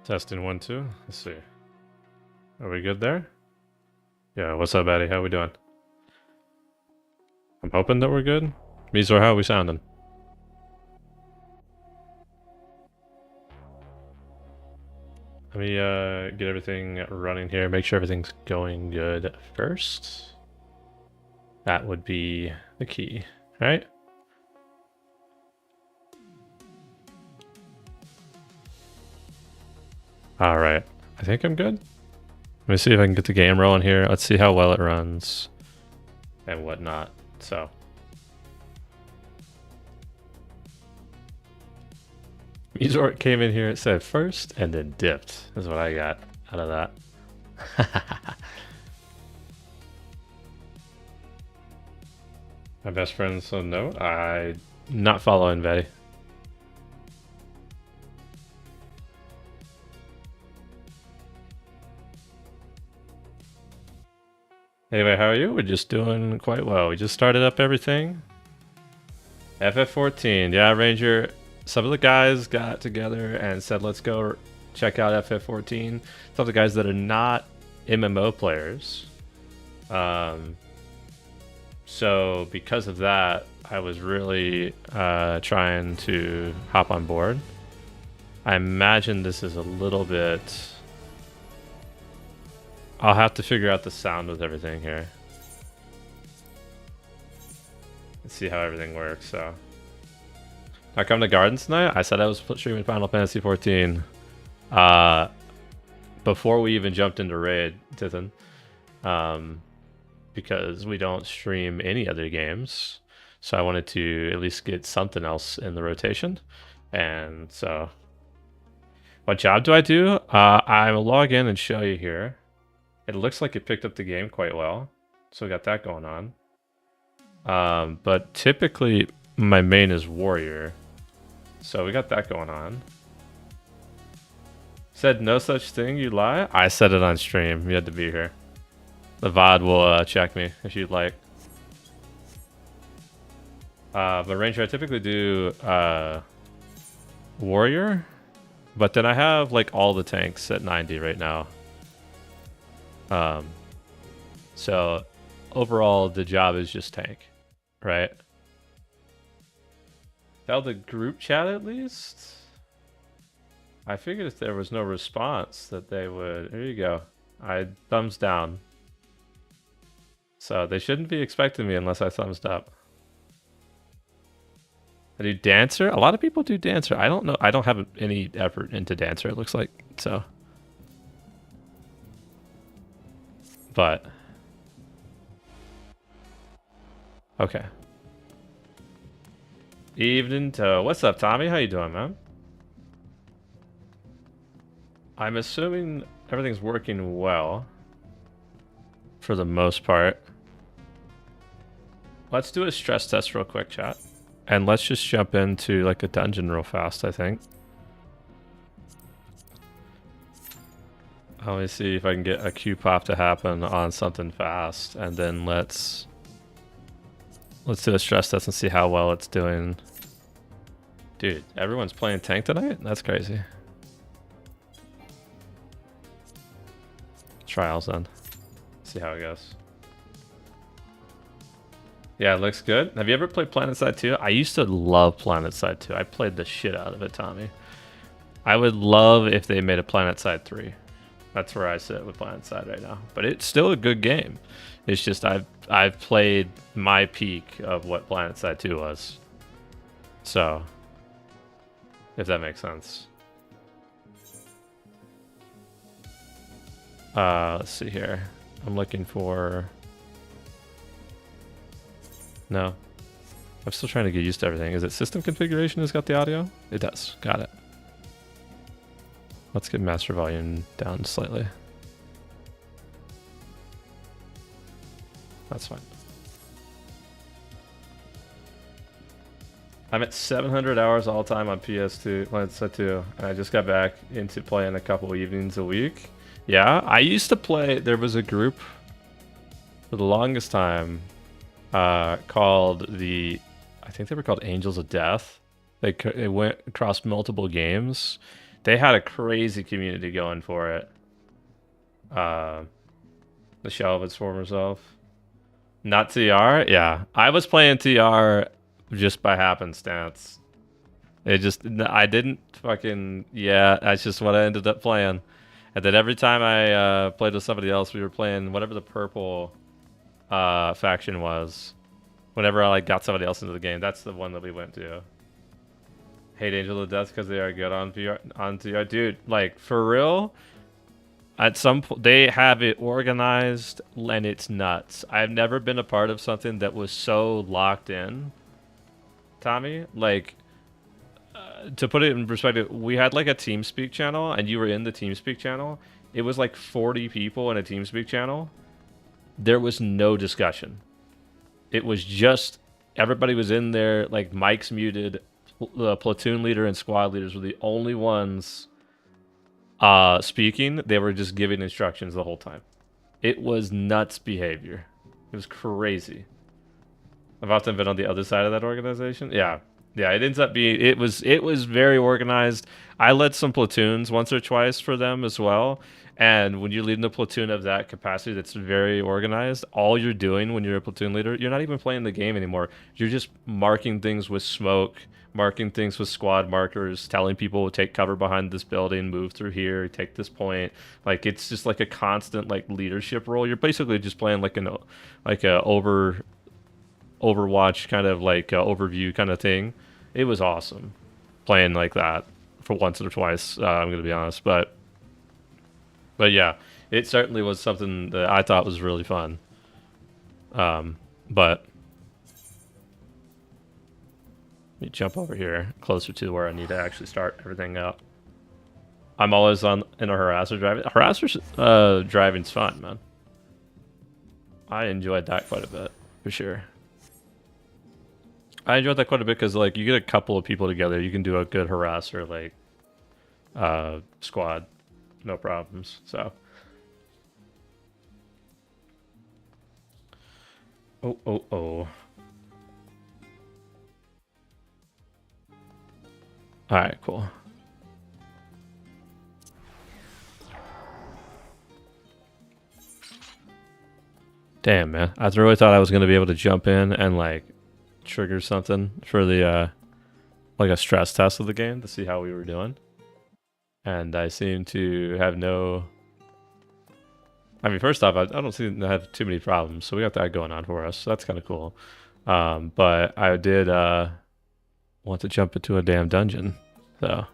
Testing 1, 2. Let's see. Are we good there? Yeah, what's up, Eddie? How we doing? I'm hoping that we're good. Mizor, how are we sounding? Let me get everything running here. Make sure everything's going good first. That would be the key, right? All right. I think I'm good. Let me see if I can get the game rolling here. Let's see how well it runs and whatnot. So. Mizor came in here, it said first, and then dipped. Is what I got out of that. My best friend, so no, I not following Betty. Anyway, how are you? We're just doing quite well. We just started up everything. FF14, yeah, Ranger. Some of the guys got together and said, let's go check out FF14. Some of the guys that are not MMO players. So because of that, I was really trying to hop on board. I imagine this is a little bit... I'll have to figure out the sound with everything here. Let's see how everything works, so... I come to Gardens tonight? I said I was streaming Final Fantasy 14. Before we even jumped into Raid, Tithan. Because we don't stream any other games. So I wanted to at least get something else in the rotation. And so... What job do I do? I will log in and show you here. It looks like it picked up the game quite well. So we got that going on. But typically my main is Warrior. So we got that going on. Said no such thing, you lie? I said it on stream. You had to be here. The VOD will check me if you'd like. But Ranger, I typically do Warrior. But then I have like all the tanks at 90 right now. So overall the job is just tank, right? Tell the group chat at least. I figured if there was no response that they would. There you go. I thumbs down. So they shouldn't be expecting me unless I thumbs up. I do Dancer. A lot of people do Dancer. I don't know. I don't have any effort into Dancer, it looks like. So. But. Okay. Evening to... What's up, Tommy? How you doing, man? I'm assuming everything's working well. For the most part. Let's do a stress test real quick, chat. And let's just jump into like a dungeon real fast, I think. Let me see if I can get a Q pop to happen on something fast. And then let's do a stress test and see how well it's doing. Dude, everyone's playing tank tonight? That's crazy. Trials then. See how it goes. Yeah, it looks good. Have you ever played PlanetSide 2? I used to love PlanetSide 2. I played the shit out of it, Tommy. I would love if they made a PlanetSide 3. That's where I sit with PlanetSide right now. But it's still a good game. It's just I've played my peak of what PlanetSide 2 was. So, if that makes sense. Let's see here. I'm looking for... No. I'm still trying to get used to everything. Is it system configuration has got the audio? It does. Got it. Let's get master volume down slightly. That's fine. I'm at 700 hours all time on PS2, PlanetSide 2, and I just got back into playing a couple evenings a week. Yeah, I used to play, there was a group for the longest time called I think they were called Angels of Death. They went across multiple games, They had a crazy community going for it. The shell of its former self. Not TR? Yeah. I was playing TR just by happenstance. I didn't fucking, yeah, that's just what I ended up playing. And then every time I played with somebody else, we were playing whatever the purple faction was. Whenever I like got somebody else into the game, that's the one that we went to. Hate Angel of Death because they are good on TR. Dude, like, for real, at some point, they have it organized and it's nuts. I've never been a part of something that was so locked in, Tommy. Like, to put it in perspective, we had like a TeamSpeak channel and you were in the TeamSpeak channel. It was like 40 people in a TeamSpeak channel. There was no discussion. It was just everybody was in there, like mics muted. The platoon leader and squad leaders were the only ones speaking. They were just giving instructions the whole time. It was nuts behavior. It was crazy. I've often been on the other side of that organization. Yeah. Yeah, it ends up being it was very organized. I led some platoons once or twice for them as well. And when you're leading a platoon of that capacity that's very organized, all you're doing when you're a platoon leader, you're not even playing the game anymore. You're just marking things with smoke, marking things with squad markers, telling people take cover behind this building, move through here, take this point. Like it's just like a constant like leadership role. You're basically just playing like a Overwatch kind of like overview kind of thing. It was awesome playing like that for once or twice. I'm gonna be honest, but yeah, it certainly was something that I thought was really fun. But let me jump over here closer to where I need to actually start everything up. I'm always in a harasser driving. Harasser driving's fun, man. I enjoyed that quite a bit for sure. I enjoyed that quite a bit because like you get a couple of people together, you can do a good harasser like squad, no problems. So. Oh. All right, cool. Damn, man. I really thought I was going to be able to jump in and like trigger something for the like a stress test of the game to see how we were doing. And I seem to have no... I mean, first off, I don't seem to have too many problems, so we got that going on for us. So that's kind of cool. But I did want to jump into a damn dungeon, so...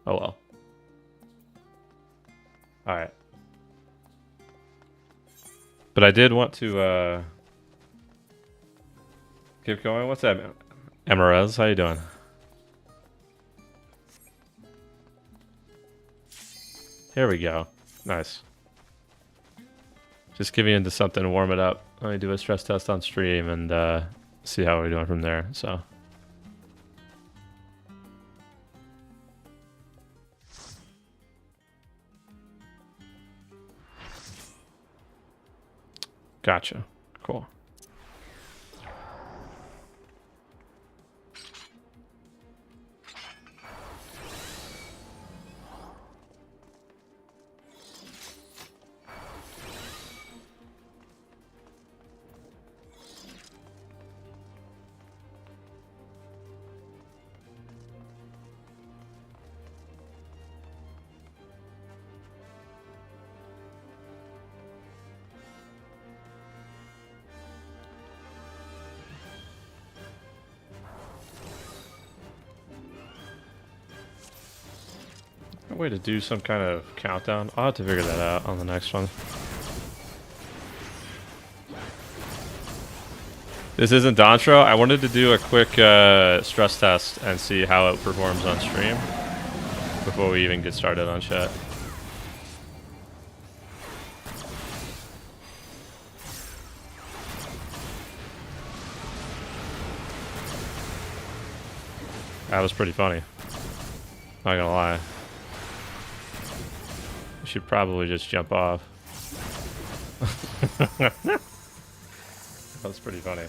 Oh well. Alright. But I did want to keep going. What's that? Eorzea, how you doing? Here we go. Nice. Just giving into something to warm it up. Let me do a stress test on stream and see how we're doing from there. So. Gotcha. Cool. A way to do some kind of countdown. I'll have to figure that out on the next one. This isn't Dawntrail. I wanted to do a quick stress test and see how it performs on stream before we even get started on chat. That was pretty funny. Not gonna lie. I should probably just jump off. That was pretty funny.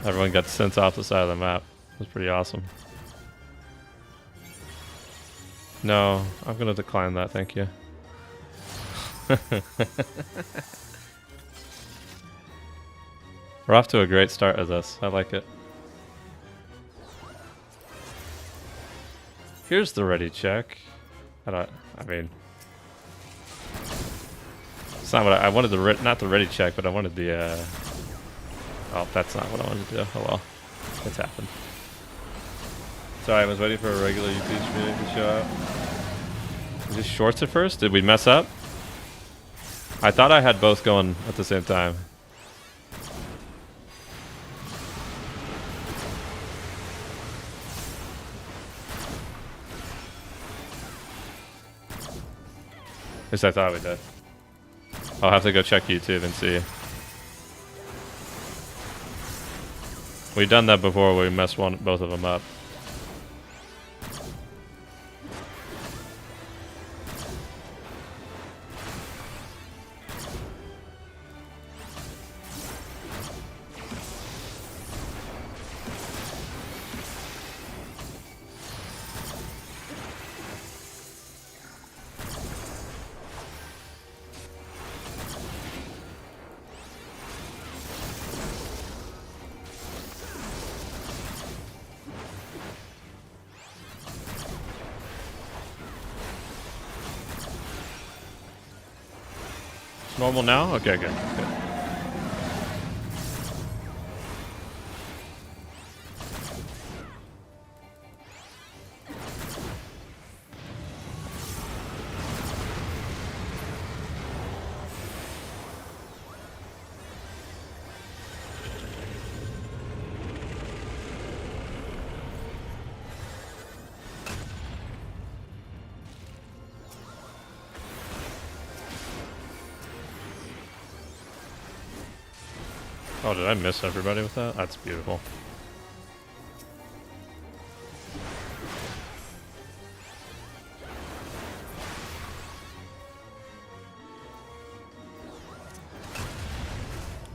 Everyone got sent off the side of the map. It was pretty awesome. No, I'm gonna decline that, thank you. We're off to a great start of this. I like it. Here's the ready check. I mean, it's not what I wanted. Not the ready check, but I wanted the. Oh, that's not what I wanted to do. Oh well, it's happened. Sorry, I was waiting for a regular YouTube stream to show up. Was this shorts at first? Did we mess up? I thought I had both going at the same time. At least I thought we did. I'll have to go check YouTube and see. We've done that before. We messed both of them up. Normal now? Okay, good. Oh, did I miss everybody with that? That's beautiful.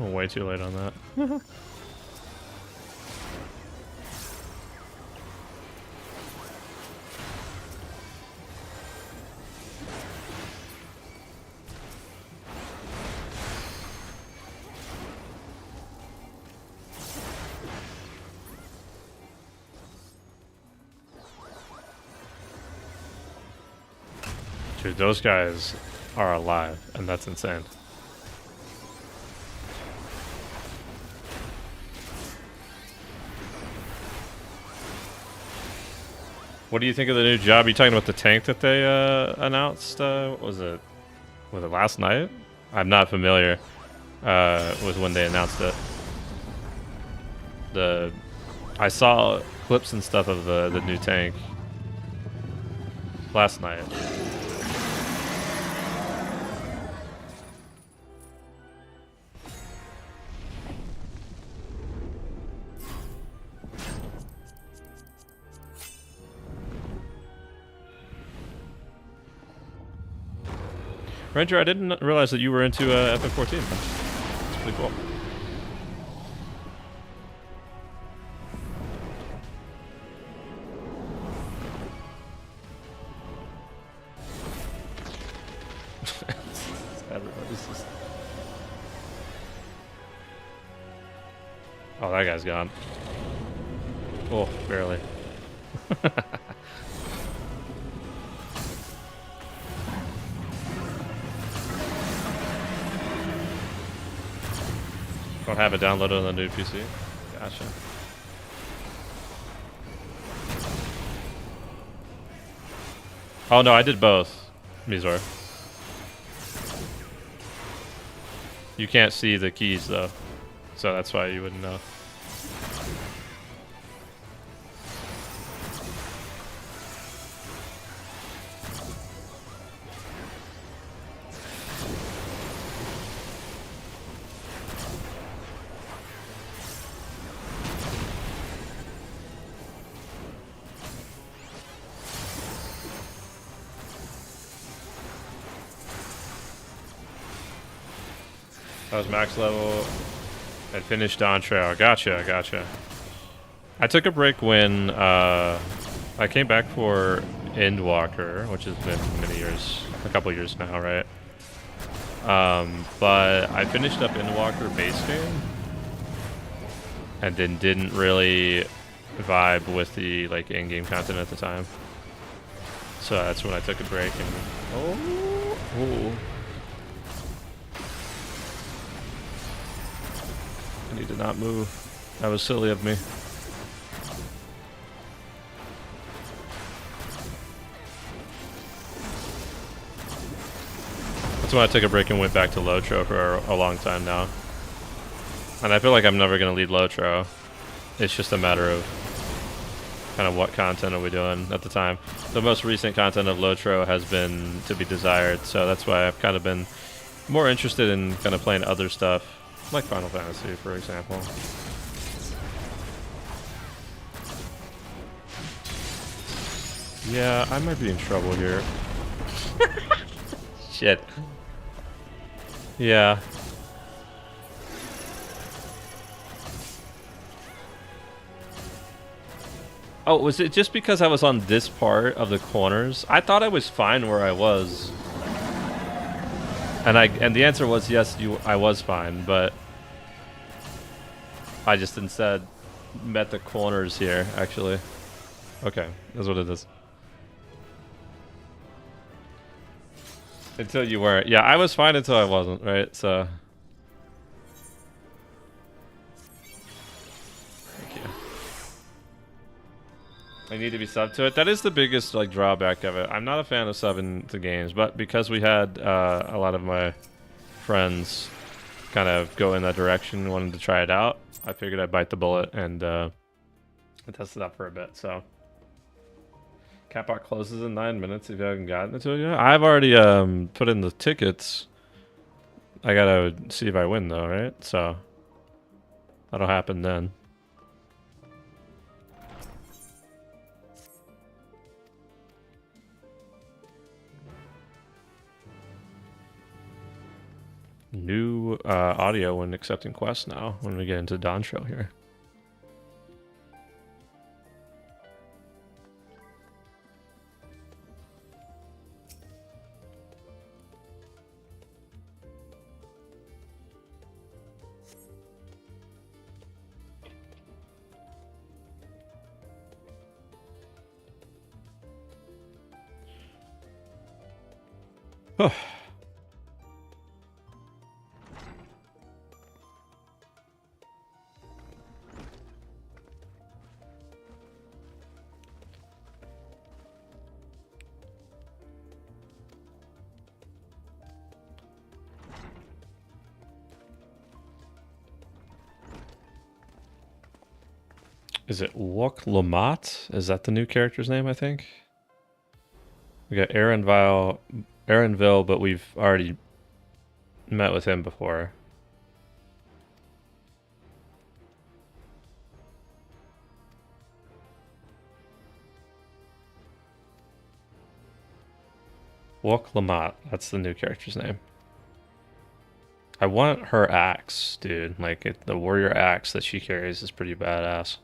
Oh, way too late on that. Dude, those guys are alive, and that's insane. What do you think of the new job? Are you talking about the tank that they announced? What was it? Was it last night? I'm not familiar with when they announced it. I saw clips and stuff of the new tank last night. Ranger, I didn't realize that you were into FF14. That's pretty cool. Everybody's just... Oh, that guy's gone. Oh, barely. Don't have it downloaded on the new PC. Gotcha. Oh no, I did both, Mizor. You can't see the keys though, so that's why you wouldn't know. That was max level and finished Dawntrail. Gotcha, gotcha. I took a break when I came back for Endwalker, which has been many years, a couple years now, right? But I finished up Endwalker base game, and then didn't really vibe with the like in-game content at the time. So that's when I took a break and oh. I need to not move. That was silly of me. That's when I took a break and went back to Lotro for a long time now. And I feel like I'm never going to lead Lotro. It's just a matter of kind of what content are we doing at the time. The most recent content of Lotro has been to be desired, so that's why I've kind of been more interested in kind of playing other stuff, like Final Fantasy, for example. Yeah, I might be in trouble here. Shit. Yeah. Oh, was it just because I was on this part of the corners? I thought I was fine where I was. And the answer was yes, I was fine, but I just instead met the corners here, actually. Okay, that's what it is. Until you weren't. Yeah, I was fine until I wasn't, right? So thank you. I need to be subbed to it. That is the biggest like drawback of it. I'm not a fan of subbing to games, but because we had a lot of my friends kind of go in that direction, wanted to try it out, I figured I'd bite the bullet and test it out for a bit. So Catbot closes in 9 minutes if you haven't gotten it to it yet. I've already put in the tickets. I gotta see if I win though, right? So that'll happen then. New audio when accepting quests now when we get into Dawntrail here. Oh. Is it Wok Lamat? Is that the new character's name, I think? We got Aaronville, but we've already met with him before. Wok Lamat, that's the new character's name. I want her axe, dude. Like, the warrior axe that she carries is pretty badass.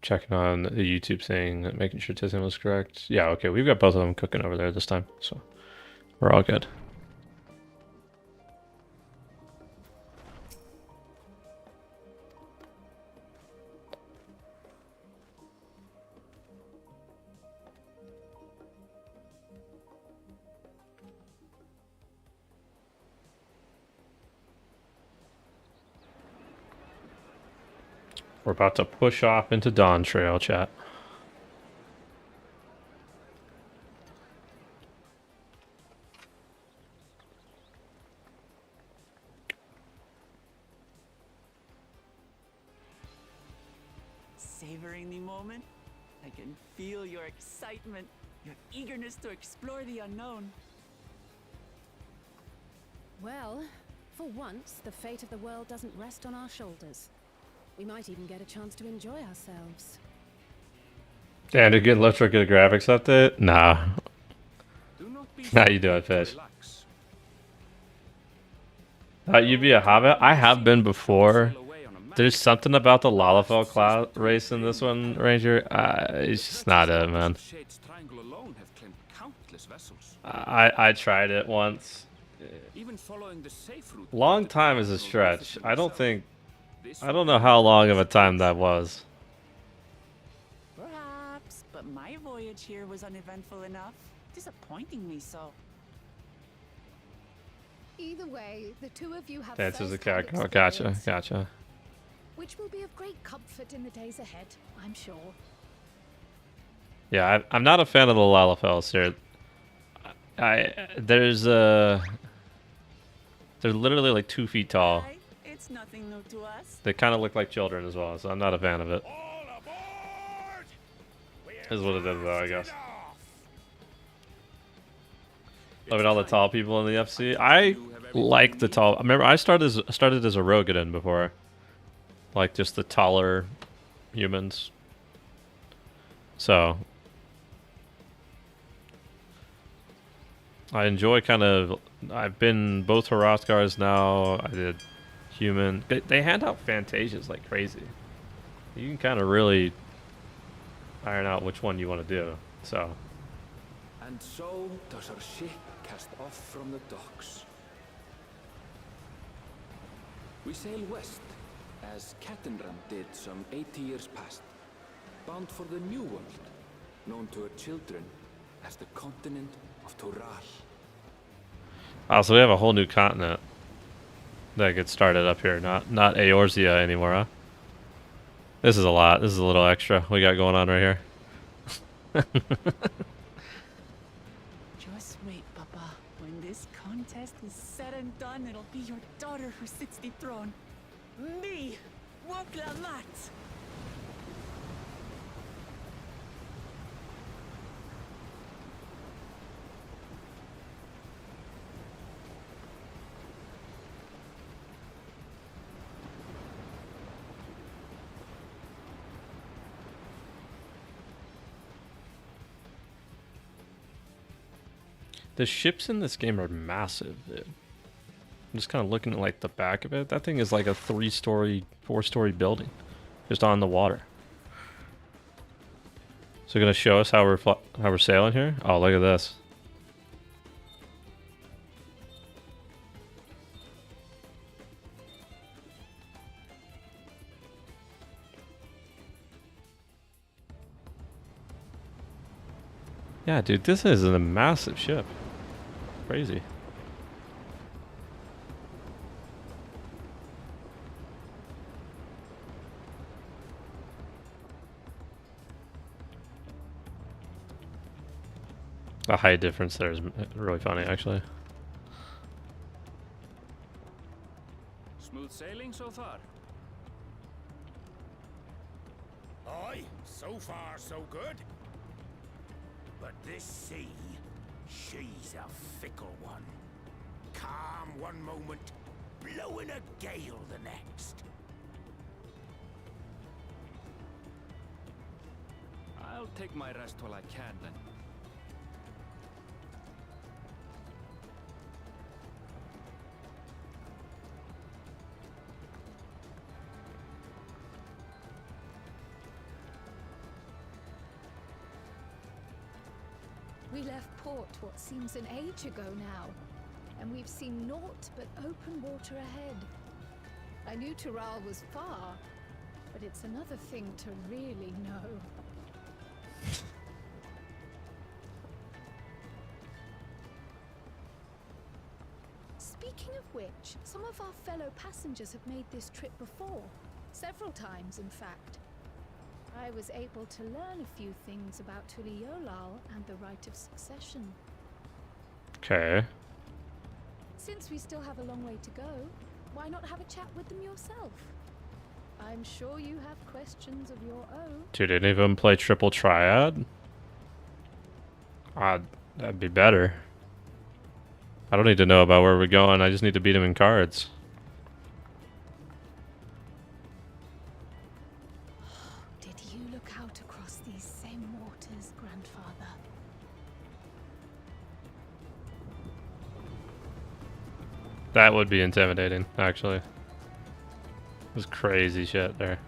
Checking on the YouTube thing, making sure Tizian was correct. Yeah, okay, we've got both of them cooking over there this time, so we're all good. We're about to push off into Dawntrail, chat. Savoring the moment? I can feel your excitement, your eagerness to explore the unknown. Well, for once, the fate of the world doesn't rest on our shoulders. We might even get a chance to enjoy ourselves. Damn, did good left get a graphics update? Nah. How you doing, Fish? You'd be a hobbit? I have been before. There's something about the Lalafell class race in this one, Ranger. It's just not it, man. I tried it once. Long time is a stretch. I don't know how long of a time that was. Perhaps, but my voyage here was uneventful enough. Disappointingly so. Either way, the two of you have Dances a first-hand character. Oh, gotcha, experience, gotcha. which will be of great comfort in the days ahead, I'm sure. Yeah, I'm not a fan of the Lalafells here. They're literally like 2 feet tall. Right? It's nothing new to us. They kind of look like children as well, so I'm not a fan of it. Is what it is, though, I guess. Loving all the tall people in the FC. I like the tall. Remember, I started as a Rogadin before, like just the taller humans. So I enjoy kind of. I've been both Hrothgars now. I did human. They hand out Fantasias like crazy. You can kind of really iron out which one you want to do. So. And so does our ship cast off from the docks. We sail west, as Cattenram did some 80 years past, bound for the New World, known to her children as the continent of Toral. Oh, so we have a whole new continent that gets started up here, not Eorzea anymore, huh? This is a lot. This is a little extra we got going on right here. Just wait, Papa. When this contest is said and done, it'll be your daughter who sits the throne. Me, Woklamat. The ships in this game are massive, dude. I'm just kind of looking at like the back of it. That thing is like a 3-story, 4-story building, just on the water. So gonna show us how we're sailing here. Oh, look at this. Yeah, dude, this is a massive ship. Crazy. The height difference there is really funny, actually. Smooth sailing so far? Aye, so far so good. But this sea, she's a fickle one. Calm one moment, blowing a gale the next. I'll take my rest while I can then. We left port what seems an age ago now, and we've seen naught but open water ahead. I knew Toral was far, but it's another thing to really know. Speaking of which, some of our fellow passengers have made this trip before. Several times, in fact. I was able to learn a few things about Tuliolal and the right of succession. Okay. Since we still have a long way to go, why not have a chat with them yourself? I'm sure you have questions of your own. Dude, any of them play triple triad? That'd be better. I don't need to know about where we're going. I just need to beat him in cards. Did you look out across these same waters, grandfather? That would be intimidating, actually. There's crazy shit there.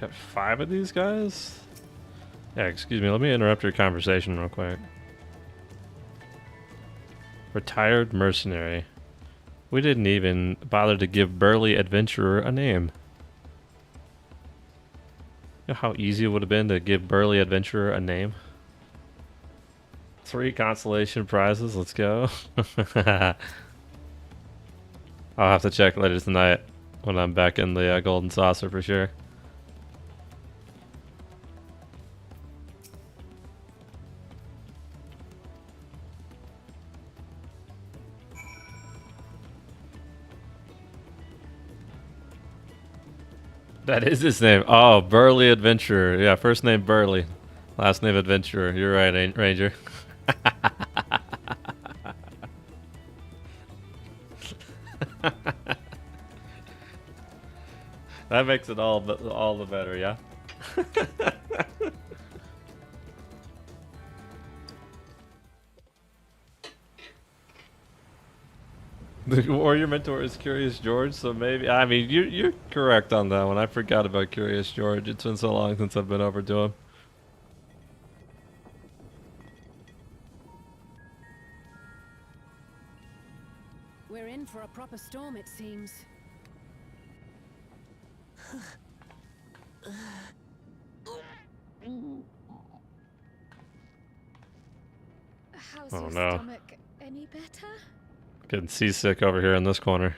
Got 5 of these guys? Yeah, excuse me, let me interrupt your conversation real quick. Retired mercenary. We didn't even bother to give burly adventurer a name. You know how easy it would have been to give burly adventurer a name? 3 consolation prizes, let's go. I'll have to check later tonight when I'm back in the golden saucer for sure. That is his name. Oh, Burly Adventurer. Yeah, first name Burly. Last name Adventurer. You're right, Ranger. That makes it all the better, yeah? The warrior mentor is Curious George, so maybe... I mean, you're correct on that one. I forgot about Curious George. It's been so long since I've been over to him. We're in for a proper storm, it seems. How's Oh, your no. stomach? Any better? Getting seasick over here in this corner.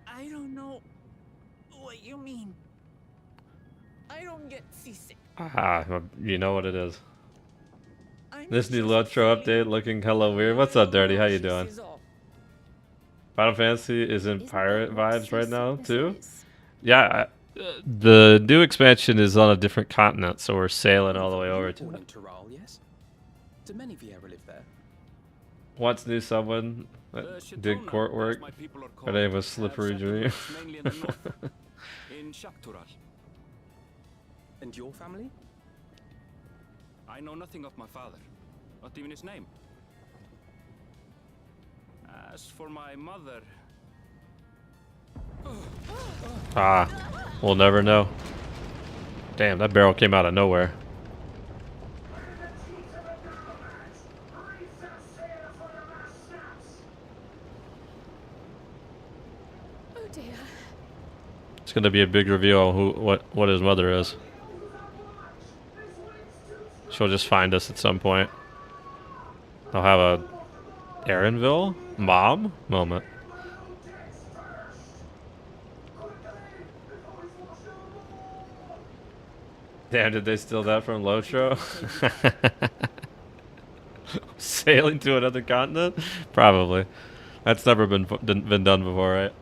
I don't know what you mean. I don't get seasick. Ah, you know what it is. I'm This new just Lotro saying update looking hella weird. What's up, Dirty? How you doing? is all. Final Fantasy is in Isn't pirate that what vibes right now, seasickness too. is? Yeah, the new expansion is on a different continent, so we're sailing all the way over to Born it. in Tural, yes? Do many of you ever live there? Once knew someone that did court work. Her name was Slippery Dream. Mainly in the north, in Shaktural. And your family? I know nothing of my father, not even his name. As for my mother, Ah, we'll never know. Damn, that barrel came out of nowhere. Oh dear. It's gonna be a big reveal on what his mother is. She'll just find us at some point. I'll have a Aaronville mom moment. Damn, did they steal that from Lotro? Sailing to another continent? Probably. That's never been done before, right?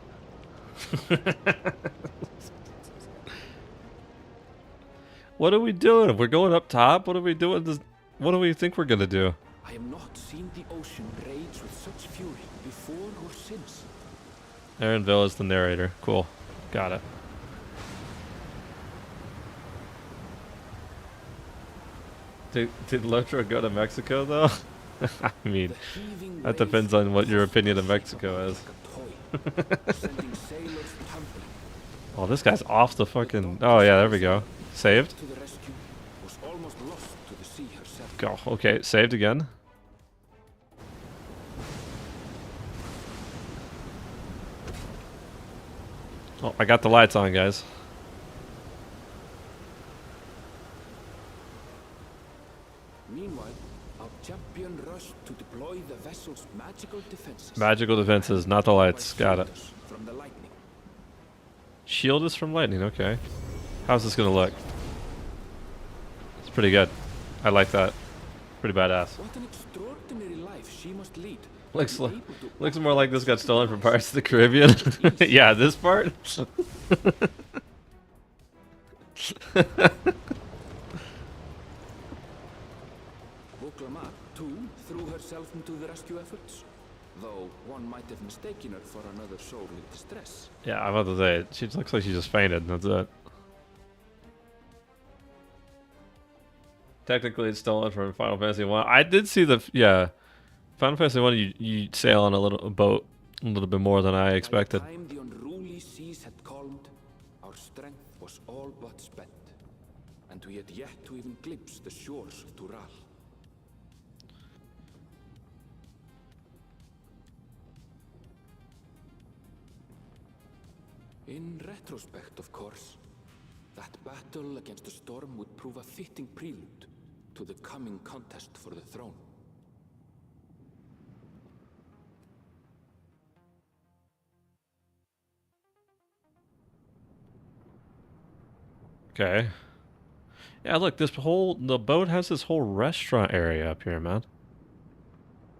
What are we doing? We're going up top? What are we doing? What do we think we're gonna do? I have not seen the ocean rage with such fury before or since. Aaronville is the narrator. Cool. Got it. Did Lotro go to Mexico, though? I mean, The heaving that waves depends on what your washed opinion of the ship Mexico is. like a toy, sending sailors tumbling. Oh, this guy's off the fucking... Oh, yeah, there we go. Saved? To the rescue was almost lost to the sea herself. Go. Okay, saved again. Oh, I got the lights on, guys. Meanwhile, our champion rushed to deploy the vessel's magical defenses. Magical defenses, not the lights. Got it. From the lightning. Shield us from lightning. Okay. How's this gonna look? It's pretty good. I like that. Pretty badass. What an extraordinary life she must lead. Looks more like this got stolen from Pirates of the Caribbean. Yeah, this part. Boklama, too, threw herself into the rescue efforts. Though one might have mistaken her for another soul in distress. Yeah, I'm about to say, she looks like she just fainted. That's it. Technically, it's stolen from Final Fantasy 1. I did see the Final Fantasy 1. You sail on a boat a little bit more than I expected. By the time the unruly seas had calmed, our strength was all but spent, and we had yet to even glimpse the shores of Tural. In retrospect, of course, that battle against the storm would prove a fitting prelude to the coming contest for the throne. Okay. Yeah, look, the boat has this whole restaurant area up here, man.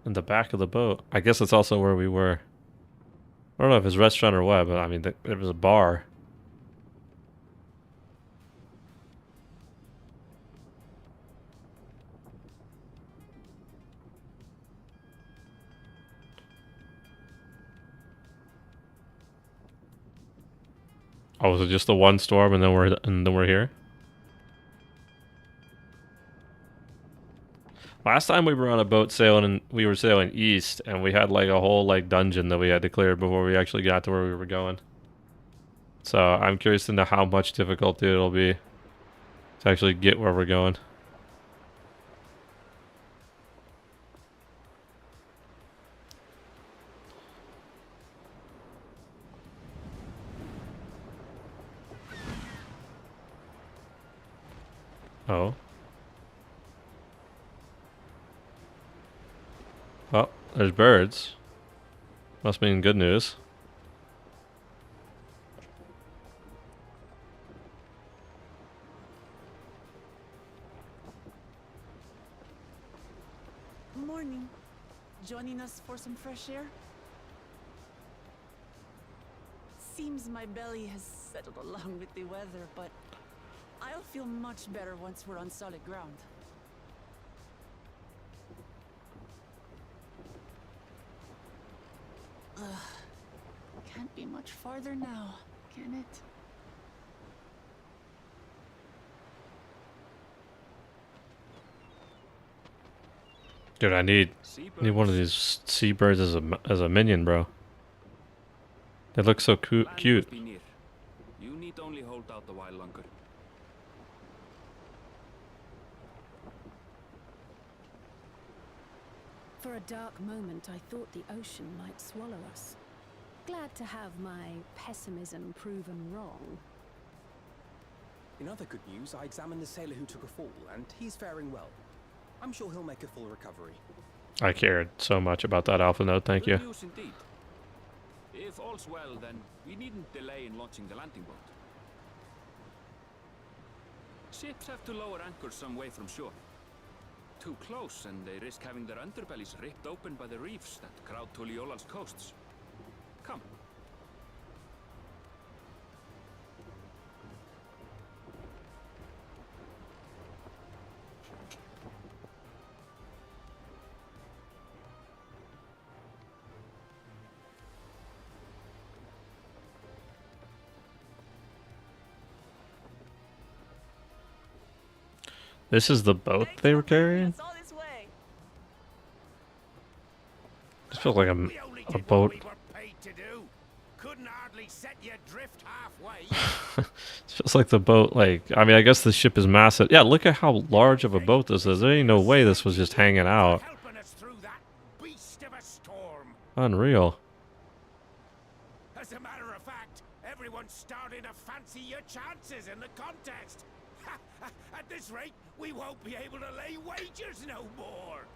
In the back of the boat. I guess it's also where we were. I don't know if it's restaurant or what, but I mean, there was a bar. Oh, was it just the one storm and then we're here? Last time we were on a boat sailing and we were sailing east and we had like a whole like dungeon that we had to clear before we actually got to where we were going. So I'm curious to know how much difficulty it'll be to actually get where we're going. Oh. Well, there's birds. Must mean good news. Morning. Joining us for some fresh air? Seems my belly has settled along with the weather, but I'll feel much better once we're on solid ground. Ugh. Can't be much farther now, can it? Dude, I need one of these seabirds as a minion, bro. They look so cute. You need only hold out a while longer. For a dark moment, I thought the ocean might swallow us. Glad to have my pessimism proven wrong. In other good news, I examined the sailor who took a fall, and he's faring well. I'm sure he'll make a full recovery. I cared so much about that alpha node, thank you. Good news indeed. If all's well, then we needn't delay in launching the landing boat. Ships have to lower anchors some way from shore. Too close, and they risk having their underbellies ripped open by the reefs that crowd Tuliola's coasts. Come. This is the boat they were carrying? This feels like a boat. Couldn't hardly set you adrift halfway. It feels like the boat, like, I mean, I guess the ship is massive. Yeah, look at how large of a boat this is. There ain't no way this was just hanging out. Helping us through that beast of a storm. Unreal. As a matter of fact, everyone's starting to fancy your chances in the contest. At this rate, we won't be able to lay wagers no more.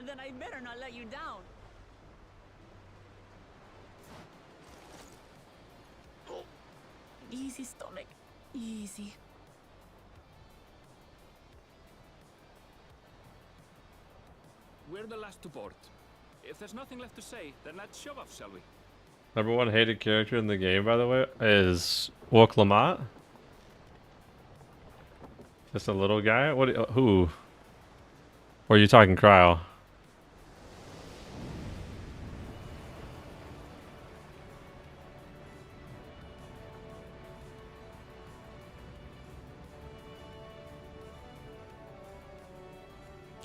Then I better not let you down. Oh. Easy, stomach. Easy. We're the last to board. If there's nothing left to say, then let's shove off, shall we? Number one hated character in the game, by the way, is Wok Lamont. Just a little guy. What? Who? Or are you talking Cryo?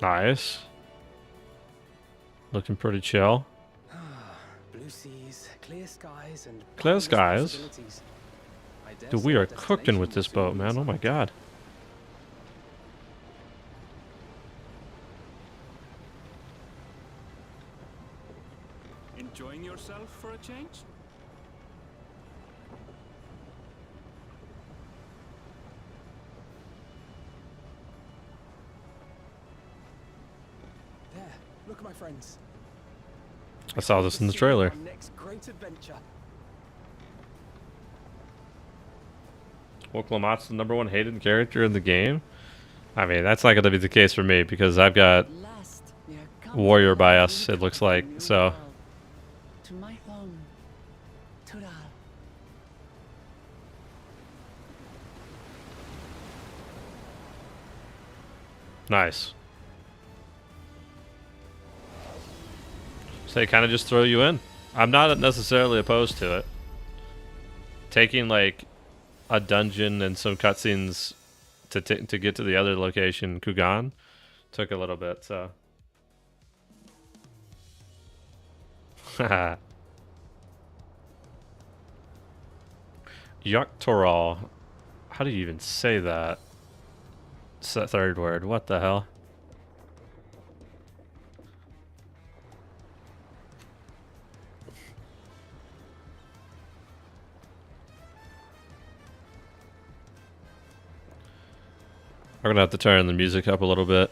Nice. Looking pretty chill. Blue seas, clear skies, and Clear boundless skies? possibilities. I dare Dude, we say are our cooking with destination this will boat, soon man. be Oh my sight. god. Enjoying yourself for a change? There, look at my friends. I saw this in the See trailer. our next great adventure. Wok Lamont's the number one hated character in the game. I mean, that's not going to be the case for me because I've got At last, we are come warrior to the bias, brink it looks of a like, new so. world. To my home. Tural. Nice. So they kind of just throw you in. I'm not necessarily opposed to it. Taking like a dungeon and some cutscenes to get to the other location, Kugan, took a little bit. So. Yuktoral. How do you even say that? It's that third word. What the hell? We're gonna have to turn the music up a little bit.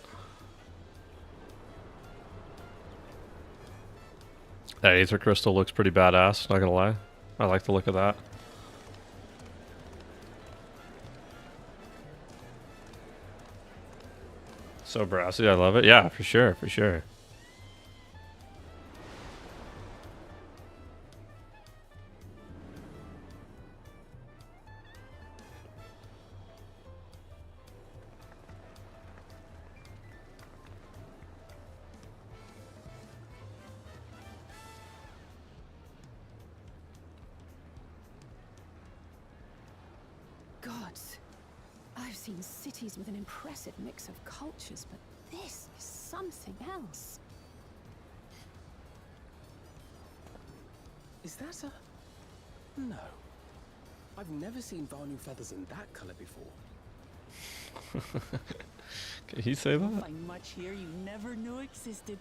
That Aether Crystal looks pretty badass, not gonna lie. I like the look of that. So brassy, I love it. Yeah, for sure, for sure. Gods, I've seen cities with an impressive mix of cultures, but this is something else. Is that a... No. I've never seen Vanu feathers in that color before. Can he say that? Find much here you never knew existed.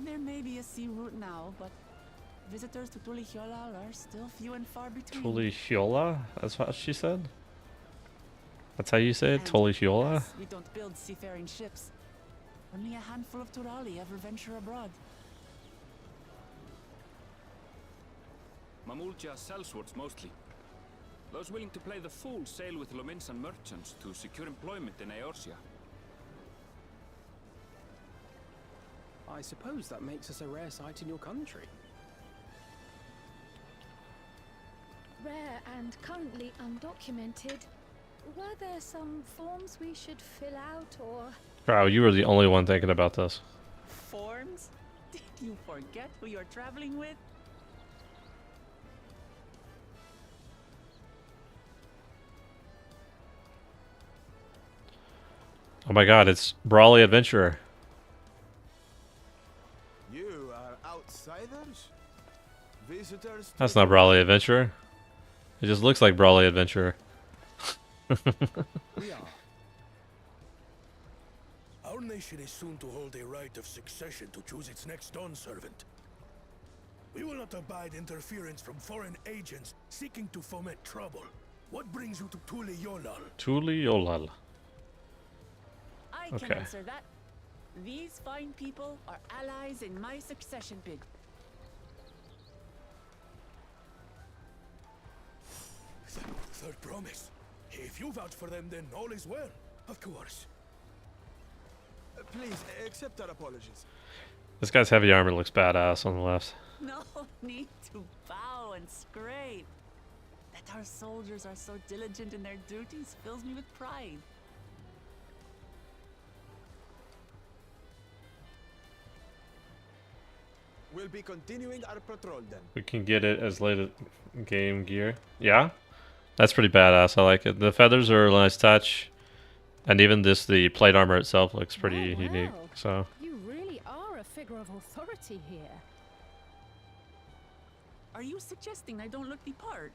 There may be a sea route now, but visitors to Tulihiola are still few and far between. Tulihiola? That's what she said? That's how you say it? And Tulihiola? as we don't build seafaring ships. Only a handful of Turali ever venture abroad. Mamulja sellswords mostly. Those willing to play the fool sail with Lominsan merchants to secure employment in Eorzea. I suppose that makes us a rare sight in your country. Rare and currently undocumented. Were there some forms we should fill out or... Wow, you were the only one thinking about this. Forms? Did you forget who you're traveling with? Oh my god, it's Brawly Adventurer. You are outsiders? Visitors? to That's not Brawly Adventurer. It just looks like Brawly Adventurer. We are. Our nation is soon to hold a right of succession to choose its next dawn servant. We will not abide interference from foreign agents seeking to foment trouble. What brings you to Tuliolal? Tuliolal. I Okay. can answer that. These fine people are allies in my succession bid. Third promise. If you vouch for them, then all is well. Of course. Please, accept our apologies. This guy's heavy armor looks badass on the left. No need to bow and scrape. That our soldiers are so diligent in their duties fills me with pride. We'll be continuing our patrol then. We can get it as late as game gear. Yeah? That's pretty badass. I like it. The feathers are a nice touch. And even the plate armor itself looks pretty Oh, unique. wow. So You really are a figure of authority here. Are you suggesting I don't look the part?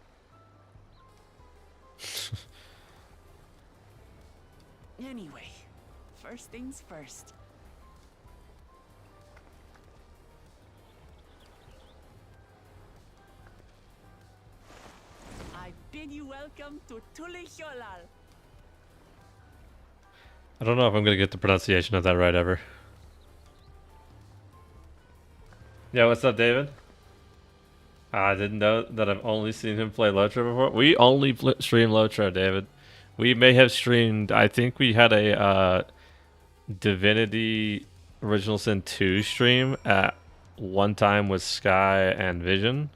Anyway, first things first. I bid you welcome to Tuliolal. I don't know if I'm gonna get the pronunciation of that right ever. Yeah, what's up, David? I didn't know that I've only seen him play Lotro before. We only stream Lotro, David. We may have streamed, I think we had a Divinity Original Sin 2 stream at one time with Sky and Vision.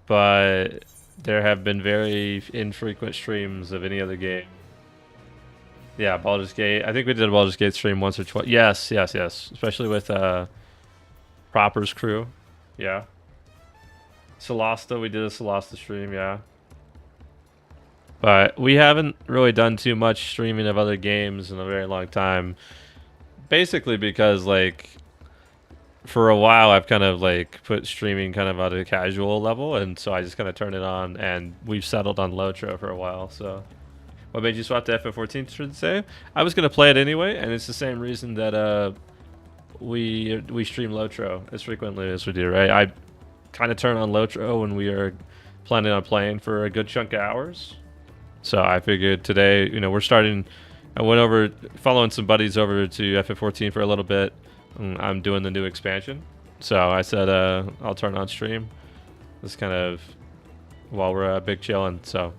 But there have been very infrequent streams of any other game. Yeah, Baldur's Gate. I think we did a Baldur's Gate stream once or twice. Yes. Especially with Proper's crew. Yeah. Solasta, we did a Solasta stream, yeah. But we haven't really done too much streaming of other games in a very long time. Basically because, like, for a while I've kind of, like, put streaming kind of at a casual level, and so I just kind of turned it on, and we've settled on Lotro for a while, so... What made you swap to FF14 to say? I was going to play it anyway, and it's the same reason that we stream Lotro as frequently as we do, right? I kind of turn on Lotro when we are planning on playing for a good chunk of hours. So I figured today, you know, we're starting... I went over, following some buddies over to FF14 for a little bit. And I'm doing the new expansion. So I said I'll turn on stream. This kind of... while we're big chilling, so...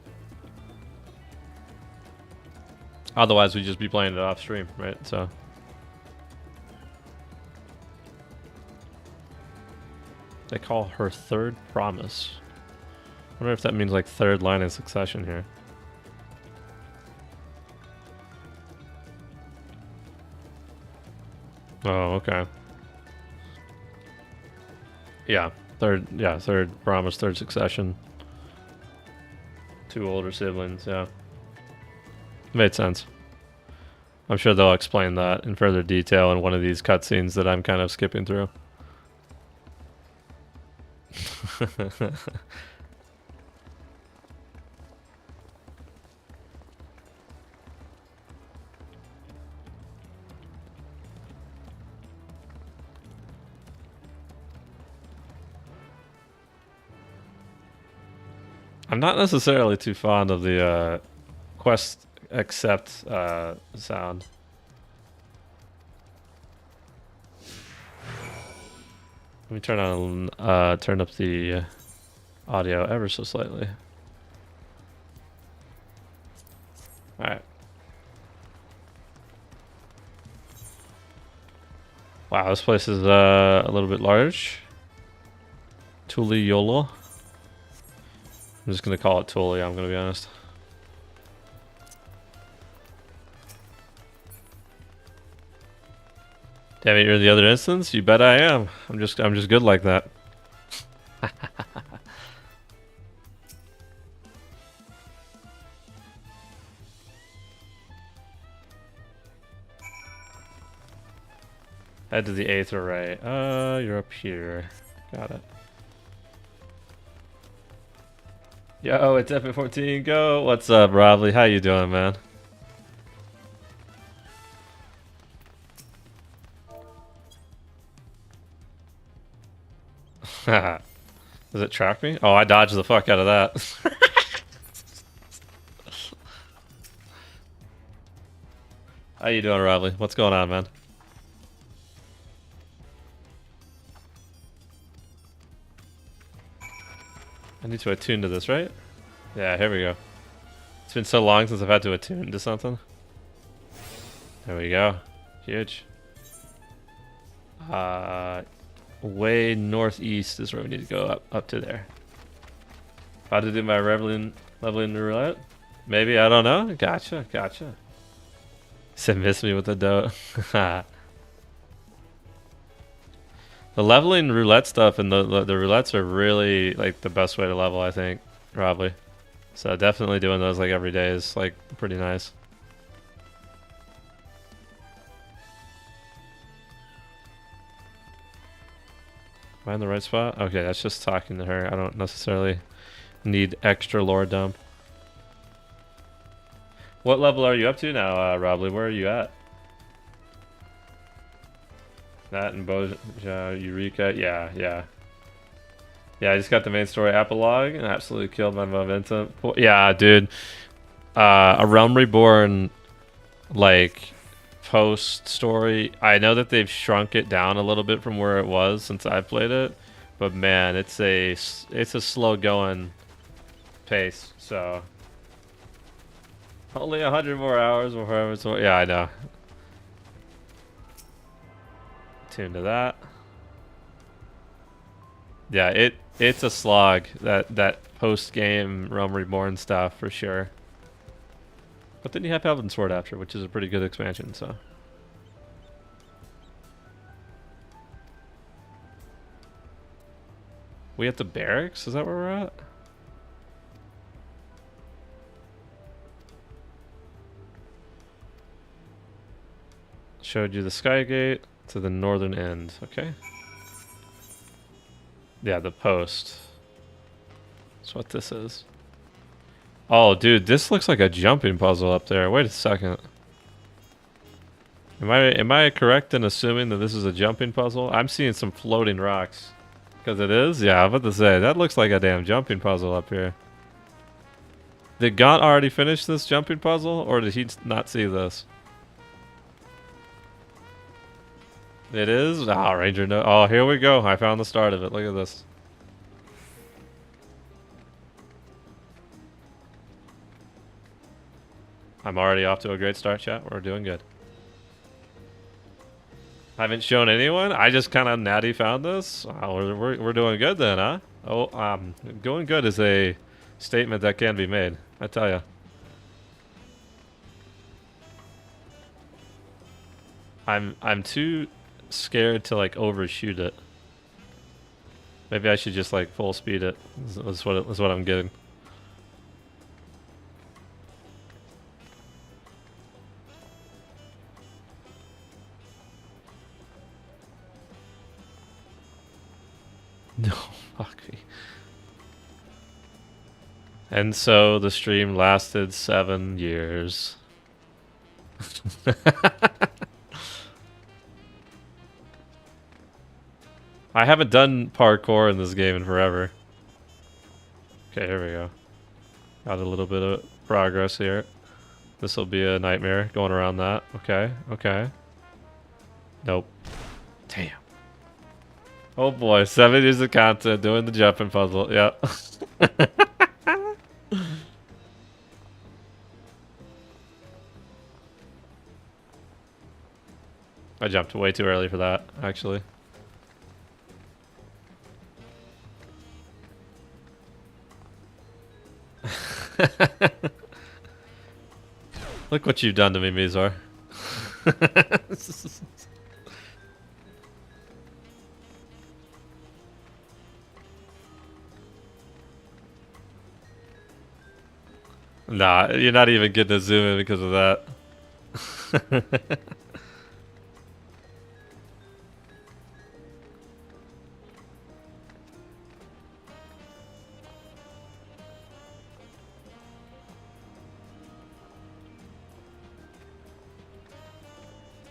Otherwise, we'd just be playing it off stream, right? So. They call her third promise. I wonder if that means like third line in succession here. Oh, okay. Yeah, third promise, third succession. Two older siblings, yeah. Made sense. I'm sure they'll explain that in further detail in one of these cutscenes that I'm kind of skipping through. I'm not necessarily too fond of the quest accept sound. Let me turn up the audio ever so slightly. All right. Wow, this place is a little bit large. Tuliolal. I'm just gonna call it Tuli, I'm gonna be honest. Damn it, you're in the other instance? You bet I am. I'm just good like that. Head to the 8th array. You're up here. Got it. Yo, it's FF14, go! What's up, Robley? How you doing, man? Does it track me? Oh, I dodged the fuck out of that. How you doing, Riley? What's going on, man? I need to attune to this, right? Yeah, here we go. It's been so long since I've had to attune to something. There we go. Huge. Way northeast is where we need to go up to there. About to do my leveling roulette? Maybe, I don't know. Gotcha. Said miss me with the dough. The leveling roulette stuff and the roulettes are really like the best way to level, I think, probably. So definitely doing those like every day is like pretty nice. Am I in the right spot? Okay, that's just talking to her. I don't necessarily need extra lore dump. What level are you up to now, Robley? Where are you at? That and Boja, Eureka, yeah. Yeah, I just got the main story epilogue and absolutely killed my momentum. Yeah, dude. A Realm Reborn, like, post-story. I know that they've shrunk it down a little bit from where it was since I played it. But man, it's a slow-going pace, so... Only 100 more hours before it's... Yeah, I know. Tune to that. Yeah, it's a slog, that post-game Realm Reborn stuff for sure. But then you have Elven Sword after, which is a pretty good expansion, so. We at the barracks? Is that where we're at? Showed you the Skygate to the northern end, okay? Yeah, the post. That's what this is. Oh, dude, this looks like a jumping puzzle up there. Wait a second. Am I correct in assuming that this is a jumping puzzle? I'm seeing some floating rocks. Because it is? Yeah, I'm about to say, that looks like a damn jumping puzzle up here. Did Gaunt already finish this jumping puzzle? Or did he not see this? It is? Oh, Ranger no. Oh, here we go. I found the start of it. Look at this. I'm already off to a great start, chat. We're doing good. Haven't shown anyone? I just kind of natty found this. Oh, we're doing good then, huh? Oh, going good is a statement that can be made. I tell you. I'm too scared to like overshoot it. Maybe I should just like full speed it. That's what I'm getting. No, fuck me. And so the stream lasted 7 years. I haven't done parkour in this game in forever. Okay, here we go. Got a little bit of progress here. This will be a nightmare going around that. Okay, okay. Nope. Damn. Oh boy, 7 years of content doing the jumping puzzle. Yep. I jumped way too early for that, actually. Look what you've done to me, Mizar. Nah, you're not even getting to zoom in because of that.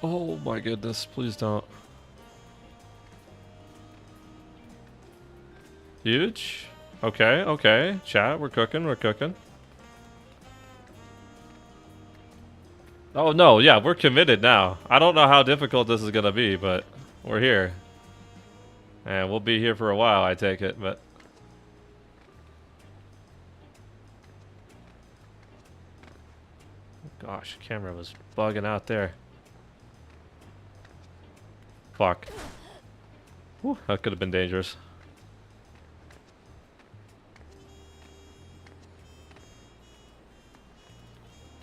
Oh my goodness, please don't. Huge. Okay, okay. Chat, we're cooking, we're cooking. Oh no, yeah, we're committed now. I don't know how difficult this is gonna be, but we're here. And we'll be here for a while, I take it, but... Gosh, camera was bugging out there. Fuck. Whew, that could have been dangerous.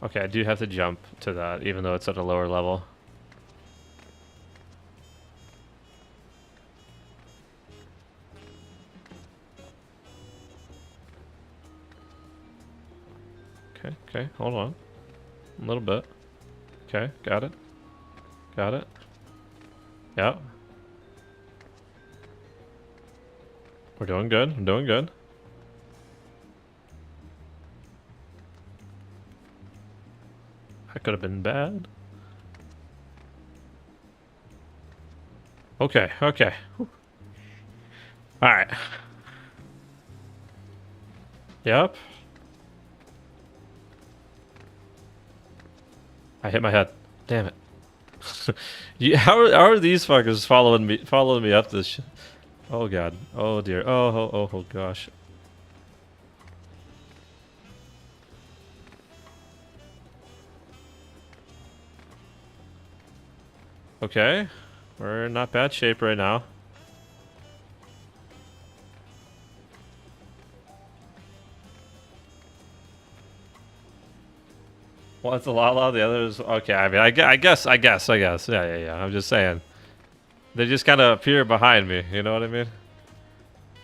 Okay, I do have to jump to that, even though it's at a lower level. Okay, okay, hold on. A little bit. Okay, got it. Got it. Yep. We're doing good, we're doing good. That could have been bad. Okay, okay. Alright. Yep. I hit my head. Damn it. How are these fuckers following me up this Oh god. Oh dear. Oh gosh. Okay. We're in not bad shape right now. One's a Lala, the other's okay. I mean, I guess. Yeah. I'm just saying. They just kind of appear behind me. You know what I mean?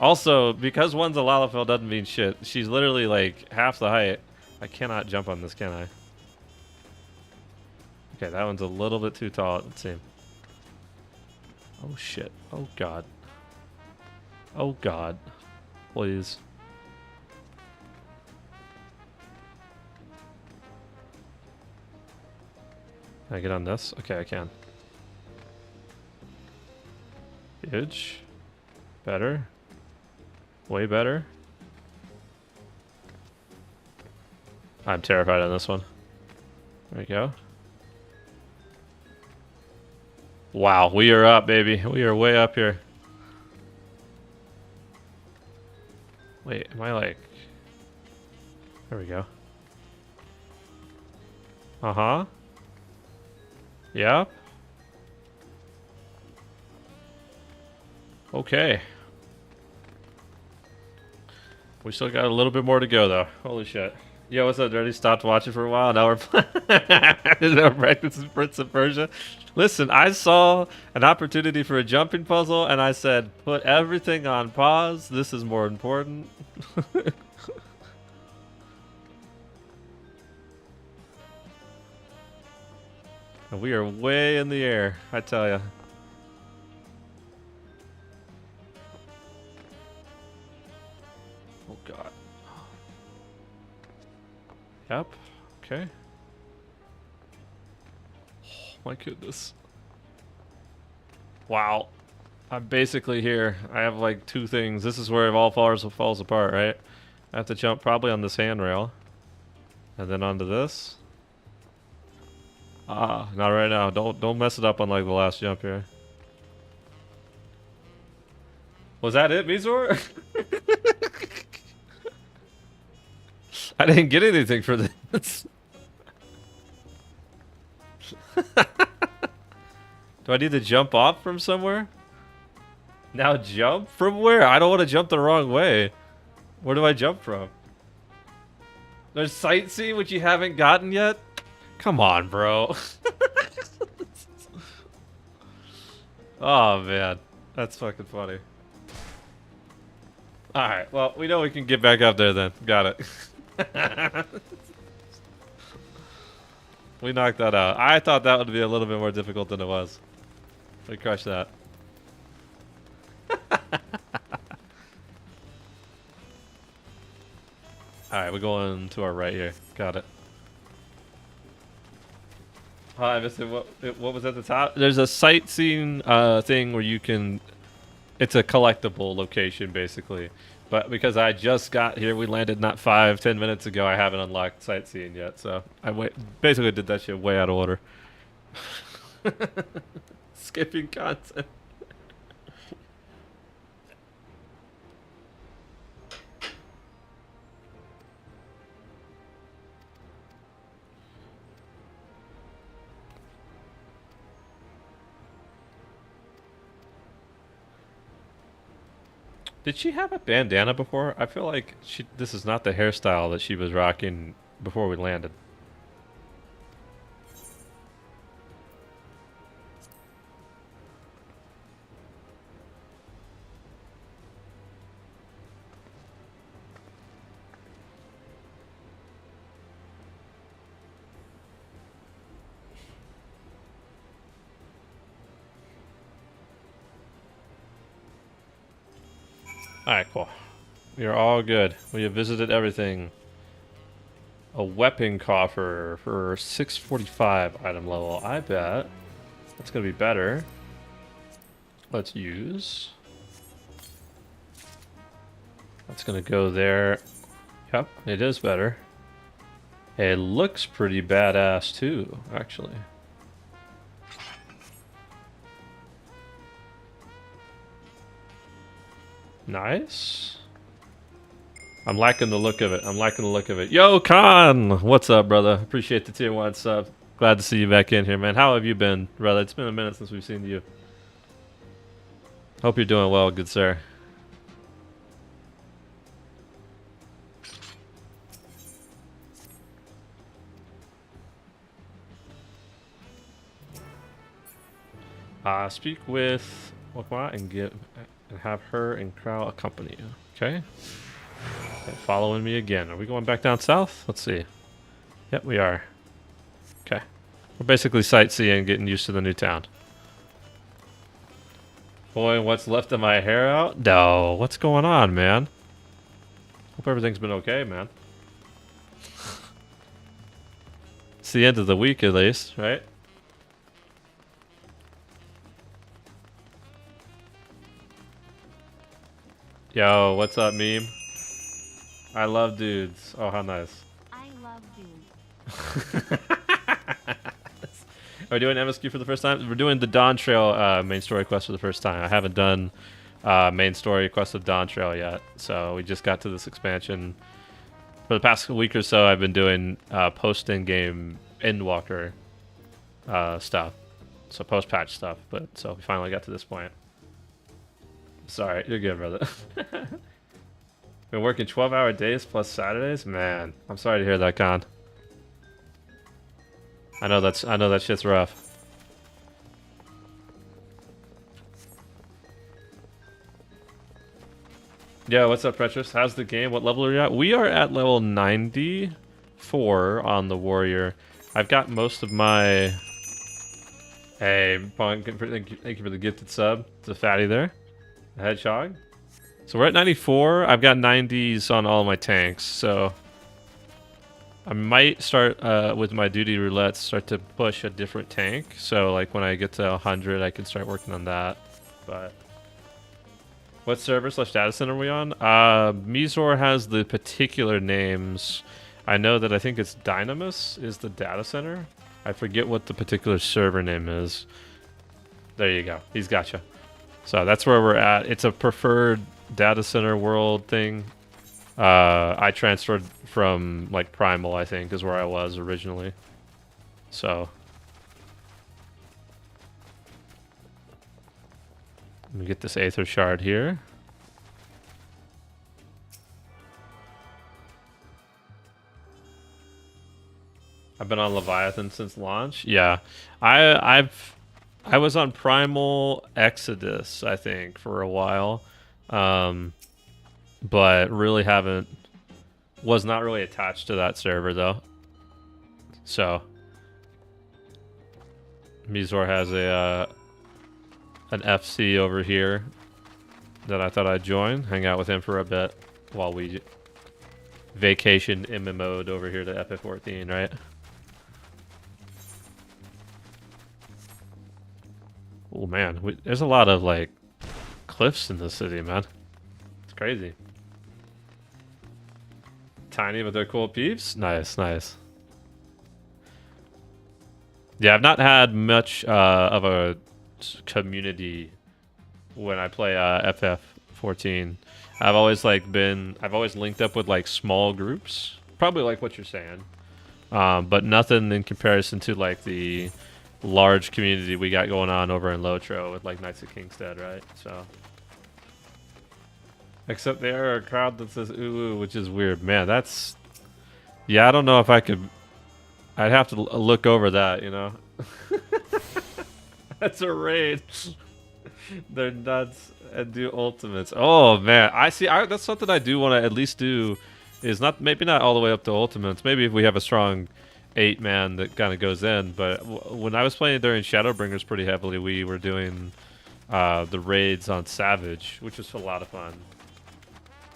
Also, because one's a Lalafell doesn't mean shit. She's literally like half the height. I cannot jump on this, can I? Okay, that one's a little bit too tall, it would seem. Oh shit. Oh god. Oh god. Please. Can I get on this? Okay, I can. Huge. Better. Way better. I'm terrified on this one. There we go. Wow, we are up, baby. We are way up here. Wait, am I like... There we go. Uh-huh. Yep. Okay. We still got a little bit more to go, though. Holy shit. Yo, what's up? Already stopped watching for a while. Now we're practicing Prince of Persia. Listen, I saw an opportunity for a jumping puzzle, and I said, put everything on pause. This is more important. And we are way in the air, I tell ya. Oh god. Yep. Okay. Oh my goodness. Wow. I'm basically here. I have like two things. This is where it all falls apart, right? I have to jump probably on this handrail. And then onto this. Ah, not right now. Don't mess it up on like the last jump here. Was that it, Mizor? I didn't get anything for this. Do I need to jump off from somewhere? Now jump? From where? I don't want to jump the wrong way. Where do I jump from? There's sightseeing which you haven't gotten yet? Come on, bro. Oh, man. That's fucking funny. Alright, well, we know we can get back up there then. Got it. We knocked that out. I thought that would be a little bit more difficult than it was. We crushed that. Alright, we're going to our right here. Got it. Hi, I missed it. What was at the top? There's a sightseeing thing where you can It's a collectible location, basically. But because I just got here, we landed not 5-10 minutes ago. I haven't unlocked sightseeing yet, so I basically did that shit way out of order. Skipping content. Did she have a bandana before? I feel like this is not the hairstyle that she was rocking before we landed. Alright, cool. We are all good. We have visited everything. A weapon coffer for 645 item level. I bet that's going to be better. Let's use. That's going to go there. Yep, it is better. It looks pretty badass too, actually. Nice. I'm liking the look of it. I'm liking the look of it. Yo, Khan! What's up, brother? Appreciate the tier 1 sub. Glad to see you back in here, man. How have you been, brother? It's been a minute since we've seen you. Hope you're doing well, good sir. Speak with Wakwa and have her and Crow accompany you. Okay. Okay, following me again. Are we going back down south? Let's see. Yep, we are. Okay. We're basically sightseeing, getting used to the new town. Boy, what's left of my hair out? No, what's going on, man? Hope everything's been okay, man. It's the end of the week, at least, right? Yo, what's up, meme? I love dudes. Oh, how nice. I love dudes. Are we doing MSQ for the first time? We're doing the Dawntrail main story quest for the first time. I haven't done main story quest of Dawntrail yet, so we just got to this expansion. For the past week or so, I've been doing post-in-game Endwalker stuff, so post-patch stuff. But so we finally got to this point. Sorry, you're good, brother. Been working 12-hour days plus Saturdays? Man, I'm sorry to hear that, Con. I know that shit's rough. Yeah, what's up, Precious? How's the game? What level are you at? We are at level 94 on the Warrior. I've got most of my... Hey, Pong, thank you for the gifted sub. It's a fatty there. A hedgehog. So we're at 94. I've got 90s on all my tanks, so... I might start with my duty roulette, start to push a different tank. So like when I get to 100, I can start working on that. But what server / data center are we on? Mizor has the particular names. I know that I think it's Dynamis is the data center. I forget what the particular server name is. There you go. He's got you. So that's where we're at. It's a preferred data center world thing. I transferred from like Primal, I think, is where I was originally. So let me get this Aether Shard here. I've been on Leviathan since launch. Yeah, I was on Primal Exodus, I think, for a while. But really was not really attached to that server though. So Mizor has an FC over here that I thought I'd join, hang out with him for a bit while we vacation MMO'd over here to FF14, right? Oh man, there's a lot of like cliffs in this city, man. It's crazy. Tiny, but they're cool peeps. Nice, nice. Yeah, I've not had much of a community when I play FF14. I've always linked up with like small groups, probably like what you're saying, but nothing in comparison to like the large community we got going on over in Lotro with like Knights of Kingstead, right? So, except they are a crowd that says ooh, which is weird, man. That's yeah, I don't know if I could. I'd have to look over that, you know. That's a raid. They're nuts and do ultimates. Oh man, I see. That's something I do want to at least do. Is maybe not all the way up to ultimates. Maybe if we have a strong 8-man that kind of goes in. But when I was playing during Shadowbringers pretty heavily, we were doing the raids on Savage, which was a lot of fun.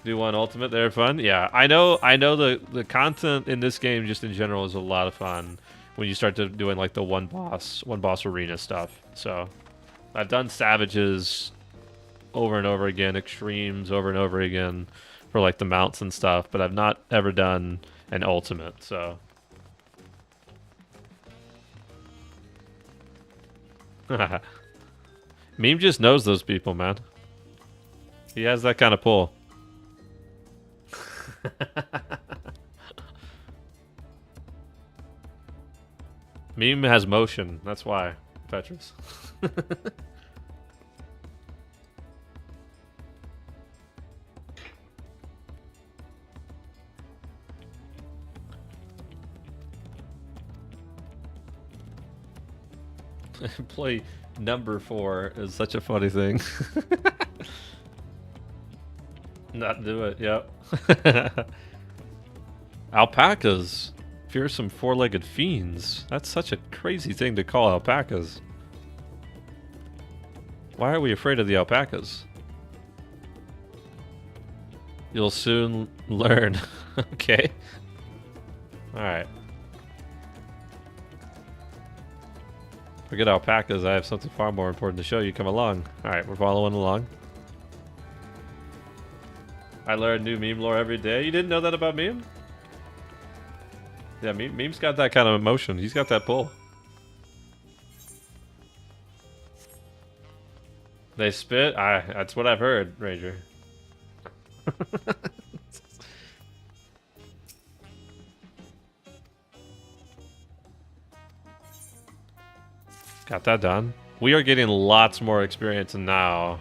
Do one ultimate, they're fun. Yeah, I know. The content in this game, just in general, is a lot of fun when you start doing like the one boss arena stuff. So, I've done Savages over and over again, Extremes over and over again for like the mounts and stuff, but I've not ever done an ultimate. So, Meme just knows those people, man. He has that kind of pull. Meme has motion. That's why, Petrus. Play number 4 is such a funny thing. Not do it, yep. Alpacas. Fearsome 4-legged fiends. That's such a crazy thing to call alpacas. Why are we afraid of the alpacas? You'll soon learn. Okay. Alright. Forget alpacas, I have something far more important to show you. Come along. Alright, we're following along. I learn new meme lore every day. You didn't know that about Meme? Yeah, Meme's got that kind of emotion. He's got that pull. They spit? That's what I've heard, Ranger. Got that done. We are getting lots more experience now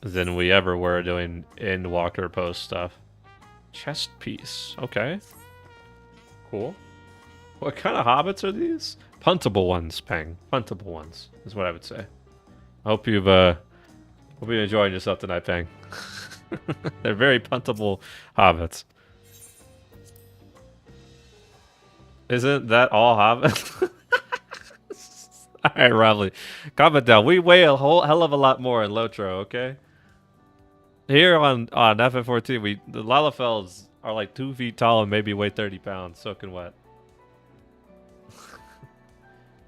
than we ever were doing in Walker Post stuff. Chest piece. Okay. Cool. What kind of hobbits are these? Puntable ones, Peng. Puntable ones is what I would say. I hope you've hope you're enjoying yourself tonight, Peng. They're very puntable hobbits. Isn't that all hobbits? Alright, Riley. Comment down. We weigh a whole hell of a lot more in Lotro, okay? Here on FF14, the Lalafells are like 2 feet tall and maybe weigh 30 pounds, soaking wet.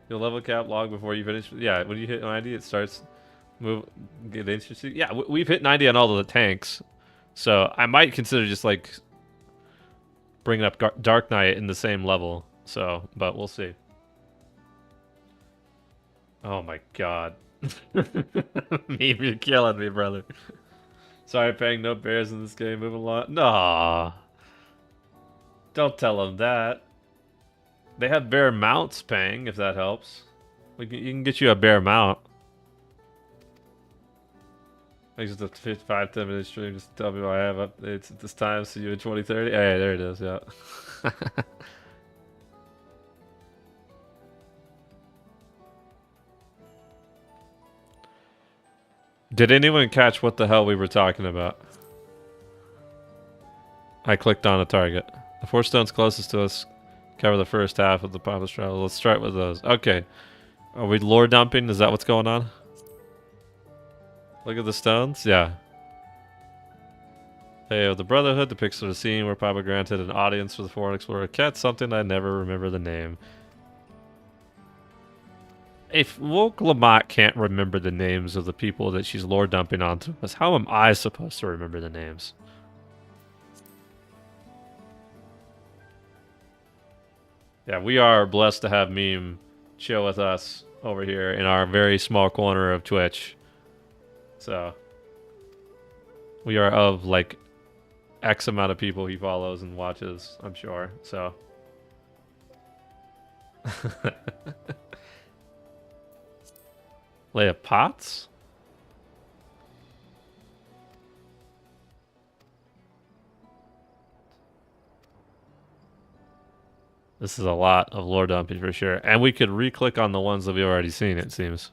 You'll level cap long before you finish. Yeah, when you hit 90, it starts get interesting. Yeah, we've hit 90 on all of the tanks, so I might consider just like bringing up Dark Knight in the same level. So, but we'll see. Oh my god. Meme, you're killing me, brother. Sorry, Peng, no bears in this game. Move along. Nah. Don't tell them that. They have bear mounts, Peng, if that helps. You can get you a bear mount. Thanks for the 5-10 minute stream. Just tell me what I have updates at this time. See you in 2030. Hey, there it is, yeah. Did anyone catch what the hell we were talking about? I clicked on a target. The 4 stones closest to us cover the first half of the Papa Straddle. Let's start with those. Okay. Are we lore dumping? Is that what's going on? Look at the stones? Yeah. Hey, the Brotherhood depicts a scene where Papa granted an audience for the foreign explorer Cat, something I never remember the name. If Woke Lamont can't remember the names of the people that she's lore dumping onto us, how am I supposed to remember the names? Yeah, we are blessed to have Meme chill with us over here in our very small corner of Twitch. So, we are of like X amount of people he follows and watches, I'm sure. So, Leia Potts? This is a lot of lore dumping for sure. And we could re-click on the ones that we've already seen, it seems.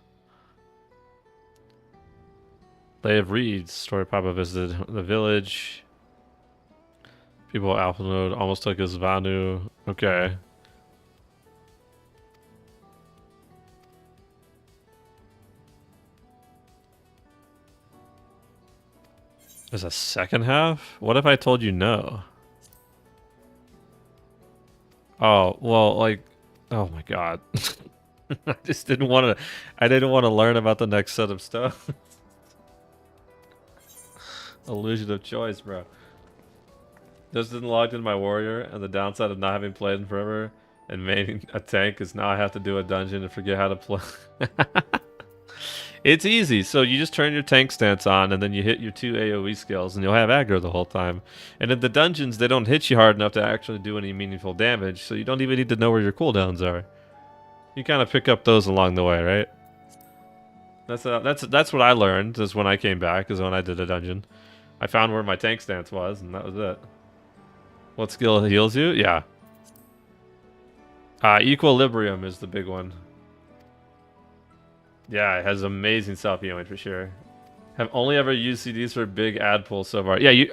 They have reads. Story Papa visited the village. People at Alpha Node almost took his Vanu. Okay. There's a second half? What if I told you no? Oh, well, like, oh my god. I just didn't want to learn about the next set of stuff. Illusion of choice, bro. This isn't logged in my warrior, and the downside of not having played in forever and maining a tank is now I have to do a dungeon and forget how to play. It's easy. So you just turn your tank stance on, and then you hit your 2 AoE skills, and you'll have aggro the whole time. And in the dungeons, they don't hit you hard enough to actually do any meaningful damage, so you don't even need to know where your cooldowns are. You kind of pick up those along the way, right? That's what I learned. Is when I came back, is when I did a dungeon. I found where my tank stance was, and that was it. What skill heals you? Yeah. Equilibrium is the big one. Yeah, it has amazing self-healing for sure. Have only ever used CDs for big ad pulls so far. Yeah, you're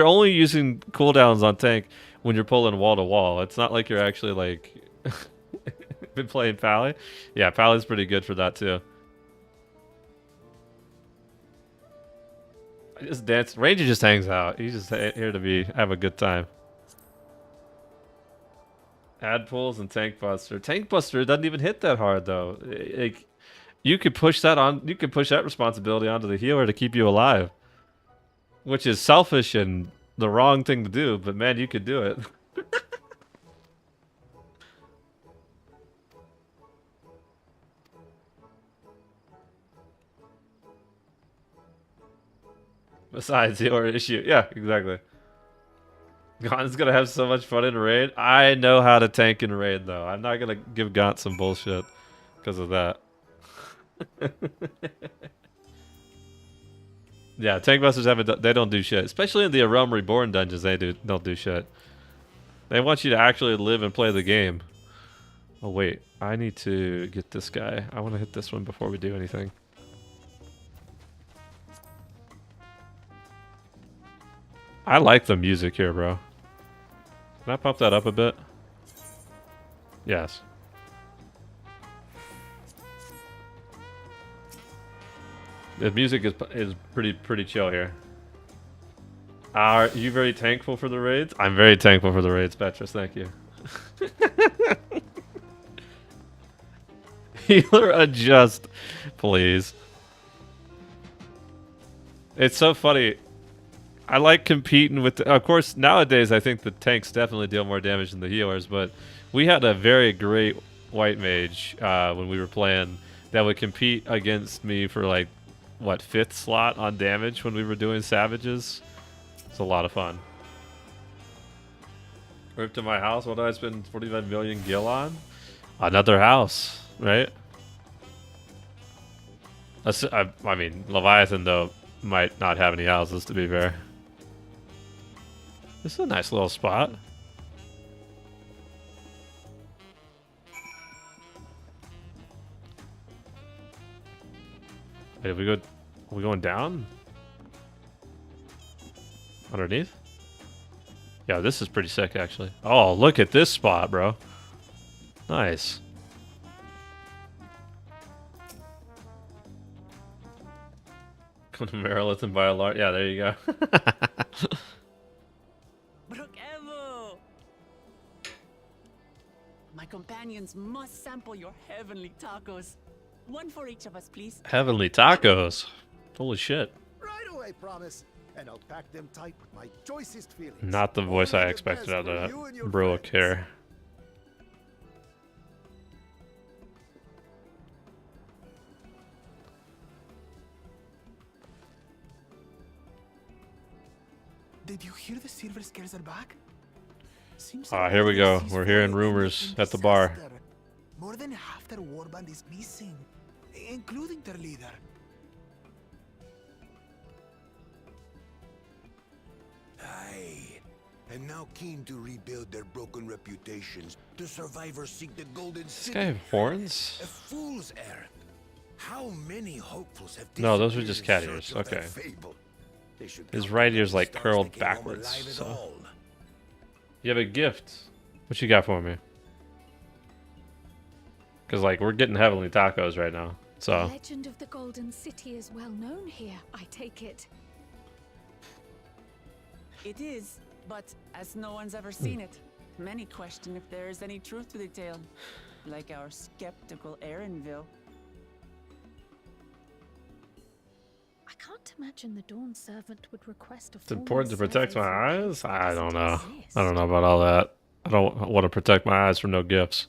only using cooldowns on tank when you're pulling wall to wall. It's not like you're actually like been playing Pally. Yeah, Pally's pretty good for that too. I just dance. Ranger just hangs out. He's just here to have a good time. Ad pulls and tank buster. Tank buster doesn't even hit that hard though. Like, you could push that on. You could push that responsibility onto the healer to keep you alive, which is selfish and the wrong thing to do. But man, you could do it. Besides healer issue, yeah, exactly. Gaunt's gonna have so much fun in raid. I know how to tank in raid though. I'm not gonna give Gaunt some bullshit because of that. Yeah, tank busters they don't do shit. Especially in the Realm Reborn dungeons, don't do shit. They want you to actually live and play the game. Oh wait, I need to get this guy. I want to hit this one before we do anything. I like the music here, bro. Can I pump that up a bit? Yes. The music is pretty chill here. Are you very thankful for the raids? I'm very thankful for the raids, Petrus. Thank you. Healer adjust, please. It's so funny. I like competing with... of course, nowadays I think the tanks definitely deal more damage than the healers, but we had a very great white mage when we were playing that would compete against me for like, what, 5th slot on damage when we were doing Savages. It's a lot of fun. Ripped to my house, what did I spend 45 million gil on? Another house, right? I mean, Leviathan, though, might not have any houses, to be fair. This is a nice little spot. Wait, are we going down? Underneath? Yeah, this is pretty sick, actually. Oh, look at this spot, bro. Nice. Come to Maryland and buy a large... yeah, there you go. My companion companions must sample your heavenly tacos. One for each of us, please. Heavenly tacos. Holy shit. Right away, promise. And I'll pack them tight with my choicest feelings. Not the voice Only I the expected best out for of you and your Brook friends. here. Did you hear the silver scares are back? Seems Ah, like here we go. all the We're hearing ceasefire rumors ended in at the bar. disaster. More than half their warband is missing, including their leader. Aye. And now keen to rebuild their broken reputations, the survivors seek the golden This city. guy have horns? A fool's errand. How many hopefuls have No, those were just cat disappeared in ears. search of that Okay. fable? They should His count right the ear's like stars curled they came home backwards. alive at So. all. You have a gift. What you got for me? Because like we're getting heavenly tacos right now. The So legend of the Golden City is well known here, I take it. It is, but as no one's ever seen it, many question if there is any truth to the tale. Like our skeptical Erinville. I can't imagine the Dawn Servant would request a it's important to protect my eyes. I don't know. I don't know. know about all that. I don't want to protect my eyes from no gifts.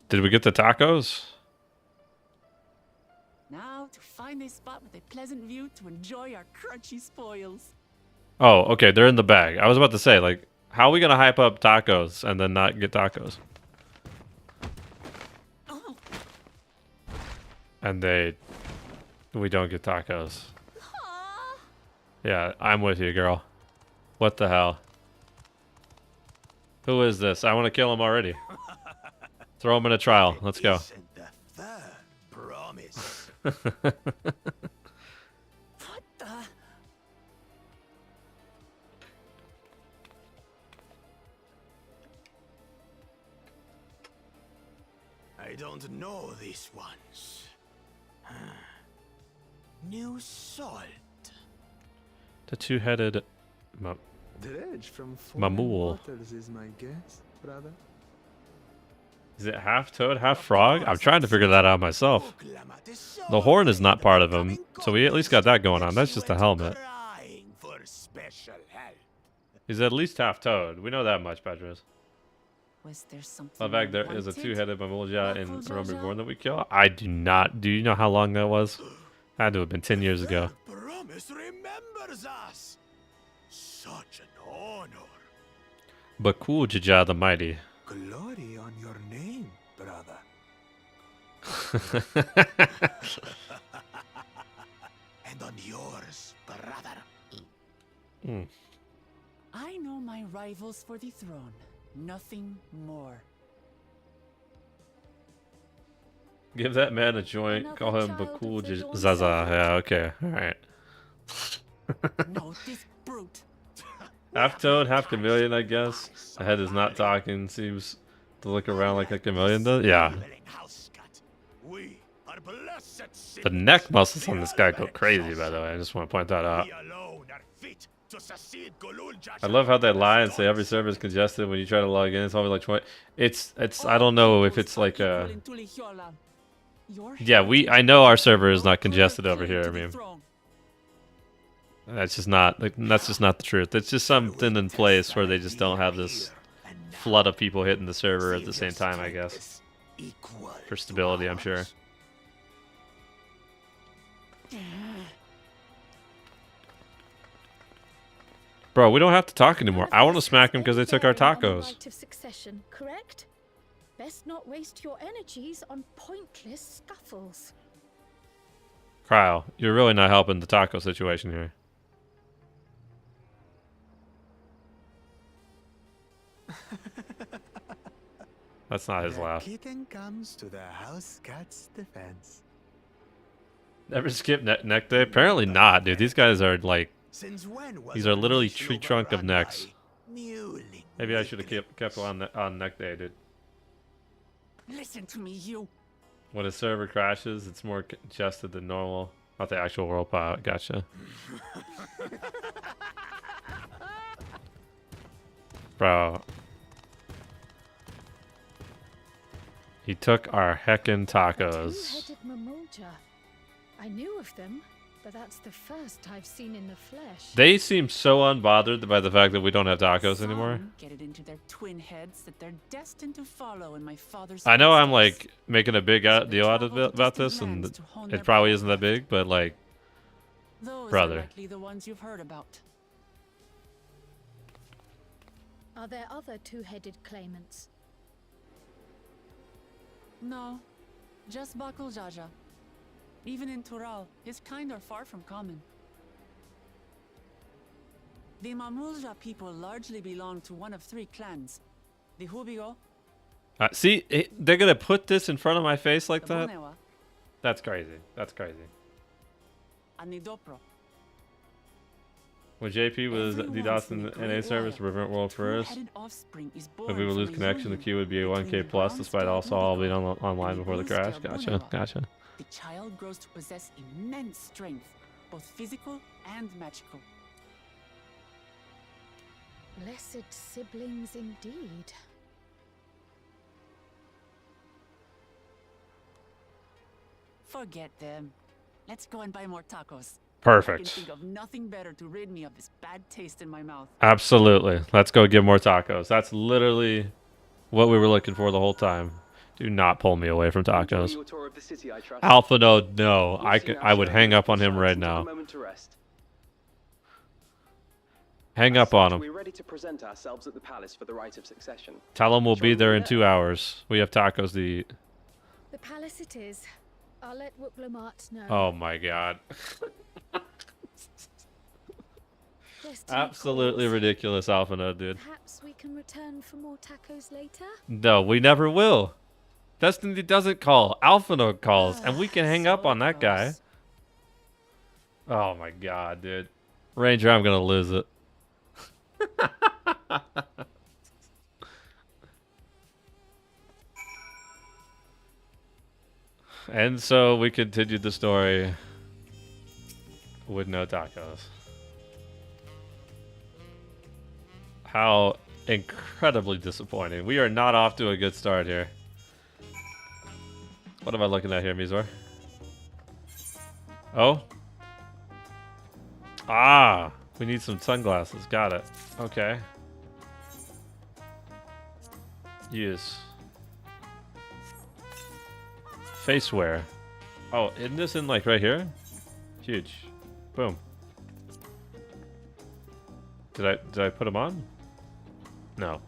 Did we get the tacos? Now to find a spot with a pleasant view to enjoy our crunchy spoils. Oh, okay, they're in the bag. I was about to say, like, how are we gonna hype up tacos and then not get tacos? Oh, And we don't get tacos. aw. Yeah, I'm with you, girl. What the hell? Who is this? I want to kill him already. Throw him in a trial. Let's go. Isn't the third promise? What the? I don't know these ones. New salt. The two-headed... Dredge from Mamul. foreign waters is my guess, brother. Is it half toad, half frog? I'm trying to figure that out myself. The horn is not part of him, so we at least got that going on. That's just a helmet. He's at least half toad. We know that much, Pedros. Was there something? In fact, there I is a wanted? two-headed Mamulja in Waffle Rome Jaja? Reborn that we kill. I do not. Do you know how long that was? Had to have been 10 years ago. Promise remembers us. Such an honor. Baku Jaja the Mighty. Glory on your name, brother. And on yours, brother. Mm. I know my rivals for the throne. Nothing more. Give that man a joint. Another Call him child Baku of the Dawn Zaza. Servant. Yeah, okay. Alright. No, this brute. Half toad, half chameleon, I guess. The head is not talking. Seems to look around like a chameleon does. Yeah. We are blessed. The neck muscles on this guy go crazy, by the way. I just want to point that out. We alone are fit to succeed I love how they lie and say every server is congested when you try to log in. It's always like 20. It's. I don't know if it's like a. Yeah, I know our server is not congested over here. I mean, that's just not the truth. It's just something in place where they just don't have this flood of people hitting the server at the same time, I guess. For stability, I'm sure. Bro, we don't have to talk anymore. I want to smack them because they took our tacos. Right of succession, correct? Best not waste your energies on pointless scuffles. Kyle, you're really not helping the taco situation here. That's not his The laugh. kitten comes to the house cat's defense. Never skip neck day? Apparently not, dude. These guys are like, Since when was these are literally reach tree trunk of overrun necks. by mewling Maybe I should have weakling? kept on neck day, dude. Listen to me, you. When a server crashes, it's more congested than normal. Not the actual world pilot. Gotcha. Bro. He took our heckin' tacos. Two-headed mamulja. I knew of them, but that's the first I've seen in the flesh. They seem so unbothered by the fact that we don't have tacos anymore. Some get it into their twin heads that they're destined to follow in my father's I know I'm footsteps. like making a big deal out of it about this, and it probably isn't that big, but like, Those brother. are likely the ones you've heard about. Are there other two-headed claimants? No, just Bakul Jaja. Even in Tural, his kind are far from common. The Mamulja people largely belong to one of three clans. The Hubigo, See, they're gonna put this in front of my face like the that? Bunewa, That's crazy. That's crazy. and the Dopro. When JP was Every DDoS once in in a the great NA service while, to prevent world first, Two-headed offspring is born if we would from lose a connection, the union queue would be a between 1K the plus, brown despite star also all being Hubigo online and the before the blue crash. star Gotcha. Bunewa. Gotcha. The child grows to possess immense strength, both physical and magical. Blessed siblings indeed. Forget them. Let's go and buy more tacos. I can Perfect. think of nothing better to rid me of this bad taste in my mouth. Absolutely. Let's go get more tacos. That's literally what we were looking for the whole time. Do not pull me away from Enjoy tacos. your tour of the city, I trust. Alpha Node, no. We'll I see you I would outside hang up on the him right sites and take a now. moment to rest. Hang As up on such, him. We're ready to present ourselves at the palace for the rite of succession. Tell him we'll be Shall we there do in that? 2 hours. We have tacos to eat. The palace it is. I'll let Wuklamart know. Oh my god. Destiny Absolutely calls. ridiculous, Alpha Node, dude. Perhaps we can return for more tacos later? No, we never will. Destiny doesn't call. Alpha Node calls, and we can hang up So on that guy. close. Oh my god, dude. Ranger, I'm gonna lose it. And so we continued the story with no tacos. How incredibly disappointing. We are not off to a good start here. What am I looking at here, Mizor? Oh? Ah! We need some sunglasses. Got it. Okay. Use. Face wear. Oh, isn't this in like right here? Huge. Boom. Did I put them on? No.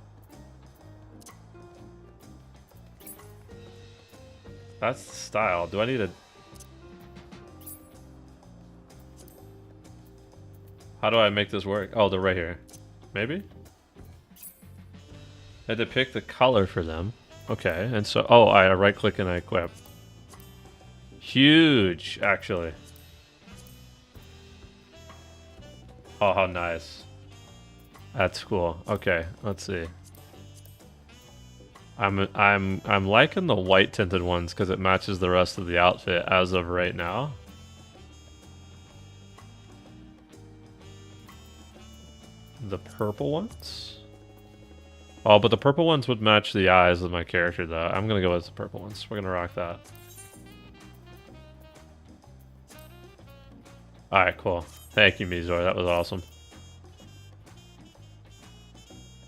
That's the style. Do I need a... How do I make this work? Oh, they're right here. Maybe? I had to pick the color for them. Okay, and so... Oh, I right click and I equip. Huge, actually. Oh, how nice. That's cool. Okay, let's see. I'm liking the white tinted ones because it matches the rest of the outfit as of right now. The purple ones? Oh, but the purple ones would match the eyes of my character though. I'm gonna go with the purple ones. We're gonna rock that. Alright, cool. Thank you, Mizor. That was awesome.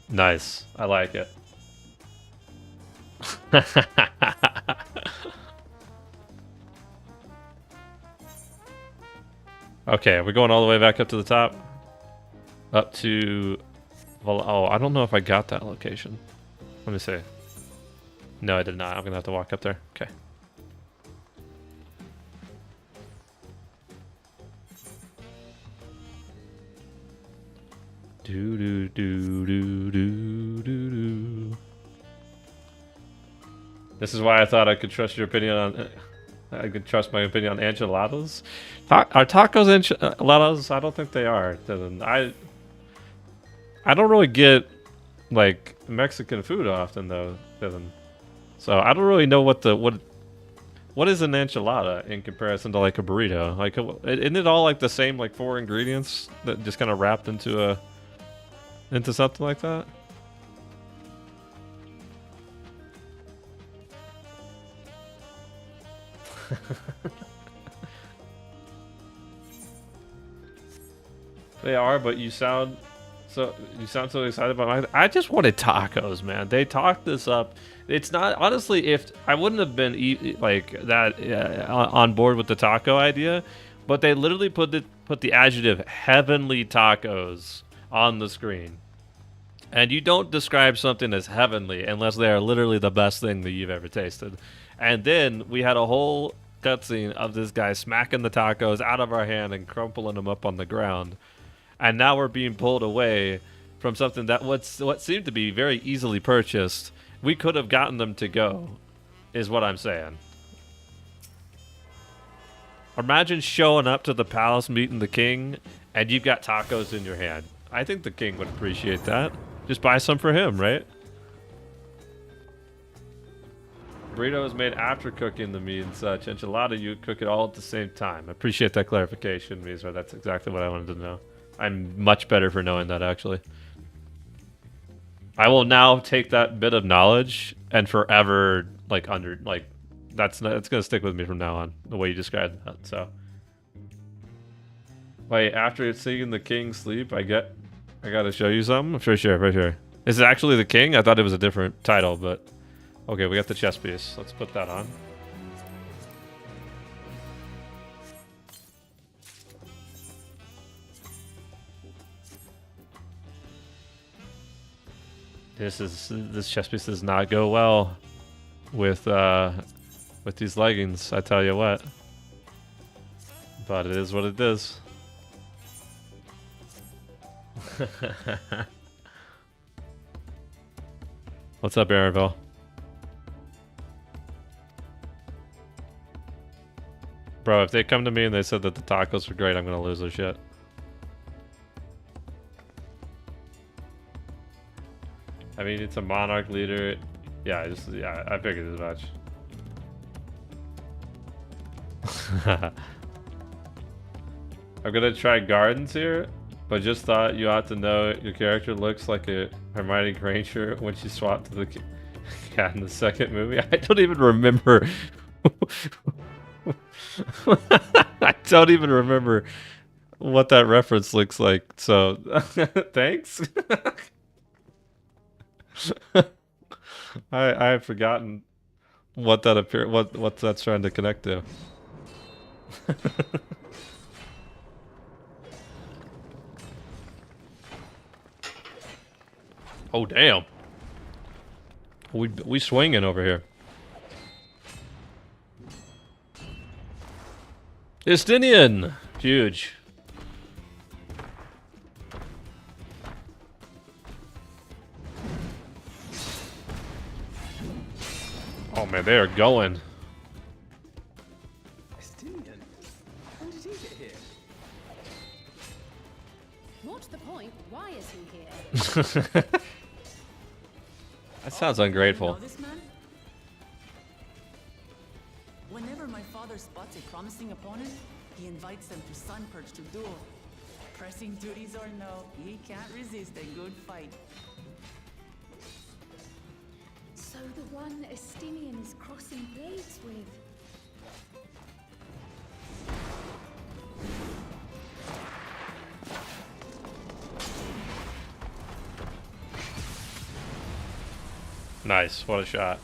Nice. I like it. Okay, we're going all the way back up to the top. Up to... Well, oh, I don't know if I got that location. Let me see. No, I did not. I'm going to have to walk up there. Okay. Do do do do do do do. This is why I thought I could trust your opinion on. I could trust my opinion on enchiladas. Are tacos enchiladas? I don't think they are. I don't really get like Mexican food often though. So I don't really know what what is an enchilada in comparison to like a burrito? Like, isn't it all like the same like 4 ingredients that just kind of wrapped into something like that? They are, but you sound so excited about it. I just wanted tacos, man. They talked this up. It's not honestly. If I wouldn't have been like that on board with the taco idea, but they literally put the adjective heavenly tacos on the screen, and you don't describe something as heavenly unless they are literally the best thing that you've ever tasted. And then we had a whole cutscene of this guy smacking the tacos out of our hand and crumpling them up on the ground. And now we're being pulled away from something that what seemed to be very easily purchased. We could have gotten them to go, is what I'm saying. Imagine showing up to the palace, meeting the king, and you've got tacos in your hand. I think the king would appreciate that. Just buy some for him, right? Burrito is made after cooking the meat and such. Enchilada, you cook it all at the same time. I appreciate that clarification, Mizra. That's exactly what I wanted to know. I'm much better for knowing that, actually. I will now take that bit of knowledge and forever, that's gonna stick with me from now on, the way you described that, so. Wait, after seeing the king sleep, I gotta show you something? For sure. Is it actually the king? I thought it was a different title, but... Okay, we got the chess piece. Let's put that on. This chess piece does not go well with these leggings, I tell you what. But it is what it is. What's up, Aaronville? Bro, if they come to me and they said that the tacos were great, I'm gonna lose their shit. I mean, it's a monarch leader. Yeah, I figured as much. I'm gonna try gardens here, but just thought you ought to know your character looks like a Hermione Granger when she swapped to the cat in the second movie. I don't even remember. I don't even remember what that reference looks like. So, thanks. I've forgotten what that what that's trying to connect to. Oh damn! We swinging over here. Estinian, huge. Oh man, they are going. Estinian? When did he get here? What's the point? Why is he here? That sounds ungrateful. You know this man? Whenever my father spots a promising opponent, he invites them to Sun Perch to duel. Pressing duties or no, he can't resist a good fight. So the one Estinian is crossing blades with. Nice, what a shot.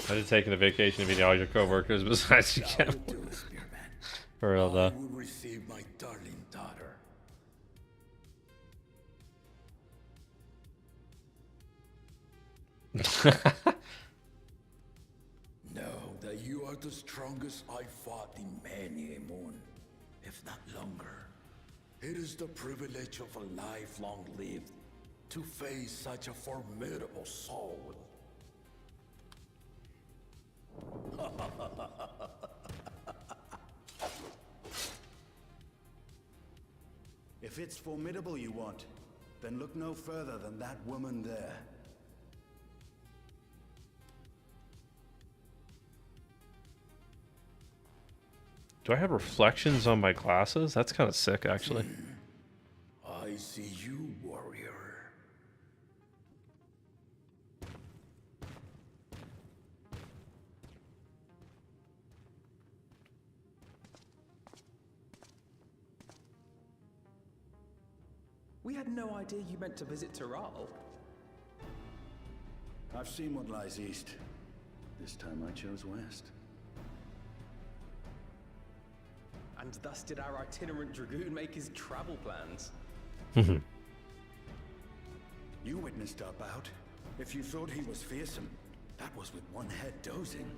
I just taking a vacation meeting all your co-workers besides you, Kevin. For real though. Receive my darling daughter. Know that you are the strongest I fought in many a moon, if not longer. It is the privilege of a life long lived to face such a formidable soul. If it's formidable you want, Then look no further than that woman there. Do I have reflections on my glasses? That's kind of sick, actually. I see you, warrior. We had no idea you meant to visit Tiral. I've seen what lies east. This time I chose west. And thus did our itinerant dragoon make his travel plans. You witnessed our bout. If you thought he was fearsome, that was with one head dozing.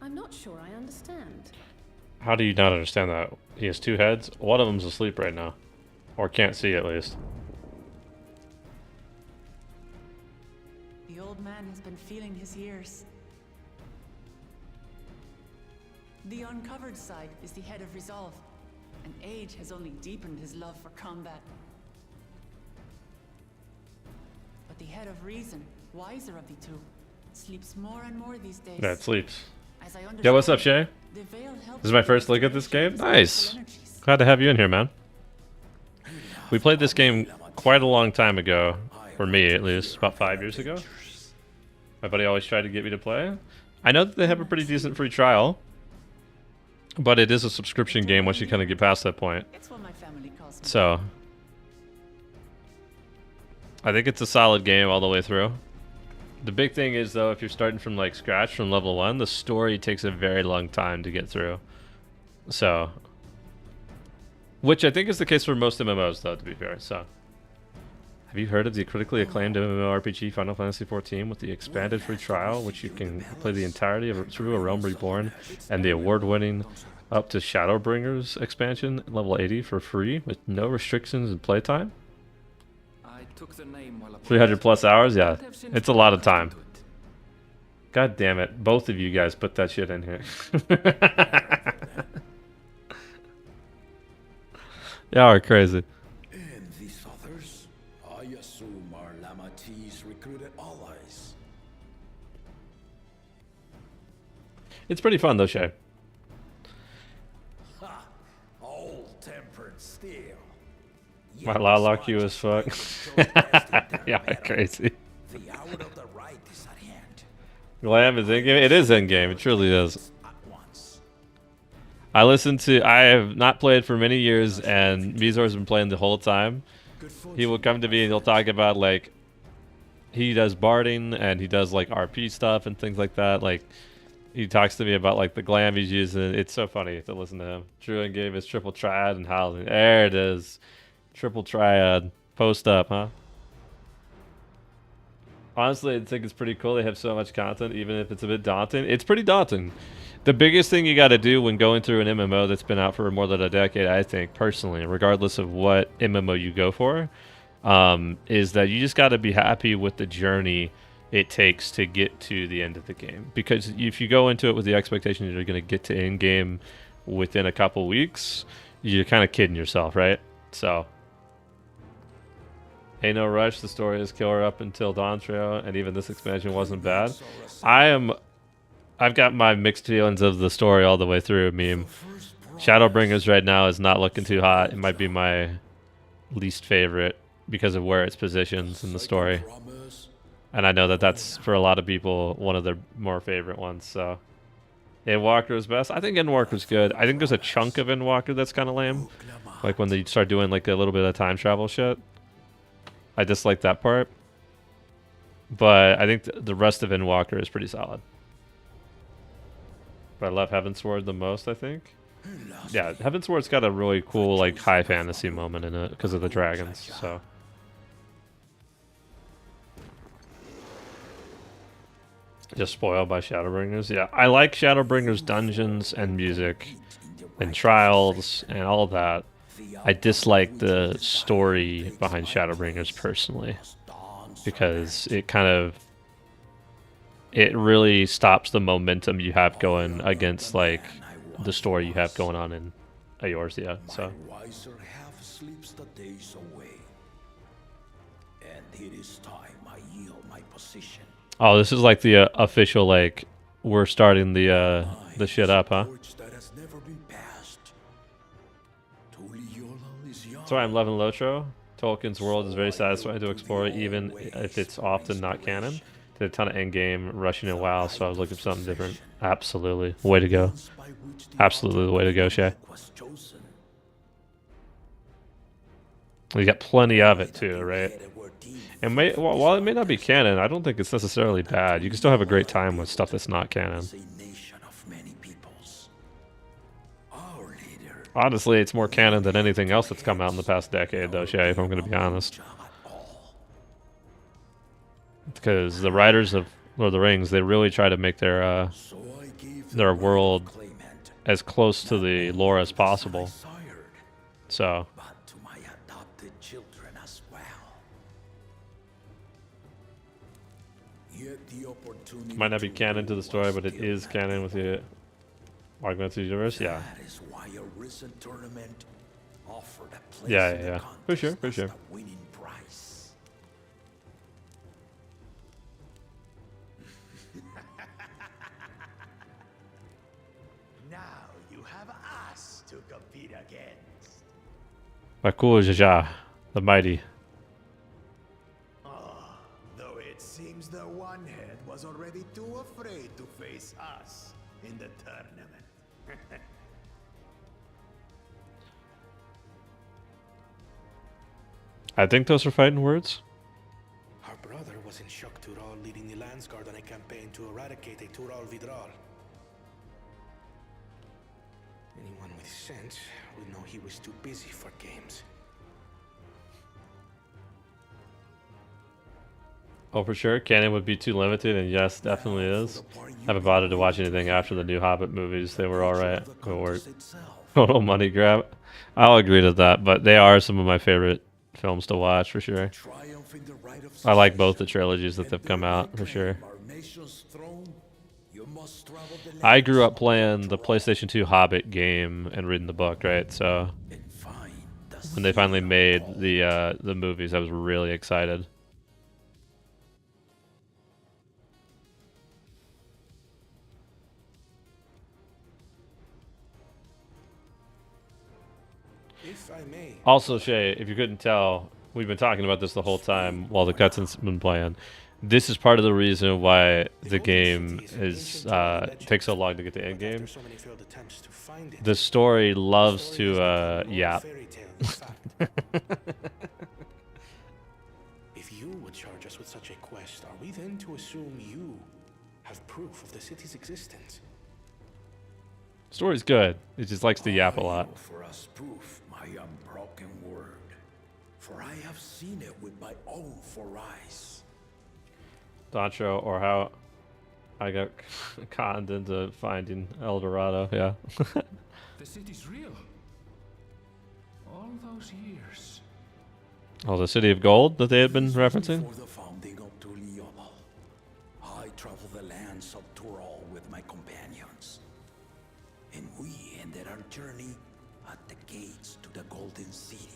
I'm not sure I understand. How do you not understand that? He has two heads. One of them's asleep right now. Or can't see, at least. The old man has been feeling his years. The uncovered side is the head of resolve, and age has only deepened his love for combat. But the head of reason, wiser of the two, sleeps more and more these days. Yeah, it sleeps. As I Yeah, what's up, Shay? the veil helps This is my first look at this game. Nice. energies. Glad to have you in here, man. We played this game quite a long time ago, for me at least, about 5 years ago. My buddy always tried to get me to play. I know that they have a pretty decent free trial, but it is a subscription game once you kind of get past that point. It's what my family calls me. So, I think it's a solid game all the way through. The big thing is, though, if you're starting from like scratch from level 1, the story takes a very long time to get through. So, which I think is the case for most MMOs, though, to be fair. So, have you heard of the critically acclaimed MMORPG Final Fantasy XIV with the expanded free trial, which you can play the entirety of through A Realm Reborn, and the award-winning Up to Shadowbringers expansion, level 80 for free with no restrictions in playtime? I took the name while 300 plus hours? Yeah, it's a lot of time. God damn it. Both of you guys put that shit in here. Y'all are crazy. And these others, I assume are Lamati's recruited allies. It's pretty fun though, Shay. Ha! Old-tempered steel. My Lala Q is fuck. Yeah, crazy. The hour of the right is at hand. Glam is in game. It is in game. It truly is. At once. I have not played for many years, and Mizor's been playing the whole time. He will come to me and he'll talk about like he does barding and he does like RP stuff and things like that. Like he talks to me about like the glam he's using. It's so funny to listen to him. Druin gave his triple triad and howling. There it is. Triple triad. Post up, huh? Honestly, I think it's pretty cool. They have so much content, even if it's a bit daunting. It's pretty daunting. The biggest thing you got to do when going through an MMO that's been out for more than a decade, I think, personally, regardless of what MMO you go for, is that you just got to be happy with the journey it takes to get to the end of the game. Because if you go into it with the expectation that you're going to get to end game within a couple weeks, you're kind of kidding yourself, right? So, hey, no rush. The story is killer up until Dawntrail, and even this expansion wasn't bad. I've got my mixed feelings of the story all the way through. Meme. Shadowbringers right now is not looking too hot. It might be my least favorite because of where it's positioned in the story. And I know that that's, for a lot of people, one of their more favorite ones. So, Endwalker is best. I think Endwalker's good. I think there's a chunk of Endwalker that's kind of lame. Like when they start doing like a little bit of time travel shit. I dislike that part. But I think the rest of Endwalker is pretty solid. But I love Heavensward the most, I think. Yeah, Heavensward's got a really cool, like, high fantasy moment in it because of the dragons, so. Just spoiled by Shadowbringers. Yeah, I like Shadowbringers dungeons and music and trials and all that. I dislike the story behind Shadowbringers personally because it really stops the momentum you have going against like the story you have going on in Eorzea. So Wiser half's slips the days away. And it is time I yield my position. Oh, this is like the official, like, we're starting the shit up, huh? That has never been passed. That's why I'm loving Lotro. Tolkien's world is very satisfying to explore, even if it's often not canon. Did a ton of endgame rushing and WoW, so I was looking for something different. Absolutely. Way to go. Absolutely the way to go, Shay. You got plenty of it, too, right? And while it may not be canon, I don't think it's necessarily bad. You can still have a great time with stuff that's not canon. Honestly, it's more canon than anything else that's come out in the past decade, though, Shay, if I'm going to be honest. Because the writers of Lord of the Rings, they really try to make their world as close to the lore as possible. So... might not be canon to the story, but it is canon with the augmented universe. Yeah. Yeah. For sure. Now you have us to compete against. Makul Jaja, the mighty. Though it seems the one head was already too afraid to face us in the tournament. I think those are fighting words. Our brother was in Shock Tural leading the Landsguard on a campaign to eradicate a Tural Vidral. Anyone with sense would know he was too busy for games. Oh, for sure. Canon would be too limited, and yes, definitely is. Haven't bothered to watch anything after the new Hobbit movies. They were alright. Total money grab. I'll agree to that, but they are some of my favorite films to watch, for sure. I like both the trilogies that they've come out, for sure. I grew up playing the PlayStation 2 Hobbit game and reading the book, right? So when they finally made the movies, I was really excited. If I may. Also, Shay, if you couldn't tell, we've been talking about this the whole time while the cutscene's been playing. This is part of the reason why the game is takes so long to get to end game. The story loves to yap. If you would charge us with such a quest, are we then to assume you have proof of the city's existence? Story's good. It just likes to yap a lot. For us proof, my unbroken word. For I have seen it with my own 4 eyes. Dawntrail, or how I got conned into finding El Dorado, yeah. The city's real. All those years. Oh, the City of Gold that they had been referencing? Before the founding of Tuliobal, I traveled the lands of Tural with my companions. And we ended our journey at the gates to the Golden City.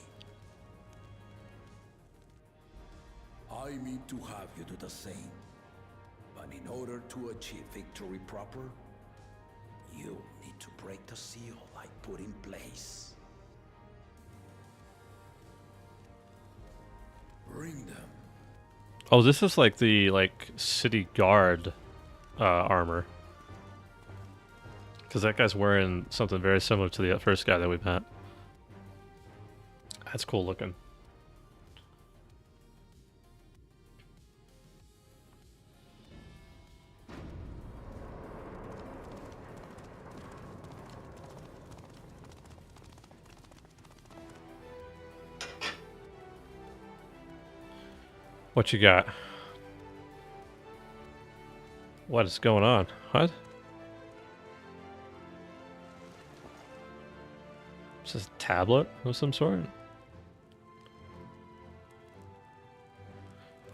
I mean to have you do the same. But in order to achieve victory proper, you need to break the seal I put in place. Bring them. Oh, this is like the city guard armor. Because that guy's wearing something very similar to the first guy that we met. That's cool looking. What you got? What is going on? What? Is this a tablet of some sort?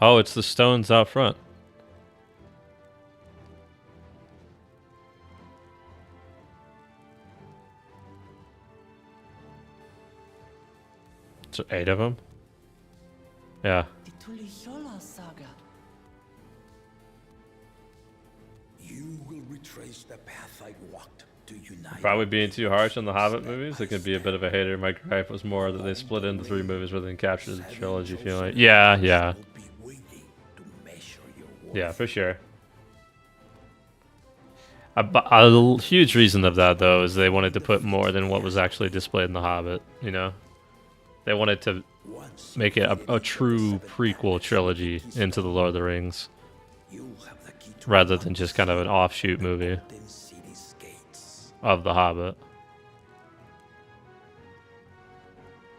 Oh, it's the stones out front. There's 8 of them. Yeah. The Tuliyola saga. You will retrace the path I walked to unite. Probably being too harsh on the Hobbit movies. It could be a bit of a hater. My gripe was more that they split into 3 movies rather than capture the trilogy feeling. Yeah, yeah. Yeah, for sure. A huge reason of that, though, is they wanted to put more than what was actually displayed in The Hobbit, you know? They wanted to make it a true prequel trilogy into The Lord of the Rings, rather than just kind of an offshoot movie of The Hobbit.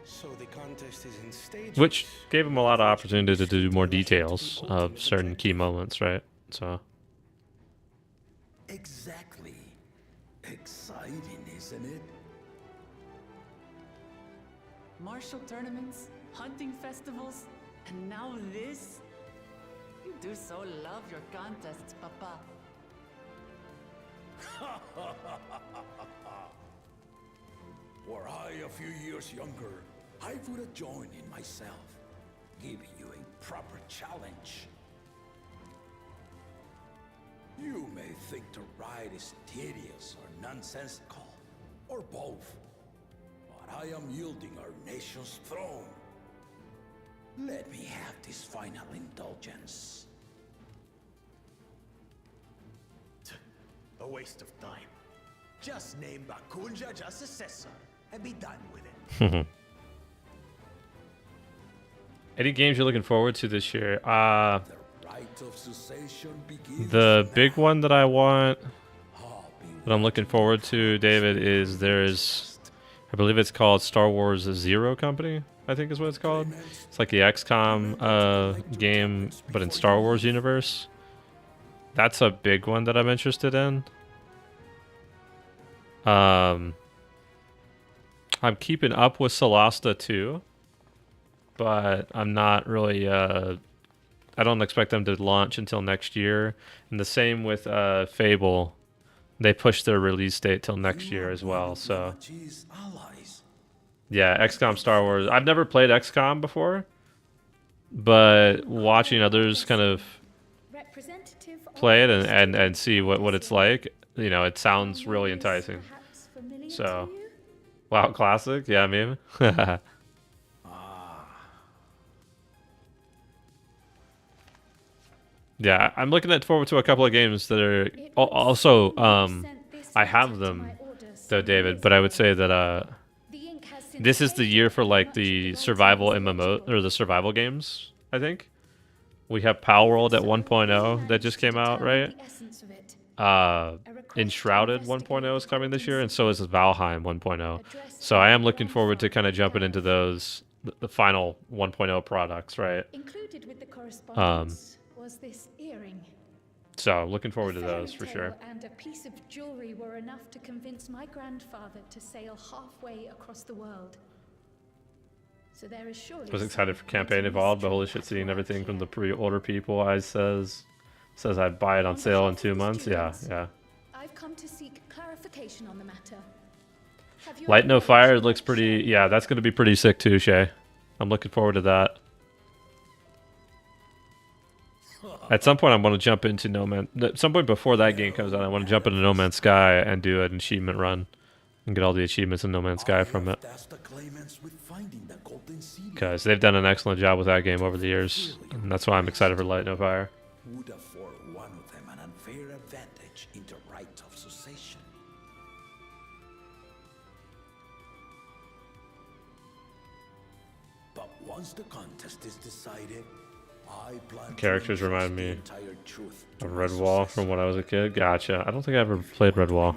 So the contest is in stages. Which gave them a lot of opportunity to do more details of certain key moments, right? So... Exactly. Exciting, isn't it? Martial tournaments, hunting festivals, and now this? You do so love your contests, Papa. Were I a few years younger, I would have joined in myself, giving you a proper challenge. You may think the ride is tedious or nonsensical, or both, but I am yielding our nation's throne. Let me have this final indulgence. A waste of time. Just name Bakunja as successor and be done with it. Any games you're looking forward to this year? The big one that I want, that I'm looking forward to, David, is I believe it's called Star Wars Zero Company, I think is what it's called. It's like the XCOM game, but in Star Wars universe. That's a big one that I'm interested in. I'm keeping up with Solasta too, but I'm not really... I don't expect them to launch until next year. And the same with Fable. They pushed their release date till next year as well. So yeah, XCOM Star Wars. I've never played XCOM before, but watching others kind of play it and see what it's like, you know, it sounds really enticing. So, wow, classic. Yeah, I mean. Yeah, I'm looking forward to a couple of games that are also I have them though, David, but I would say that this is the year for like the survival MMO or the survival games, I think. We have Palworld at 1.0 that just came out, right? Enshrouded 1.0 is coming this year, and so is Valheim 1.0. So I am looking forward to kind of jumping into those, the final 1.0 products, right? Included with the correspondence was this earring. So looking forward to those for sure. And a piece of jewelry were enough to convince my grandfather to sail halfway across the world. So there is surely. I was excited for Campaign Evolved, but holy shit, seeing everything from the pre-order people, says I'd buy it on sale in 2 months. Yeah, yeah. I've come to seek clarification on the matter. Light No Fire looks pretty. Yeah, that's going to be pretty sick too, Shay. I'm looking forward to that. At some point, I want to jump into No Man's... At some point before that game comes out, I want to jump into No Man's Sky and do an achievement run. And get all the achievements in No Man's Sky from it. Because they've done an excellent job with that game over the years. And that's why I'm excited for Light No Fire. Would afford one of them an unfair advantage in the right of succession. But once the contest is decided, I plan Characters remind me of Redwall from when I was a kid. Gotcha. I don't think I ever played Redwall.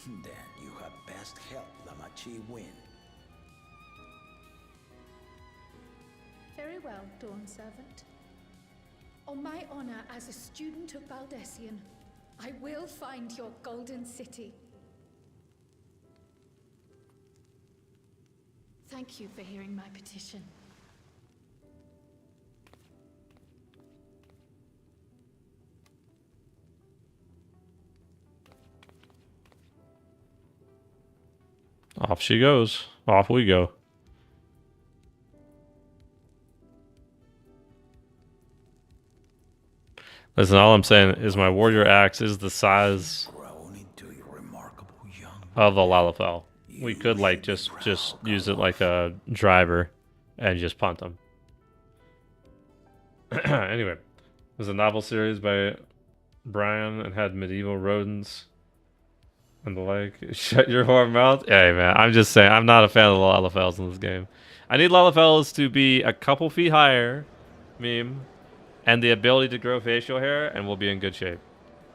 Then you have best help Lamachi win. Very well, Dawn Servant. On my honor as a student of Baldessian, I will find your golden city. Thank you for hearing my petition. Off she goes. Off we go. Listen, all I'm saying is my warrior axe is the size of the Lalafell. We could like just use it like a driver and just punt them. Anyway, there's a novel series by Brian and had medieval rodents and the like. Shut your whore mouth. Hey man, I'm just saying I'm not a fan of the Lalafells in this game. I need Lalafells to be a couple feet higher, meme, and the ability to grow facial hair, and we'll be in good shape.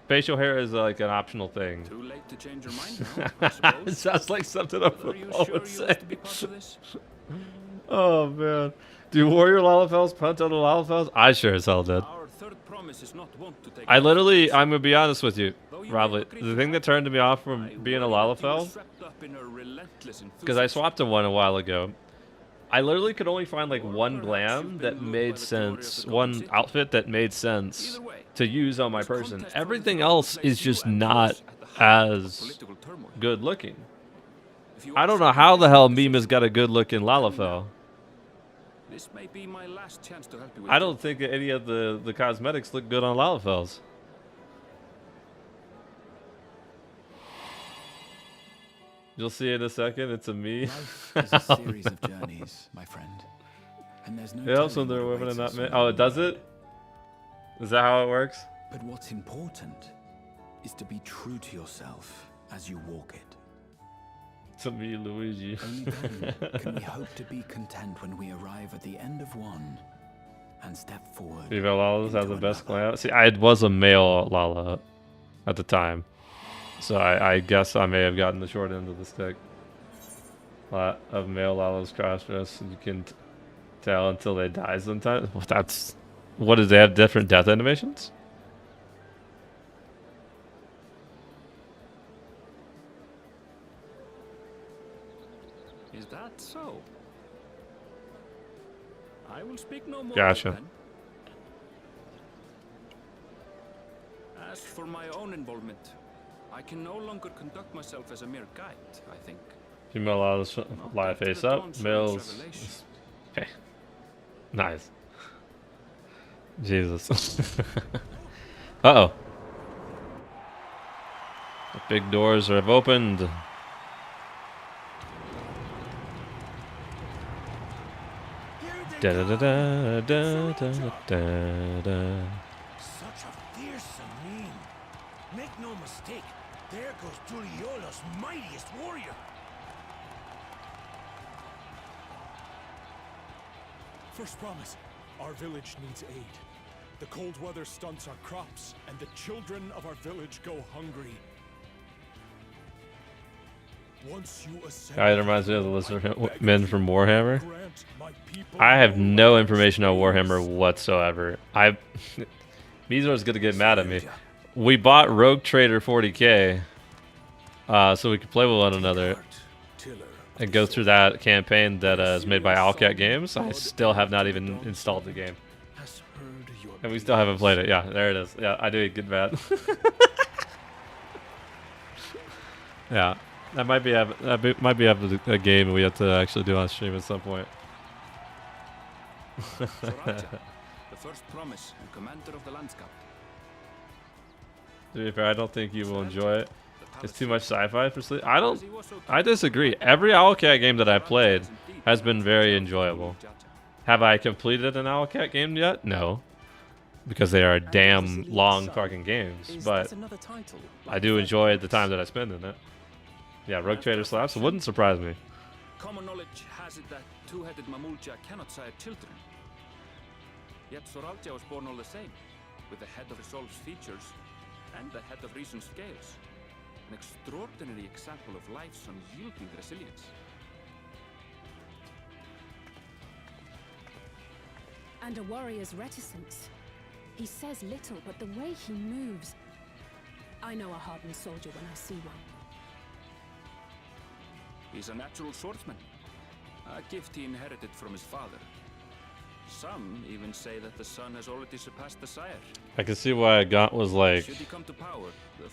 Facial hair is like an optional thing. Too late to change your mind now, I suppose. It sounds like something a football would say. Oh man. Do warrior Lalafells punt other Lalafells? I sure as hell did. Our third promise is not one to take I'm gonna be honest with you, Robert. The thing that turned me off from being a Lalafell, because I swapped to one a while ago, I literally could only find like one glam that made sense, one outfit that made sense to use on my person. Everything else is just not as good looking. I don't know how the hell Mima's got a good looking Lalafell. This may be my last chance to help you with I don't think any of the cosmetics look good on Lalafells. You'll see in a second. It's a me. Life is a series of journeys, my friend. And there's no it helps when they're women and not men. Oh, it does it? Is that how it works? But what's important is to be true to yourself as you walk it. To me, Luigi. Only then can we hope to be content when we arrive at the end of one and step forward. Female Lalas have the best glam. See, I was a male Lala at the time, so I guess I may have gotten the short end of the stick. A lot of male Lalas cross-dress, you can tell until they die sometimes. Well, that's what is they have different death animations? Is that so? I will speak no more. Gotcha. Then. As for my own involvement, I can no longer conduct myself as a mere guide, I think. Female Lalas lie face up. Males. Okay. Nice. Jesus. Uh-oh. The big doors have opened. Da da da da da da da da. Such a fearsome name. Make no mistake, there goes Tuliola's mightiest warrior. First promise, our village needs aid. The cold weather stunts our crops, and the children of our village go hungry. Once you Guy reminds me of the lizard men from Warhammer. I have no information on Warhammer whatsoever. Mizor's gonna get mad at me. We bought Rogue Trader 40k so we could play with one another and go through that campaign that is made by Owlcat Games. I still have not even installed the game. And we still haven't played it. Yeah, there it is. Yeah, I do get mad. Yeah. That might be a game we have to actually do on stream at some point. Soraya, the first promise and commander of the landscape. To be fair, I don't think you will enjoy it. It's too much sci-fi for sleep. I disagree. Every Owlcat game that I've played has been very enjoyable. Have I completed an Owlcat game yet? No. Because they are damn long fucking games. But I do enjoy the time that I spend in it. Yeah, Rogue Trader slaps. It wouldn't surprise me. Common knowledge has it that two-headed Mamulja cannot sire children. Yet Soralja was born all the same, with the head of resolve's features and the head of reason's scales. An extraordinary example of life's unyielding resilience. And a warrior's reticence. He says little, but the way he moves... I know a hardened soldier when I see one. He's a natural swordsman, a gift he inherited from his father. Some even say that the son has already surpassed the sire. I can see why Gaunt was like Should he come to power,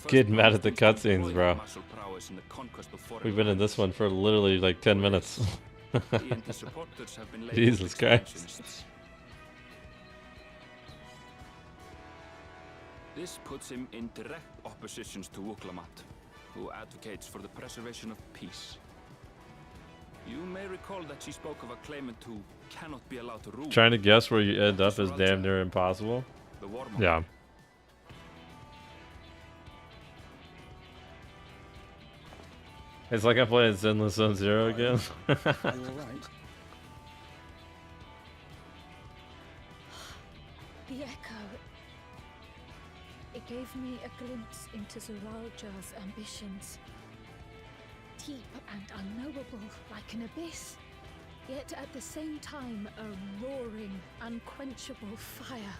getting mad at the cutscenes, bro. We've been in this one for literally like 10 minutes. He and his supporters have been Jesus Christ. This puts him in direct opposition to Wuklamat, who advocates for the preservation of peace. You may recall that she spoke of a claimant who cannot be allowed to rule. Trying to guess where you end up is damn near impossible. The war Yeah. It's like I'm playing Zenless Zone Zero again. Are you alright? The echo. It gave me a glimpse into Zoralja's ambitions. Deep and unknowable, like an abyss. Yet at the same time, a roaring, unquenchable fire.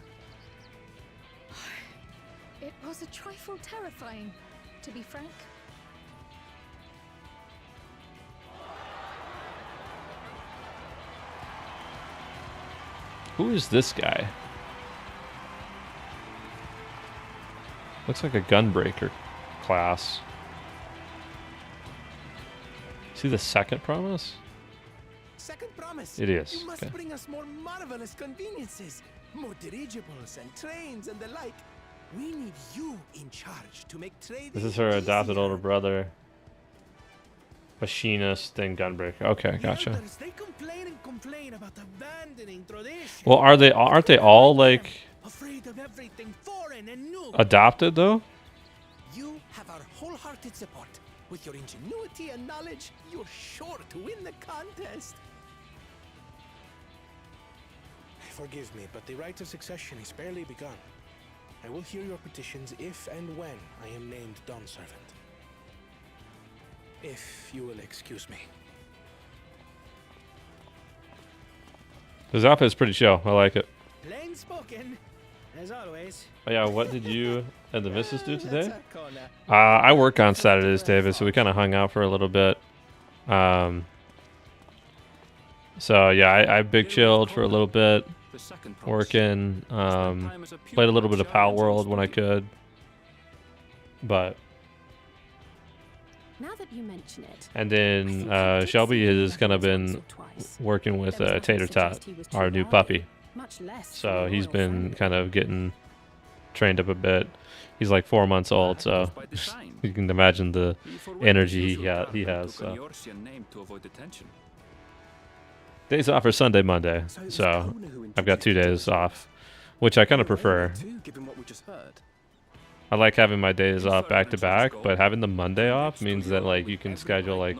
It was a trifle terrifying, to be frank. Who is this guy? Looks like a gunbreaker class. See the second promise? Second promise. It is. You must Okay. bring us more marvelous conveniences, more dirigibles and trains and the like. We need you in charge to make trading. This is her adopted easier. older brother. Machinist, then gunbreaker. Okay, gotcha. Elders, they complain about abandoning tradition. Well, aren't they all like Afraid of everything foreign and new. adopted though? You have our wholehearted support. With your ingenuity and knowledge, you're sure to win the contest. Forgive me, but the right of succession is barely begun. I will hear your petitions if and when I am named Dawn Servant. If you will excuse me. His outfit's pretty chill. I like it. Plain spoken, as always. Oh yeah, what did you and the missus do today? That's our corner. I work on Saturdays, David, so we kind of hung out for a little bit. So yeah, I big chilled for a little bit, working. Played a little bit of Pal World when I could, but. Now that you mention it, And then Shelby has kind of been working with Tater Tot, our new puppy. So he's been kind of getting trained up a bit. He's like 4 months old, so you can imagine the energy he has. So. Days off are Sunday, Monday, so I've got 2 days off, which I kind of prefer. Given what we just heard. I like having my days off back to back, but having the Monday off means that like you can schedule like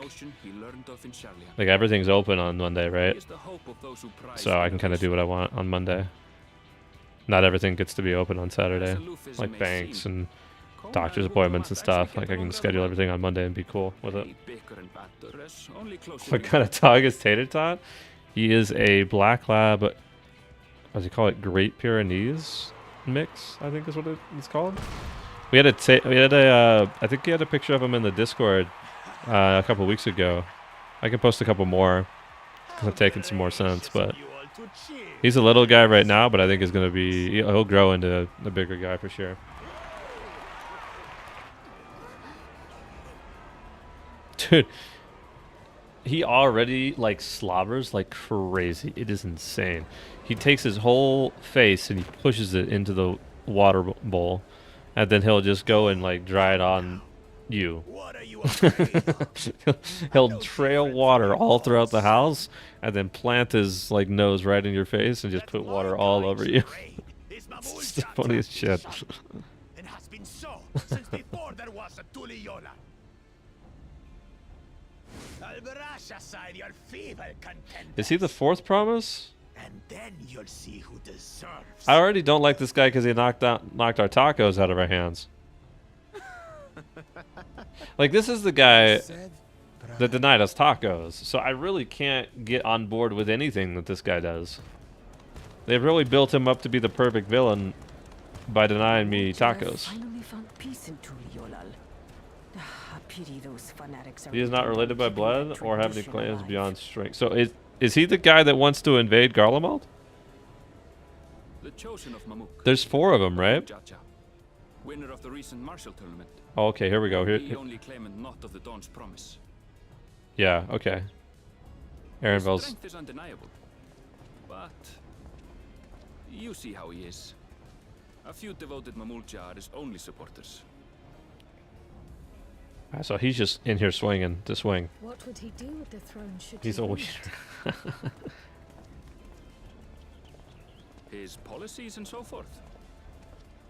everything's open on Monday, right? So I can kind of do what I want on Monday. Not everything gets to be open on Saturday, like banks and doctor's appointments and stuff. Like I can schedule everything on Monday and be cool with it. What kind of dog is Tater Tot? He is a black lab. What do you call it? Great Pyrenees mix, I think is what it's called. We had I think he had a picture of him in the Discord a couple weeks ago. I can post a couple more because I'm taking some more sense, but he's a little guy right now, but I think he'll grow into a bigger guy for sure. Dude, he already like slobbers like crazy. It is insane. He takes his whole face and he pushes it into the water bowl, and then he'll just go and like dry it on you. He'll trail water all throughout the house and then plant his like nose right in your face and just put water all over you. It's the funniest shit. And has been so since before there was a Tuliola. Albarasha side your feeble contender. Is he the fourth promise? And then you'll see who deserves. I already don't like this guy because he knocked our tacos out of our hands. Like, this is the guy that denied us tacos, so I really can't get on board with anything that this guy does. They've really built him up to be the perfect villain by denying me tacos. He is not related by blood or have any claims beyond strength. So is he the guy that wants to invade Garlemald? There's 4 of them, right? Winner of the recent martial tournament. Oh, okay, here we go. The only claimant not of the Dawn's promise. Yeah, okay. Aaronville's. Strength is undeniable, but you see how he is. A few devoted Mamulcha are his only supporters. So he's just in here swinging to swing. What would he do with the throne should He's he a win weird. it? His policies and so forth.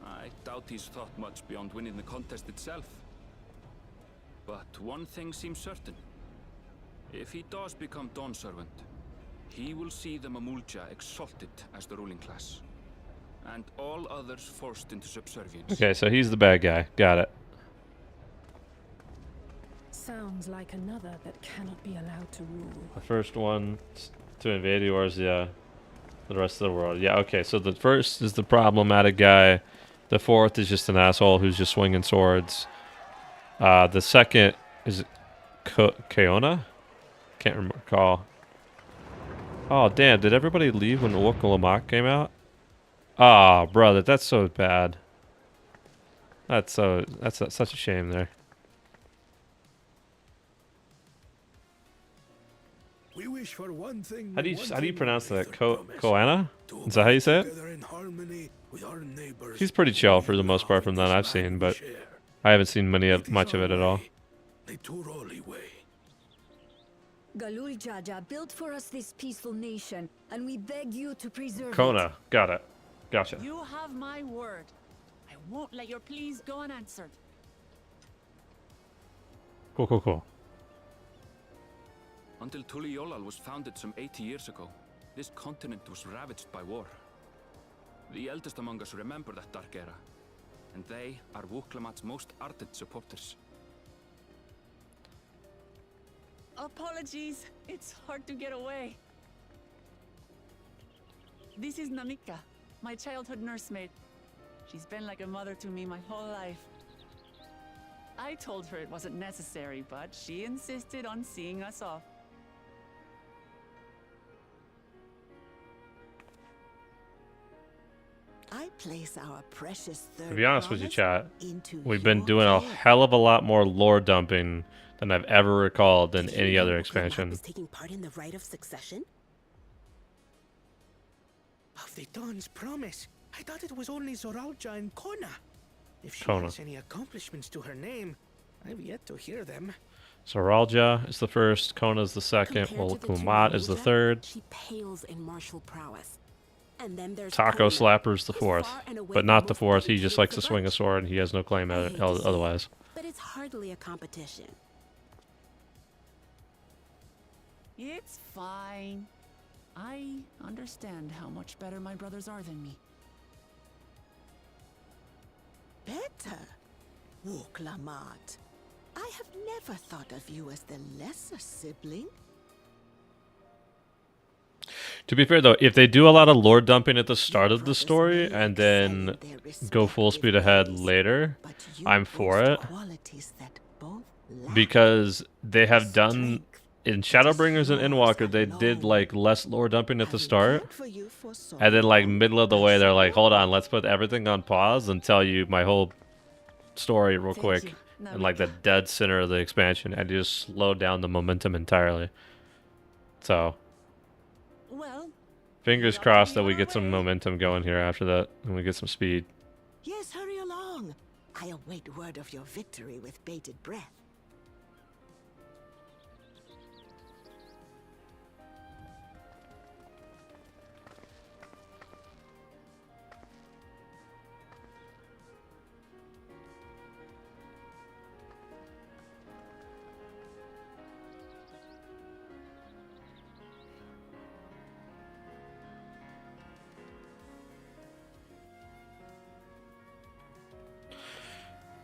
I doubt he's thought much beyond winning the contest itself. But one thing seems certain. If he does become Dawn Servant, he will see the Mamulcha exalted as the ruling class, and all others forced into subservience. Okay, so he's the bad guy. Got it. Sounds like another that cannot be allowed to rule. The first one to invade Eorzea, the rest of the world. Yeah, okay, so the first is the problematic guy. The fourth is just an asshole who's just swinging swords. The second is Kaona? Can't recall. Oh, damn, did everybody leave when Lamak came out? Ah, brother, that's so bad. That's such a shame there. We wish for one thing. How do you pronounce that? Koana? Is that how you say it? He's pretty chill for the most part from that I've seen, but I haven't seen much of it at all. Galul Jaja built for us this peaceful nation, and we beg you to preserve Kona, it. got it. Gotcha. You have my word. I won't let your pleas go unanswered. Cool. Until Tuliolal was founded some 80 years ago, this continent was ravaged by war. The eldest among us remember that dark era, and they are Wuklamat's most ardent supporters. Apologies, it's hard to get away. This is Namika, my childhood nursemaid. She's been like a mother to me my whole life. I told her it wasn't necessary, but she insisted on seeing us off. I place our precious third To be honest with you, chat, into we've been your doing a care. hell of a lot more lore dumping than I've ever recalled in any other expansion. Was taking part in the rite of succession? Of the Dawn's promise. I thought it was only Zoralja and Kona. If she Kona. has any accomplishments to her name, I've yet to hear them. Soralja is the first, Kona is the second, Compared to the Kumat is the Jiraiya, third, She pales in martial prowess. And then there's Taco Kona, Slapper's the who's fourth. far and away But not the most fourth, he dedicated just likes the to swing a bunch. sword and he has no claim I hate to say it, otherwise. But it's hardly a competition. It's fine. I understand how much better my brothers are than me. Better? Wuklamat. I have never thought of you as the lesser sibling. To be fair though, if they do a lot of lore dumping at the start of the story and then go full speed ahead later, I'm for it. Qualities that both Because they have done in Shadowbringers and Endwalker, they did like less lore dumping at the start, and then like middle of the way, they're like, "Hold on, let's put everything on pause and tell you my whole story real quick," in like the dead center of the expansion, and just slow down the momentum entirely. So, Well, fingers crossed that we get some momentum going here after that, and we get some speed. Yes, hurry along. I await word of your victory with bated breath.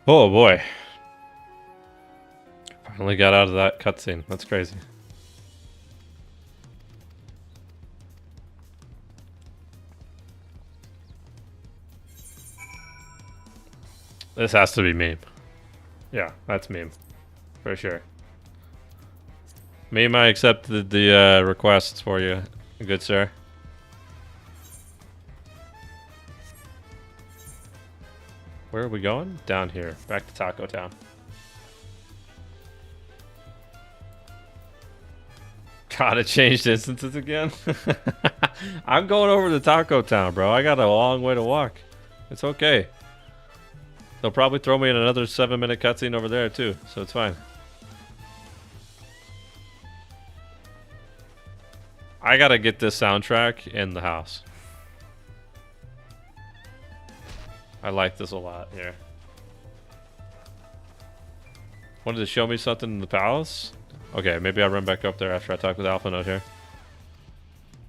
Oh boy. Finally got out of that cutscene. That's crazy. This has to be meme. Yeah, that's meme. For sure. Meme, I accepted the requests for you, good sir. Where are we going? Down here. Back to Taco Town. God, it changed instances again. I'm going over to Taco Town, bro. I got a long way to walk. It's okay. They'll probably throw me in another 7-minute cutscene over there too, so it's fine. I gotta get this soundtrack in the house. I like this a lot here. Wanted to show me something in the palace? Okay, maybe I'll run back up there after I talk with Alpha Note here.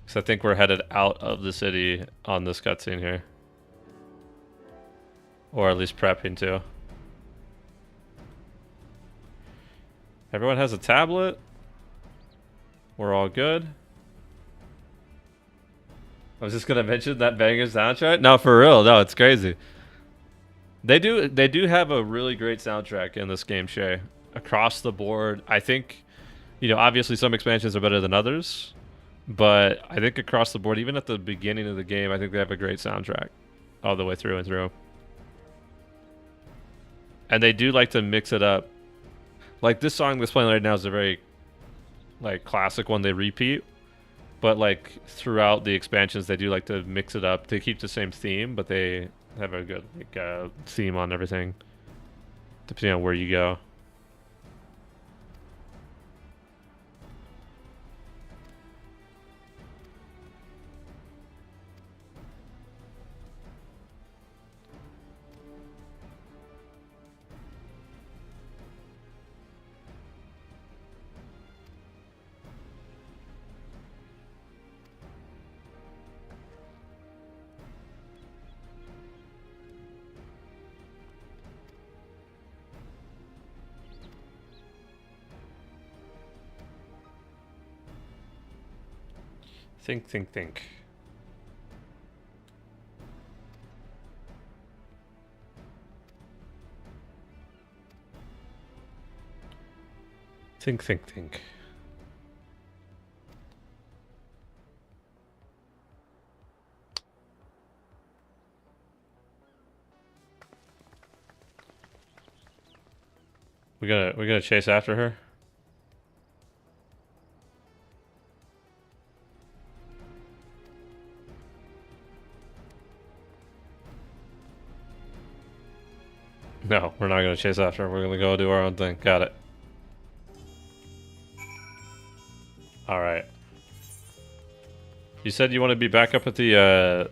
Because I think we're headed out of the city on this cutscene here. Or at least prepping to. Everyone has a tablet. We're all good. I was just gonna mention that banger soundtrack. No, for real. No, it's crazy. They do have a really great soundtrack in this game, Shay. Across the board. I think, you know, obviously some expansions are better than others. But I think across the board, even at the beginning of the game, I think they have a great soundtrack. All the way through and through. And they do like to mix it up. Like this song that's playing right now is a very like classic one they repeat. But like throughout the expansions they do like to mix it up. They keep the same theme, but they have a good like theme on everything. Depending on where you go. Think. Think. We're gonna chase after her. No, we're not gonna chase after her. We're gonna go do our own thing. Got it. Alright. You said you want to be back up at the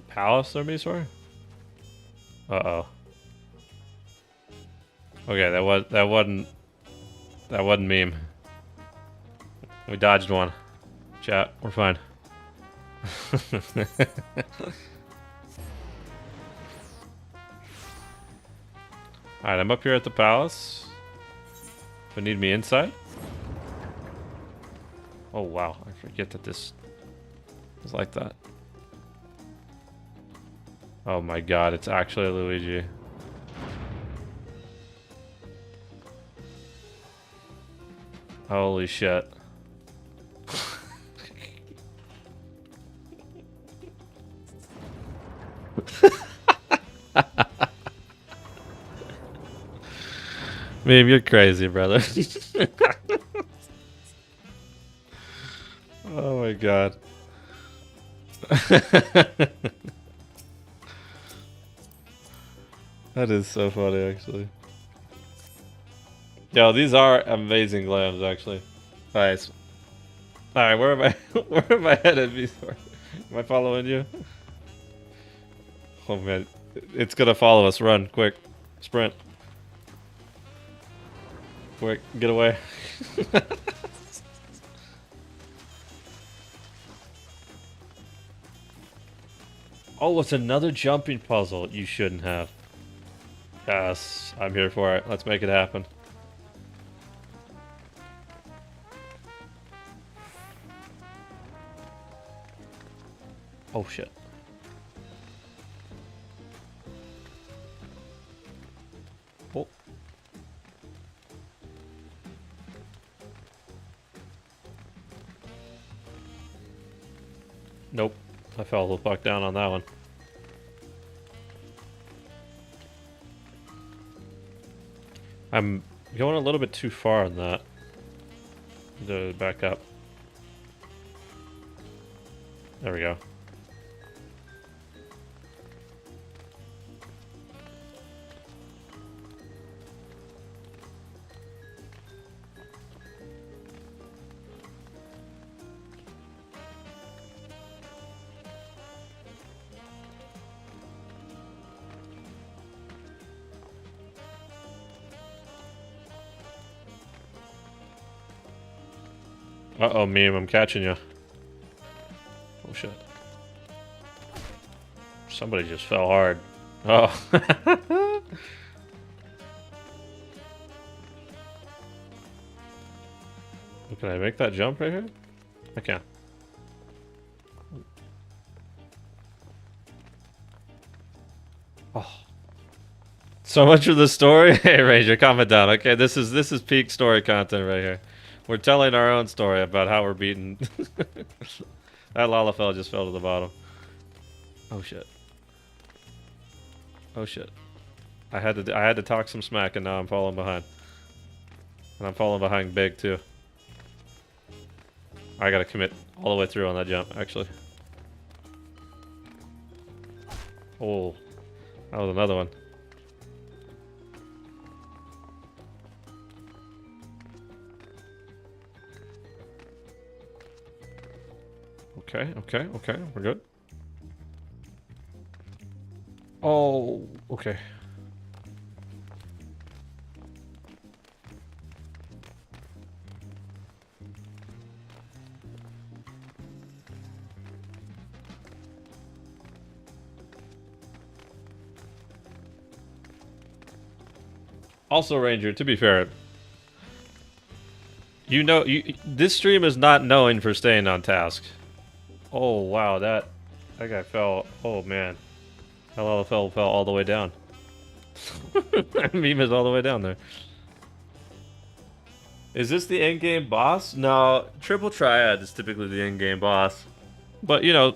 palace there, Misor? Uh-oh. Okay, that wasn't meme. We dodged one. Chat, we're fine. Alright, I'm up here at the palace. Do you need me inside? Oh wow, I forget that this is like that. Oh my god, it's actually Luigi. Holy shit. Meme, you're crazy, brother. Oh my god. That is so funny, actually. Yo, these are amazing glams, actually. Nice. Alright, where am I? Where am I headed, Vsor? Am I following you? Oh man, it's gonna follow us. Run, quick, sprint. Quick, get away. Oh, it's another jumping puzzle. You shouldn't have. Yes, I'm here for it. Let's make it happen. Oh shit. Oh. Nope. I fell the fuck down on that one. I'm going a little bit too far on that. To back up. There we go. Uh-oh, meme, I'm catching you. Oh, shit. Somebody just fell hard. Oh. Can I make that jump right here? I can. Oh. So much for the story. Hey, Ranger, calm it down. Okay, this is peak story content right here. We're telling our own story about how we're beaten. That Lalafell just fell to the bottom. Oh shit. Oh shit. I had to talk some smack, and now I'm falling behind. And I'm falling behind big too. I gotta commit all the way through on that jump, actually. Oh, that was another one. Okay, okay, okay, we're good. Oh, okay. Also, Ranger, to be fair, you know, this stream is not known for staying on task. Oh wow, that guy fell. Oh man, hello, fell all the way down. Meme is all the way down there. Is this the end game boss? No, Triple Triad is typically the end game boss, but you know,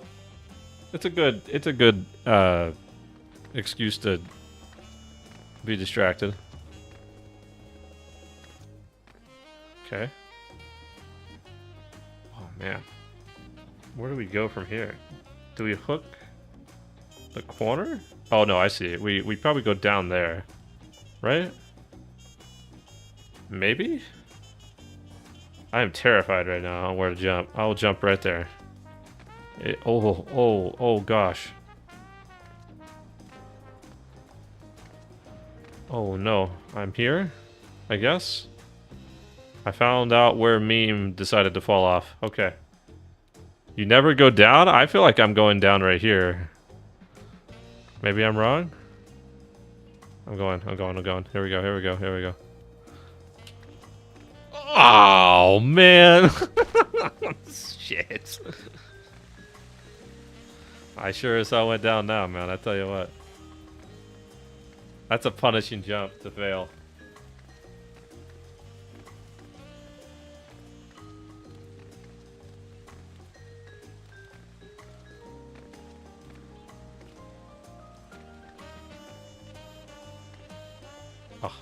it's a good excuse to be distracted. Okay. Oh man. Where do we go from here? Do we hook the corner? Oh no, I see it. We probably go down there. Right? Maybe? I am terrified right now on where to jump. I will jump right there. Oh gosh. Oh no, I'm here? I guess? I found out where Meme decided to fall off. Okay. You never go down? I feel like I'm going down right here. Maybe I'm wrong? I'm going. Here we go. Oh, man. Shit. I sure as hell went down now, man. I tell you what. That's a punishing jump to fail. Oh.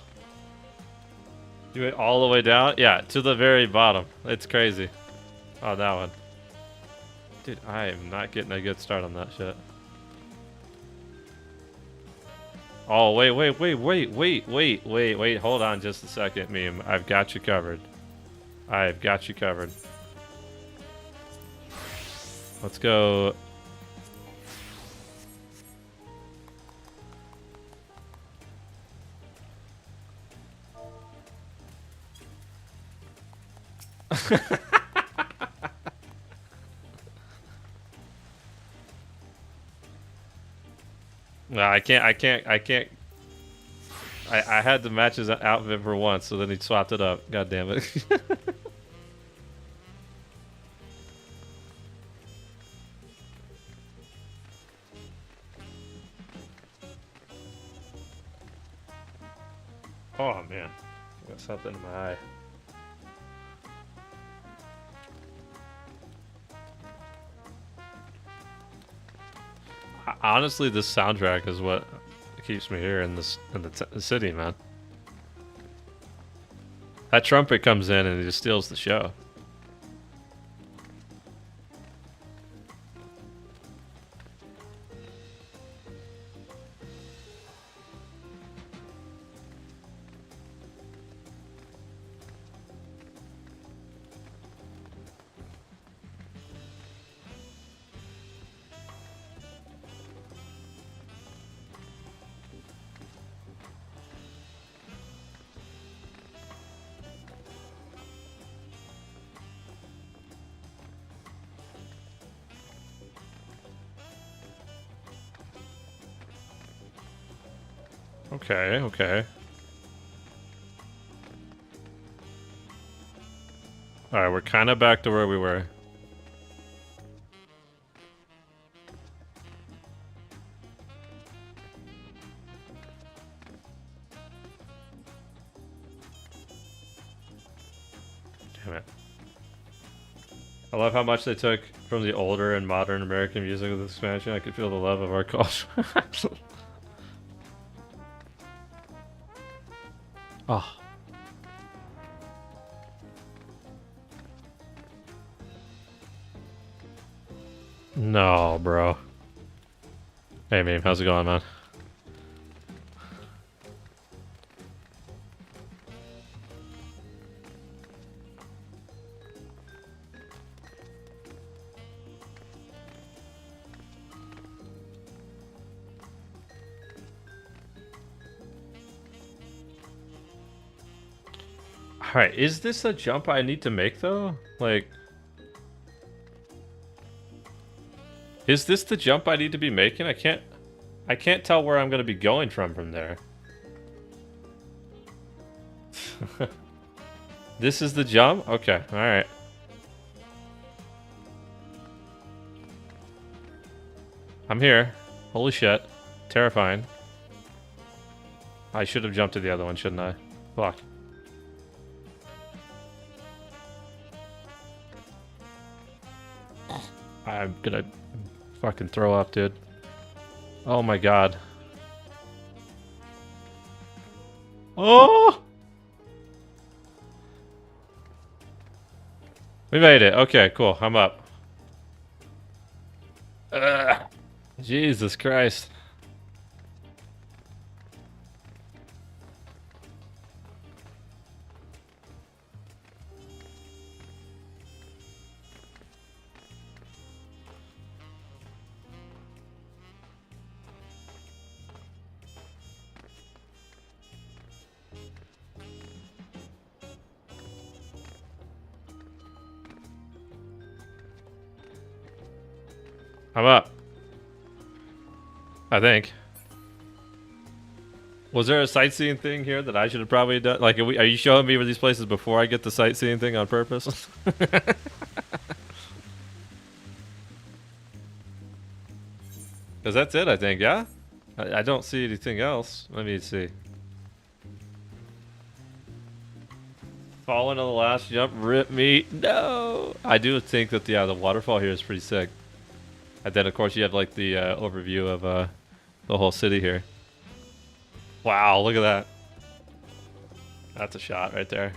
You went all the way down? Yeah, to the very bottom. It's crazy. Oh, that one. Dude, I am not getting a good start on that shit. Oh, wait. Hold on just a second, Meme. I've got you covered. I've got you covered. Let's go. No, I can't. I had to match his outfit for once, so then he swapped it up. God damn it. Oh man, I got something in my eye. Honestly, this soundtrack is what keeps me here in the city, man. That trumpet comes in and it just steals the show. Okay, okay. Alright, we're kind of back to where we were. Damn it. I love how much they took from the older and modern American music with this expansion. I could feel the love of our culture. Oh. No, bro. Hey, meme, how's it going, man? Alright, is this a jump I need to make, though? Like... Is this the jump I need to be making? I can't tell where I'm going to be going from there. This is the jump? Okay, alright. I'm here. Holy shit. Terrifying. I should have jumped to the other one, shouldn't I? Fuck. I'm gonna fucking throw up, dude. Oh my god. Oh! We made it. Okay, cool. I'm up. Ugh. Jesus Christ. I'm up. I think. Was there a sightseeing thing here that I should have probably done? Like, are you showing me where these places before I get the sightseeing thing on purpose? Because that's it, I think, yeah? I don't see anything else. Let me see. Falling on the last jump, rip me. No! I do think that, yeah, the waterfall here is pretty sick. And then, of course, you have, like, the overview of the whole city here. Wow, look at that. That's a shot right there.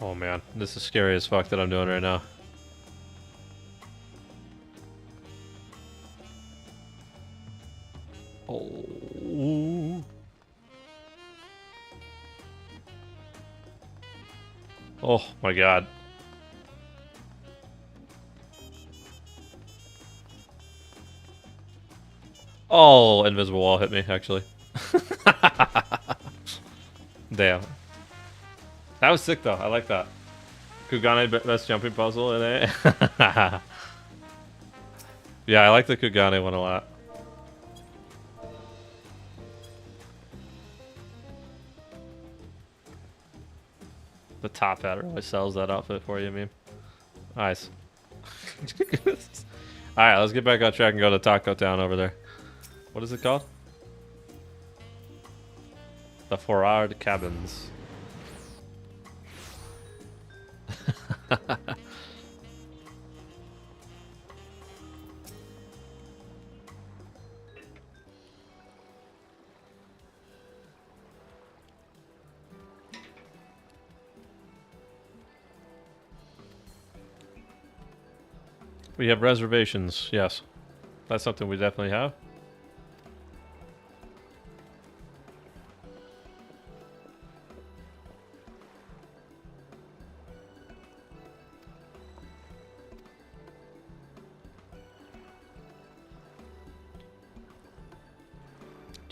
Oh man, this is scary as fuck that I'm doing right now. Oh. Oh my god. Oh, invisible wall hit me, actually. Damn. That was sick, though. I like that. Kugane best jumping puzzle in it. Yeah, I like the Kugane one a lot. The top hat really sells that outfit for you, meme. Nice. Alright, let's get back on track and go to Taco Town over there. What is it called? The Forard Cabins. We have reservations, yes. That's something we definitely have.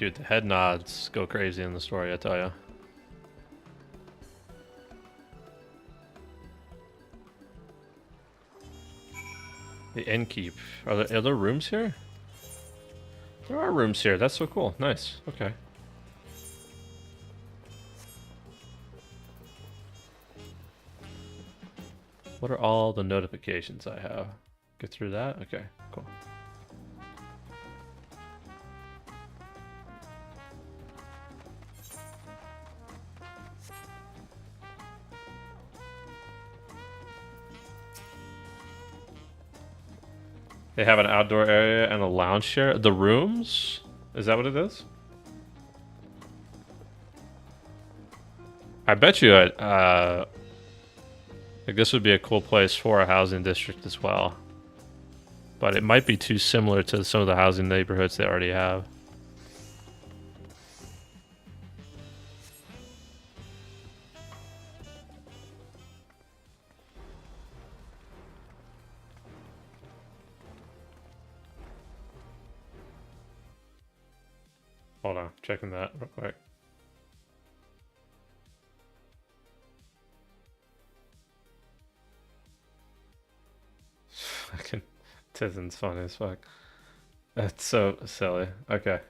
Dude, the head nods go crazy in the story, I tell ya. The innkeep. Are there rooms here? There are rooms here. That's so cool. Nice. Okay. What are all the notifications I have? Get through that? Okay, cool. They have an outdoor area and a lounge chair. The rooms? Is that what it is? I bet you like this would be a cool place for a housing district as well. But it might be too similar to some of the housing neighborhoods they already have. Hold on, checking that real quick. Fucking Tizen's funny as fuck. That's so silly. Okay.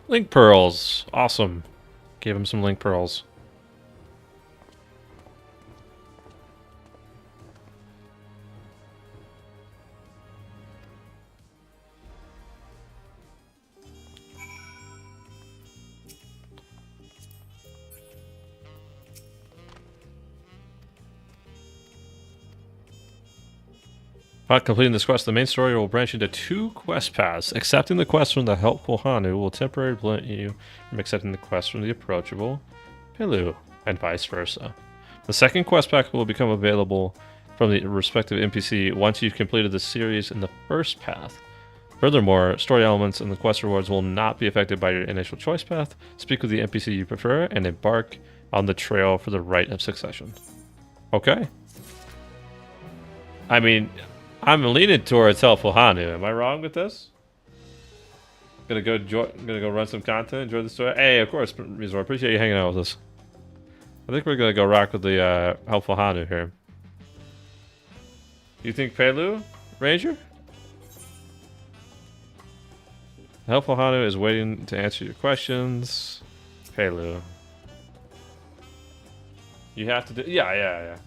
Link pearls. Awesome. Gave him some link pearls. Upon completing this quest, the main story will branch into 2 quest paths. Accepting the quest from the helpful Hanu will temporarily prevent you from accepting the quest from the approachable Pilu, and vice versa. The second quest path will become available from the respective NPC once you've completed the series in the first path. Furthermore, story elements and the quest rewards will not be affected by your initial choice path. Speak with the NPC you prefer and embark on the trail for the rite of succession. Okay. I mean, I'm leaning towards helpful Hanu. Am I wrong with this? Gonna go run some content, enjoy the story. Hey, of course, Mizor, appreciate you hanging out with us. I think we're gonna go rock with the helpful Hanu here. You think Pelu, Ranger? Helpful Hanu is waiting to answer your questions. Pelu. You have to do, yeah.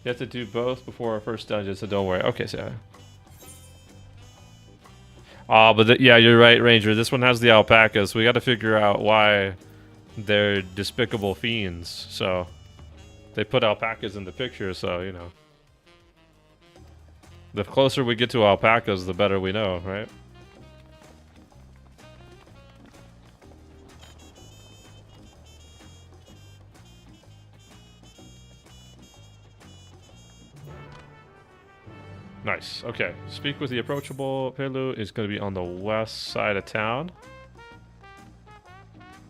You have to do both before our first dungeon, so don't worry. Okay, so. But yeah, you're right, Ranger. This one has the alpacas. We got to figure out why they're despicable fiends. So they put alpacas in the picture, so you know. The closer we get to alpacas, the better we know, right? Nice. Okay. Speak with the approachable Pelu is going to be on the west side of town.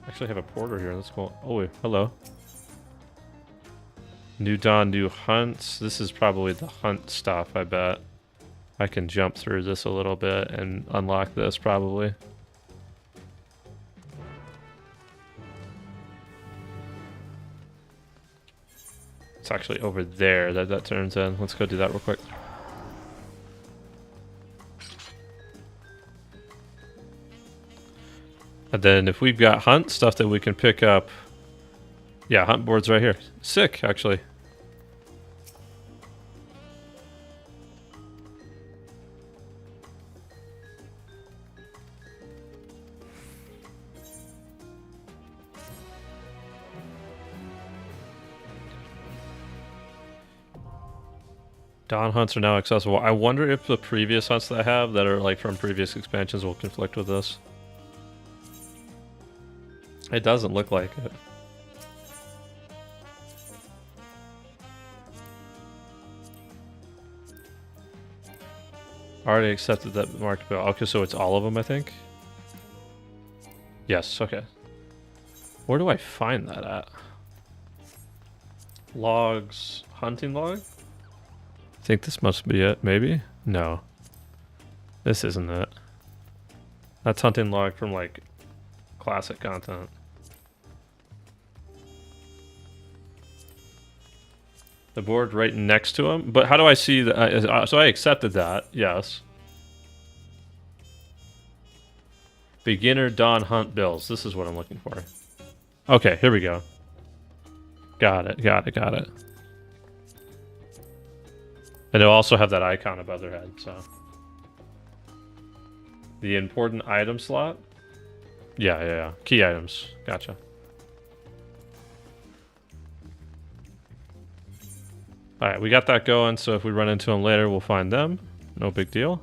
Actually, I have a porter here. Let's go. Oh, wait. Hello. New dawn, new hunts. This is probably the hunt stuff, I bet. I can jump through this a little bit and unlock this, probably. It's actually over there that turns in. Let's go do that real quick. And then if we've got hunt stuff that we can pick up. Yeah, hunt board's right here. Sick, actually. Dawn hunts are now accessible. I wonder if the previous hunts that I have that are like from previous expansions will conflict with this. It doesn't look like it. Already accepted that marked bill. Okay, so it's all of them, I think. Yes, okay. Where do I find that at? Logs, hunting log? I think this must be it, maybe? No. This isn't it. That's hunting log from like classic content. The board right next to him? But how do I see that? So I accepted that, yes. Beginner Dawn Hunt Bills. This is what I'm looking for. Okay, here we go. Got it, got it, got it. And it'll also have that icon above their head, so. The important item slot? Yeah. Key items. Gotcha. Alright, we got that going, so if we run into them later, we'll find them. No big deal.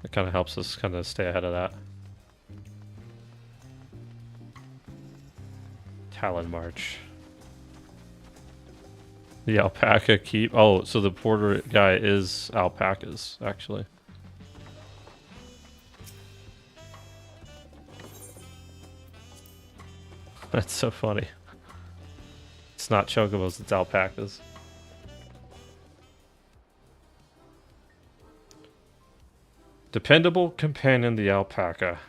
It kind of helps us kind of stay ahead of that. Talon March. The alpaca keep. Oh, so the porter guy is alpacas, actually. That's so funny. It's not chocobos, it's alpacas. Dependable companion, the alpaca.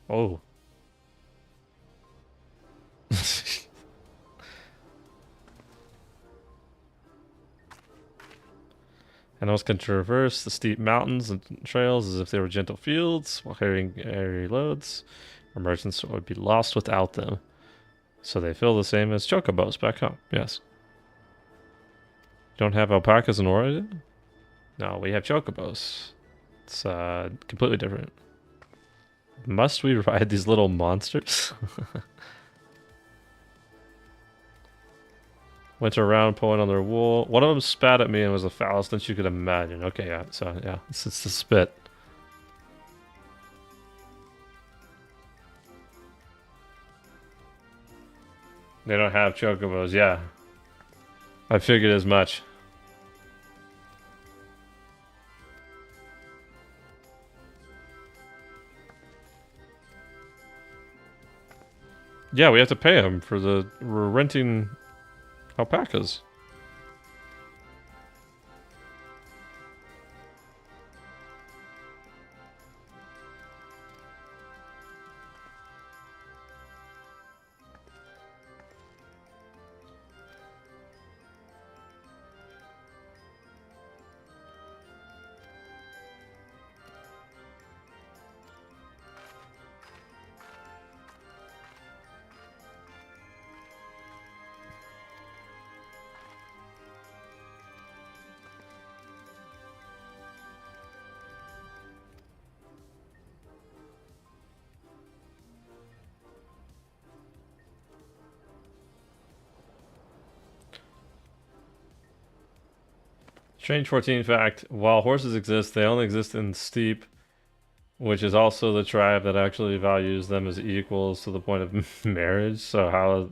Oh. Animals can traverse the steep mountains and trails as if they were gentle fields while carrying airy loads. Our merchants would be lost without them. So they feel the same as chocobos back home. Yes. Don't have alpacas in Eorzea? No, we have chocobos. It's completely different. Must we ride these little monsters? Went around pulling on their wool. One of them spat at me and was the foulest that you could imagine. Okay, yeah, so yeah, it's the spit. They don't have chocobos, yeah. I figured as much. Yeah, we have to pay them for we're renting alpacas. Strange 14 fact, while horses exist, they only exist in steep, which is also the tribe that actually values them as equals to the point of marriage. So how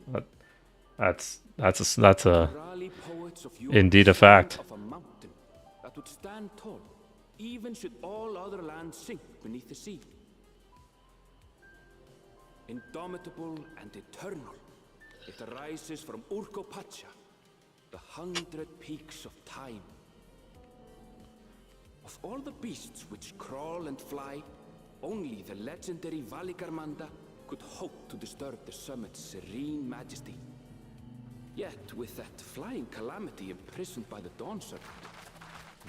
that's a indeed a fact. Of a mountain that would stand tall, even should all other lands sink beneath the sea. Indomitable and eternal, it arises from Urkopacha, the 100 peaks of time. Of all the beasts which crawl and fly, only the legendary Valigarmanda could hope to disturb the summit's serene majesty. Yet, with that flying calamity imprisoned by the Dawn Serpent,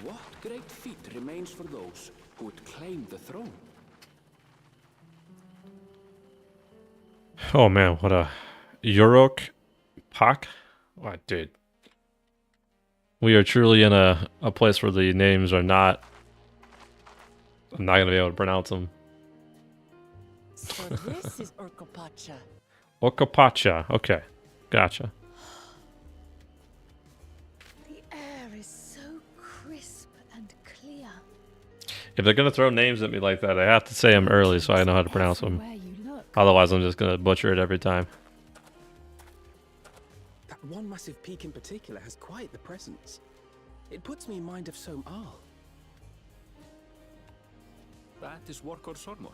what great feat remains for those who would claim the throne? Oh man, what a Yurok Pak. Oh, dude. We are truly in a place where the names are not... I'm not going to be able to pronounce them. So this is Urkopacha. Urkopacha, okay. Gotcha. The air If they're gonna throw names at me like that, I have to say them early so I know how to pronounce them. Otherwise, I'm just gonna butcher it every time. That one massive peak in particular has quite the presence. It puts me in mind of Som Al. That is Workor Sormor,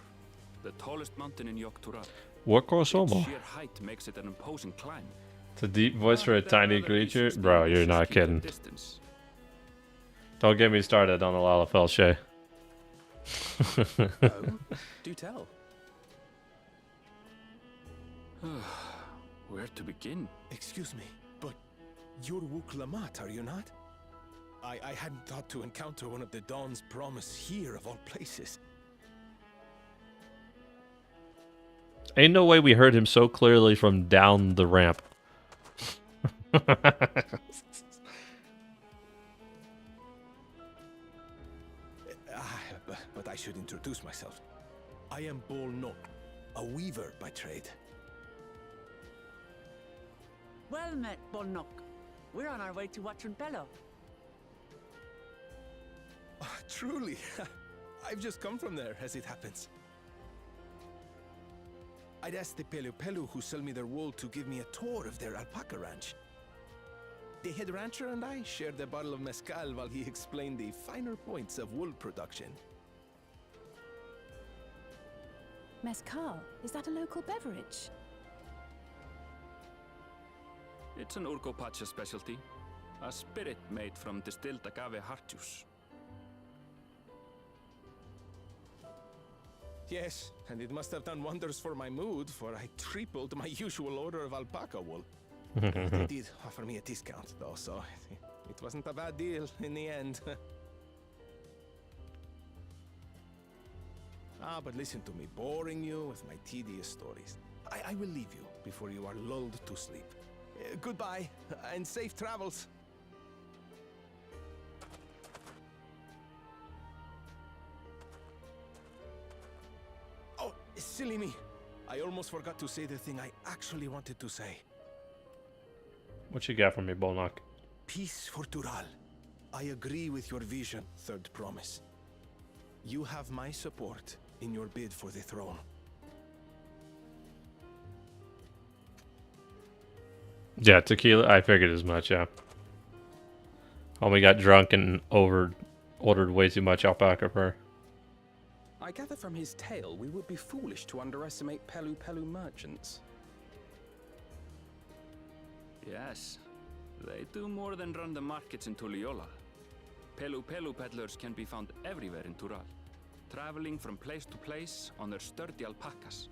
the tallest mountain in Yogg-Tural. Workor Its Sormor? sheer height makes it an imposing climb. It's a deep voice for a tiny creature? Bro, you're not kidding. Distance. Don't get me started on the Lalafell Shay. Oh, do tell. Where to begin? Excuse me, but you're Wook Lamat, are you not? I hadn't thought to encounter one of the Dawn's promise here of all places. Ain't no way we heard him so clearly from down the ramp. But I should introduce myself. I am Bol Nok, a weaver by trade. Well met, Bolnok. We're on our way to Watrin Bello. Oh, truly, I've just come from there, as it happens. I'd asked the Pelu Pelu who sell me their wool to give me a tour of their alpaca ranch. The head rancher and I shared a bottle of mezcal while he explained the finer points of wool production. Mezcal? Is that a local beverage? It's an Urgopacha specialty. A spirit made from distilled agave heart juice. Yes, and it must have done wonders for my mood, for I tripled my usual order of alpaca wool. They did offer me a discount, though, so it wasn't a bad deal in the end. But listen to me, boring you with my tedious stories. I will leave you before you are lulled to sleep. Goodbye, and safe travels. Oh, silly me. I almost forgot to say the thing I actually wanted to say. What you got for me, Bolnok? Peace for Tural. I agree with your vision, Third Promise. You have my support in your bid for the throne. Yeah, tequila. I figured as much, yeah. Homie got drunk and ordered way too much alpaca fur. I gather from his tale we would be foolish to underestimate Pelu Pelu merchants. Yes, they do more than run the markets in Tuliyola. Pelu Pelu peddlers can be found everywhere in Tural, traveling from place to place on their sturdy alpacas.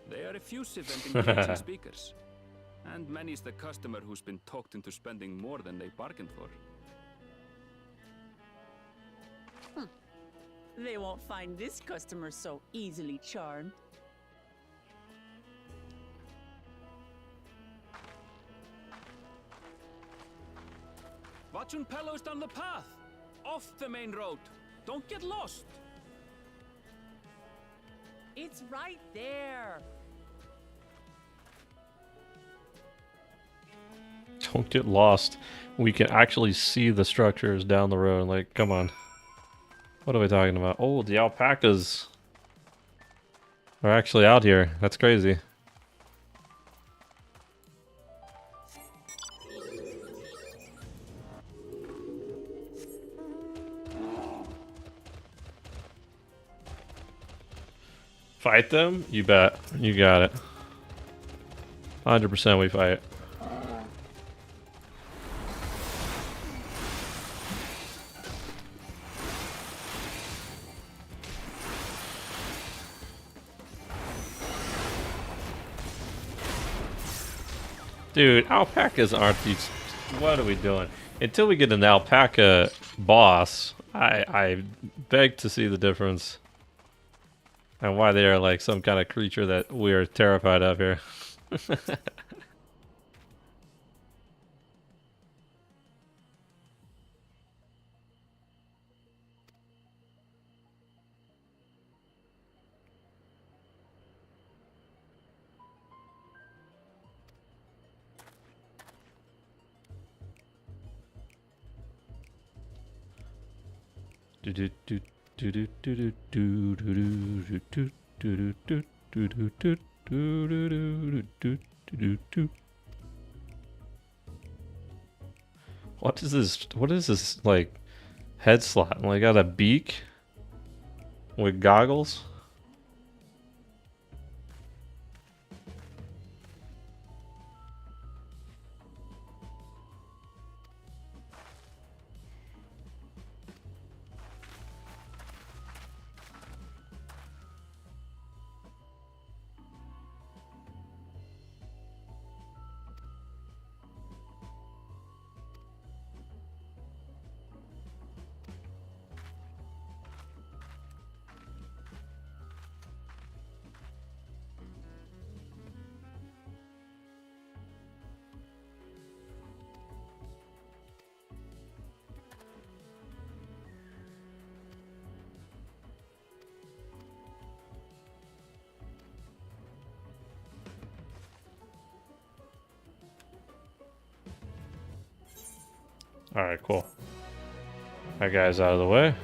They are effusive and engaging speakers, and many's the customer who's been talked into spending more than they bargained for. They won't find this customer so easily charmed. Watchun Pello's down the path! Off the main road! Don't get lost! It's right there! Don't get lost. We can actually see the structures down the road. Like, come on. What are we talking about? Oh, the alpacas are actually out here. That's crazy. Fight them? You bet. You got it. 100% we fight. Dude, alpacas aren't these... What are we doing? Until we get an alpaca boss, I beg to see the difference. And why they are like some kind of creature that we are terrified of here. What is this? What is this like head slot? Like got a beak with goggles. Alright, cool. That guy's out of the way.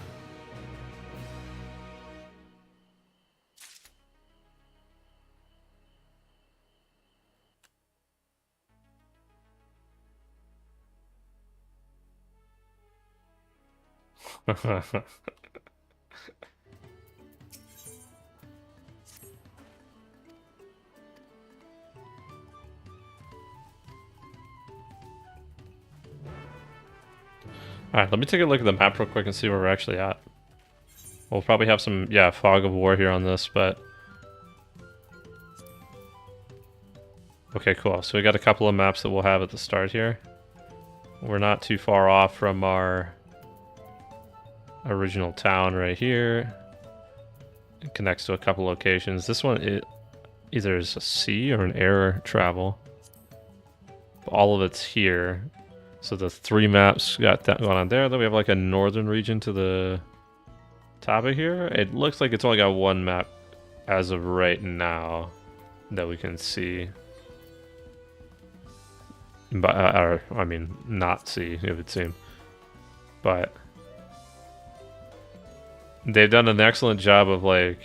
Alright, let me take a look at the map real quick and see where we're actually at. We'll probably have some, yeah, fog of war here on this, but... Okay, cool. So we got a couple of maps that we'll have at the start here. We're not too far off from our original town right here. It connects to a couple locations. This one, it either is a sea or an air travel. All of it's here. So the 3 maps got that going on there. Then we have like a northern region to the top of here. It looks like it's only got 1 map as of right now that we can see. But, or, I mean, not see, it would seem. But they've done an excellent job of like...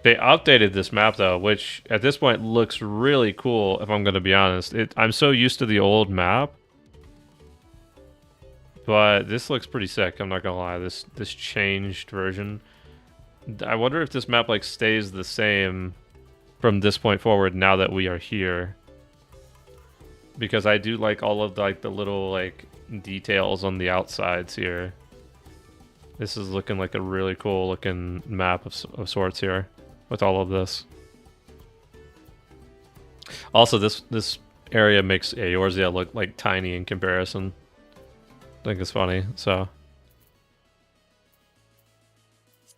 They updated this map though, which at this point looks really cool, if I'm going to be honest. I'm so used to the old map. But this looks pretty sick, I'm not gonna lie. This changed version. I wonder if this map like stays the same from this point forward now that we are here. Because I do like all of like the little like details on the outsides here. This is looking like a really cool looking map of sorts here with all of this. Also, this area makes Eorzea look like tiny in comparison. I think it's funny, so.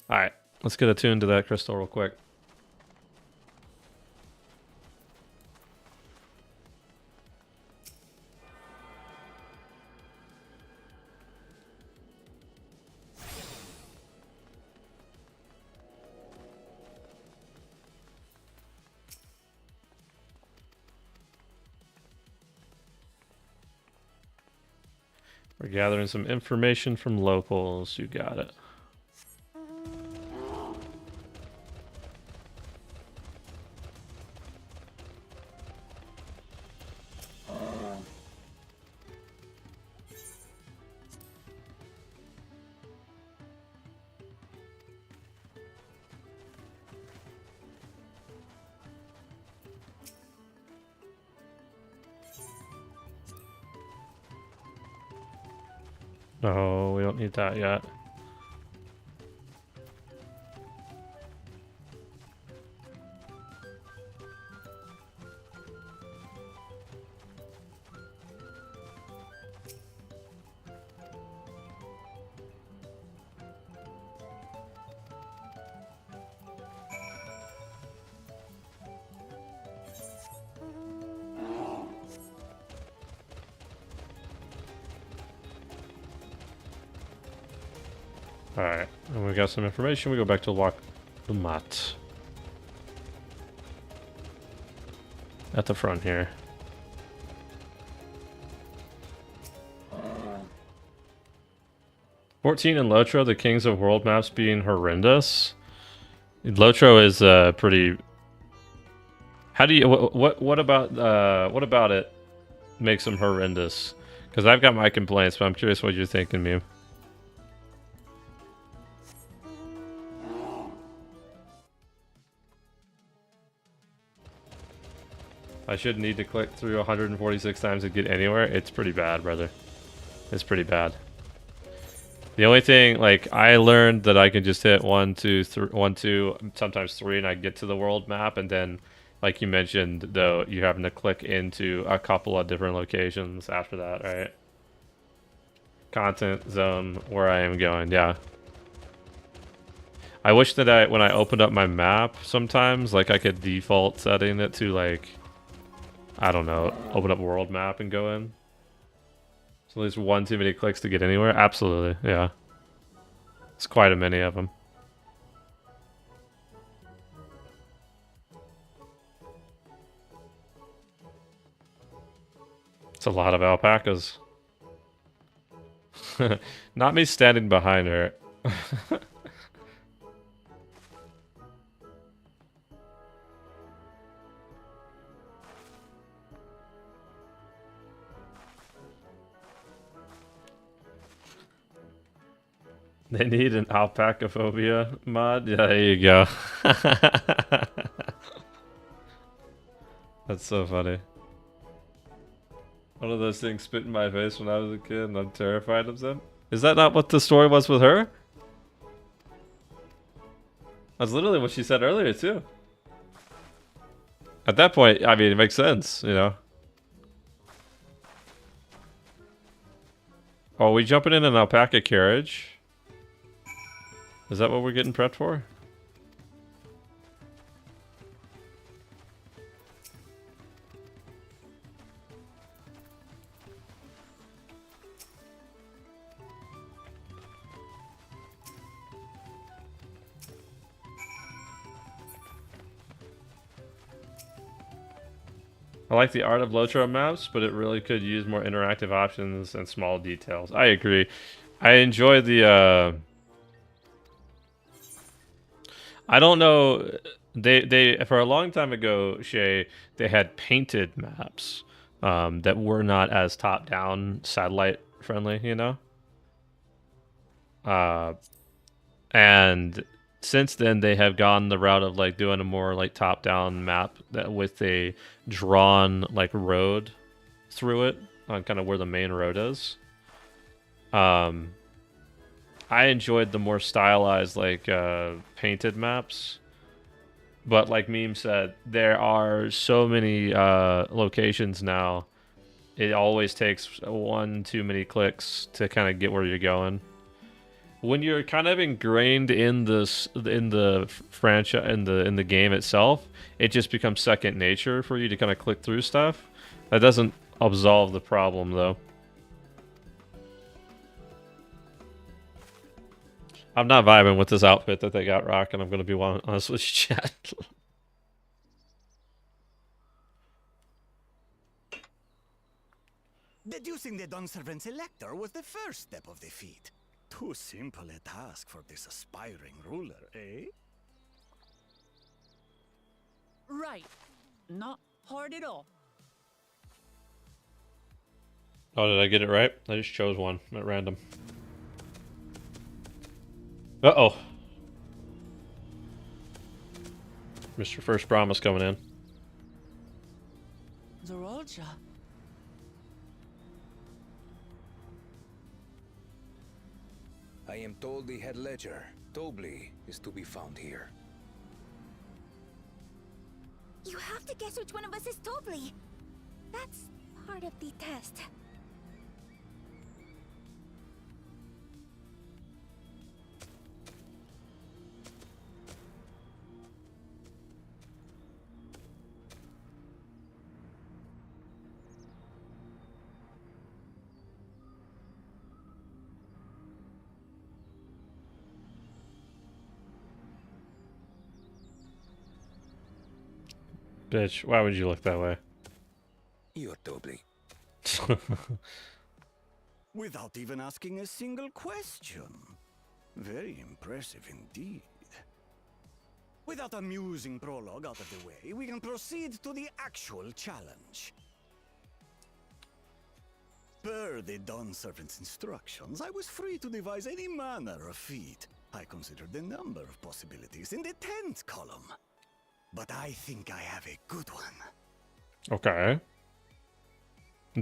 Alright, let's get attuned to that crystal real quick. We're gathering some information from locals. You got it. No, we don't need that yet. Alright, and we got some information. We go back to walk the mat. At the front here. 14 and Lotro, the Kings of World maps being horrendous. Lotro is pretty. How do you what about it makes them horrendous? Because I've got my complaints, but I'm curious what you're thinking, Meme. I shouldn't need to click through 146 times to get anywhere. It's pretty bad, brother. It's pretty bad. The only thing, like, I learned that I can just hit 1, 2, sometimes 3, and I get to the world map, and then, like you mentioned, though, you're having to click into a couple of different locations after that, right? Content zone, where I am going, yeah. I wish that when I opened up my map, sometimes, like, I could default setting it to, like, I don't know, open up world map and go in. So there's one too many clicks to get anywhere? Absolutely, yeah. It's quite a many of them. It's a lot of alpacas. Not me standing behind her. They need an alpacaphobia mod? Yeah, there you go. That's so funny. One of those things spit in my face when I was a kid and I'm terrified of them. Is that not what the story was with her? That's literally what she said earlier too. At that point, I mean, it makes sense, you know. Oh, are we jumping in an alpaca carriage? Is that what we're getting prepped for? I like the art of Lotro maps, but it really could use more interactive options and small details. I agree. I enjoy the I don't know. They for a long time ago, Shay, they had painted maps that were not as top-down satellite friendly, you know. And since then, they have gone the route of like doing a more like top-down map that with a drawn like road through it on kind of where the main road is. I enjoyed the more stylized, like, painted maps. But like Meme said, there are so many locations now. It always takes one too many clicks to kind of get where you're going. When you're kind of ingrained in the franchise, in the game itself, it just becomes second nature for you to kind of click through stuff. That doesn't absolve the problem, though. I'm not vibing with this outfit that they got rocking. I'm going to be honest with you, chat. Deducing the Dunservant Selector was the first step of the feat. Too simple a task for this aspiring ruler, eh? Right. Not hard at all. Oh, did I get it right? I just chose one at random. Uh-oh. Mr. First Promise coming in. Eorzea. I am told the head ledger, Tobli, is to be found here. You have to guess which one of us is Tobli. That's part of the test. Bitch, why would you look that way? You're Tobli. without even asking a single question. Very impressive indeed. With that amusing prologue out of the way, we can proceed to the actual challenge. Per the Dawn Servant's instructions, I was free to devise any manner of feat. I considered the number of possibilities in the 10th column. But I think I have a good one. Okay.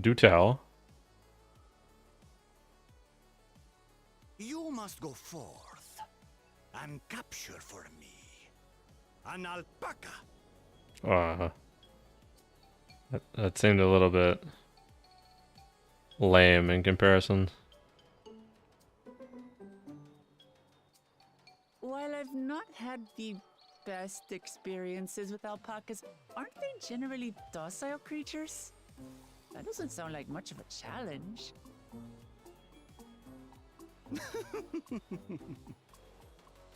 Do tell. You must go forth and capture for me an alpaca. That seemed a little bit lame in comparison. While I've not had the best experiences with alpacas, aren't they generally docile creatures? That doesn't sound like much of a challenge.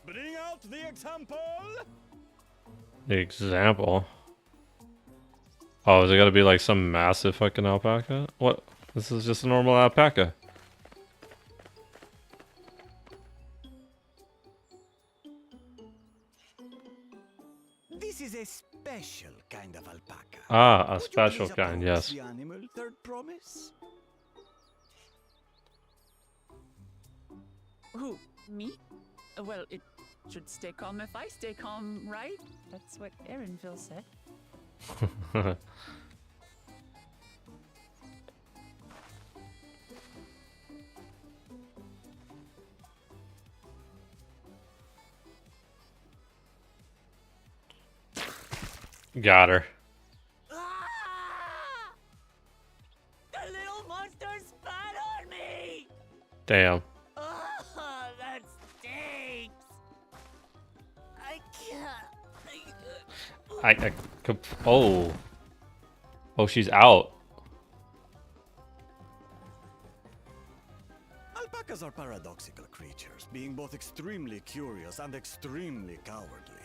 Bring out the example! The example? Oh, is it gotta be like some massive fucking alpaca? What? This is just a normal alpaca. This is a special kind of alpaca. Ah, a Would you special please kind, approach yes. the animal, third promise? Who? Me? Well, it should stay calm if I stay calm, right? That's what Erinville said. Got her. The little monster spat on me! Damn. That stinks! I can't. Oh. Oh, she's out. Alpacas are paradoxical creatures, being both extremely curious and extremely cowardly.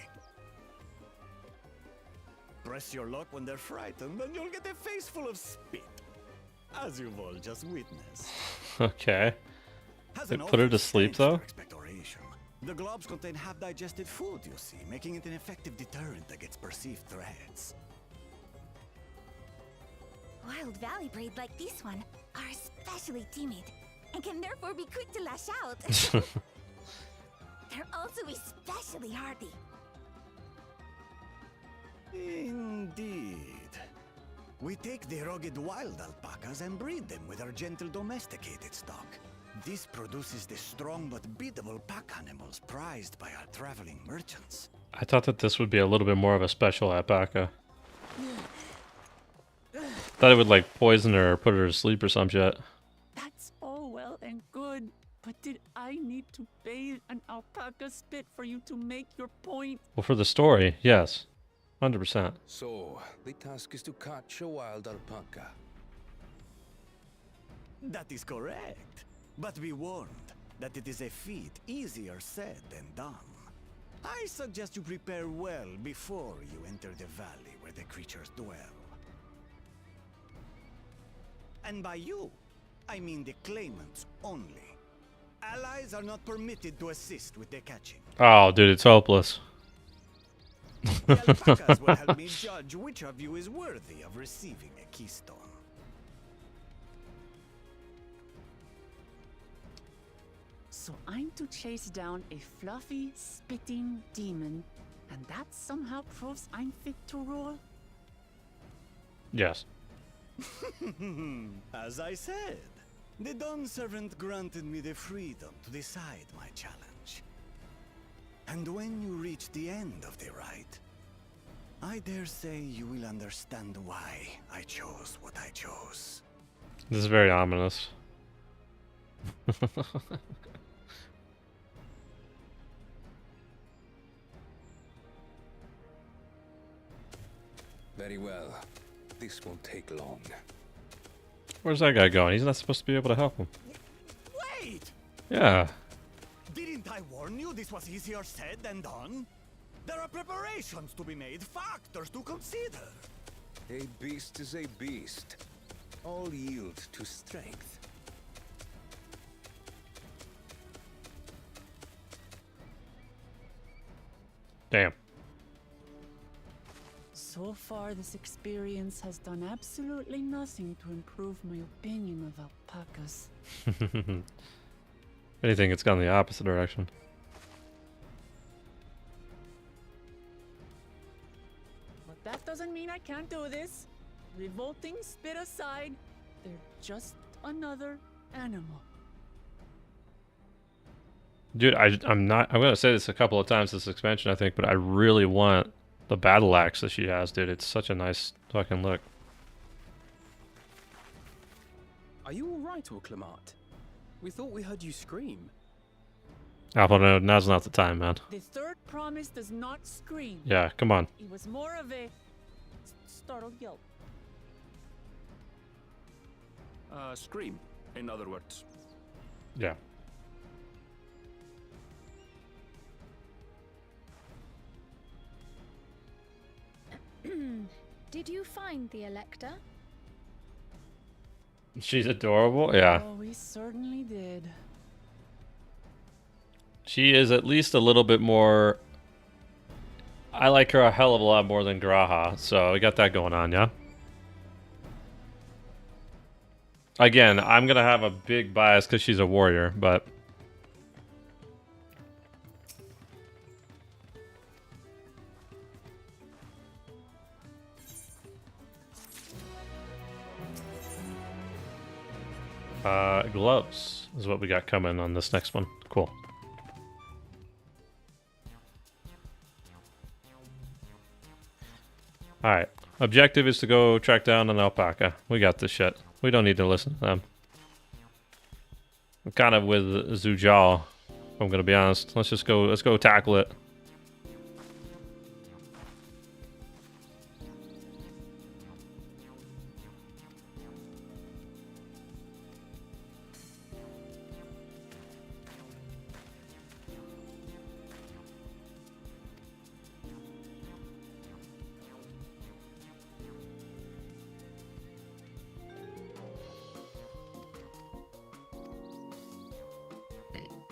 Press your luck when they're frightened, and you'll get a face full of spit, as you've all just witnessed. Okay. Has They an put her to awful sleep, stench though? for expectoration. The globs contain half-digested food, you see, making it an effective deterrent against perceived threats. Wild valley braid like this one are especially timid and can therefore be quick to lash out. They're also especially hardy. Indeed. We take the rugged wild alpacas and breed them with our gentle domesticated stock. This produces the strong but beatable pack animals prized by our traveling merchants. I thought that this would be a little bit more of a special alpaca. Thought it would like poison her or put her to sleep or some shit. That's all well and good, but did I need to bathe an alpaca spit for you to make your point? Well, for the story, yes. 100%. So, the task is to catch a wild alpaca. That is correct. But be warned that it is a feat easier said than done. I suggest you prepare well before you enter the valley where the creatures dwell. And by you, I mean the claimants only. Allies are not permitted to assist with the catching. Oh, dude, it's hopeless. The alpacas will help me judge which of you is worthy of receiving a keystone. So I'm to chase down a fluffy, spitting demon, and that somehow proves I'm fit to rule? Yes. As I said, the Dawn Servant granted me the freedom to decide my challenge. And when you reach the end of the ride, I dare say you will understand why I chose what I chose. This is very ominous. Very well. This won't take long. Where's that guy going? He's not supposed to be able to help him. Wait! Yeah. Didn't I warn you this was easier said than done? There are preparations to be made, factors to consider. A beast is a beast. All yield to strength. Damn. So far, this experience has done absolutely nothing to improve my opinion of alpacas. If anything, it's gone the opposite direction. But that doesn't mean I can't do this. Revolting spit aside, they're just another animal. Dude, I'm gonna say this a couple of times this expansion, I think, but I really want the battle axe that she has, dude. It's such a nice fucking look. Are you alright, Orklamat? We thought we heard you scream. Alpha, no, now's not the time, man. The third promise does not scream. Yeah, come on. It was more of a startled yelp. Scream, in other words. Yeah. Did you find the Elector? She's adorable, yeah. Oh, we certainly did. She is at least a little bit more... I like her a hell of a lot more than Graha, so we got that going on, yeah? Again, I'm gonna have a big bias because she's a warrior, but... gloves is what we got coming on this next one. Cool. Alright. Objective is to go track down an alpaca. We got this shit. We don't need to listen to them. I'm kind of with Zujal, if I'm gonna be honest. Let's go tackle it.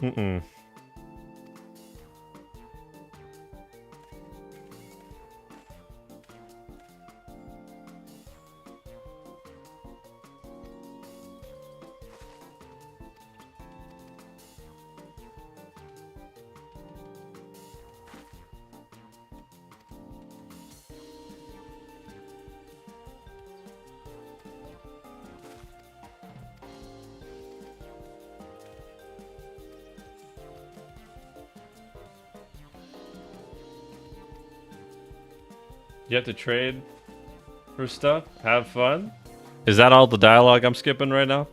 Mm-mm. You have to trade for stuff? Have fun? Is that all the dialogue I'm skipping right now?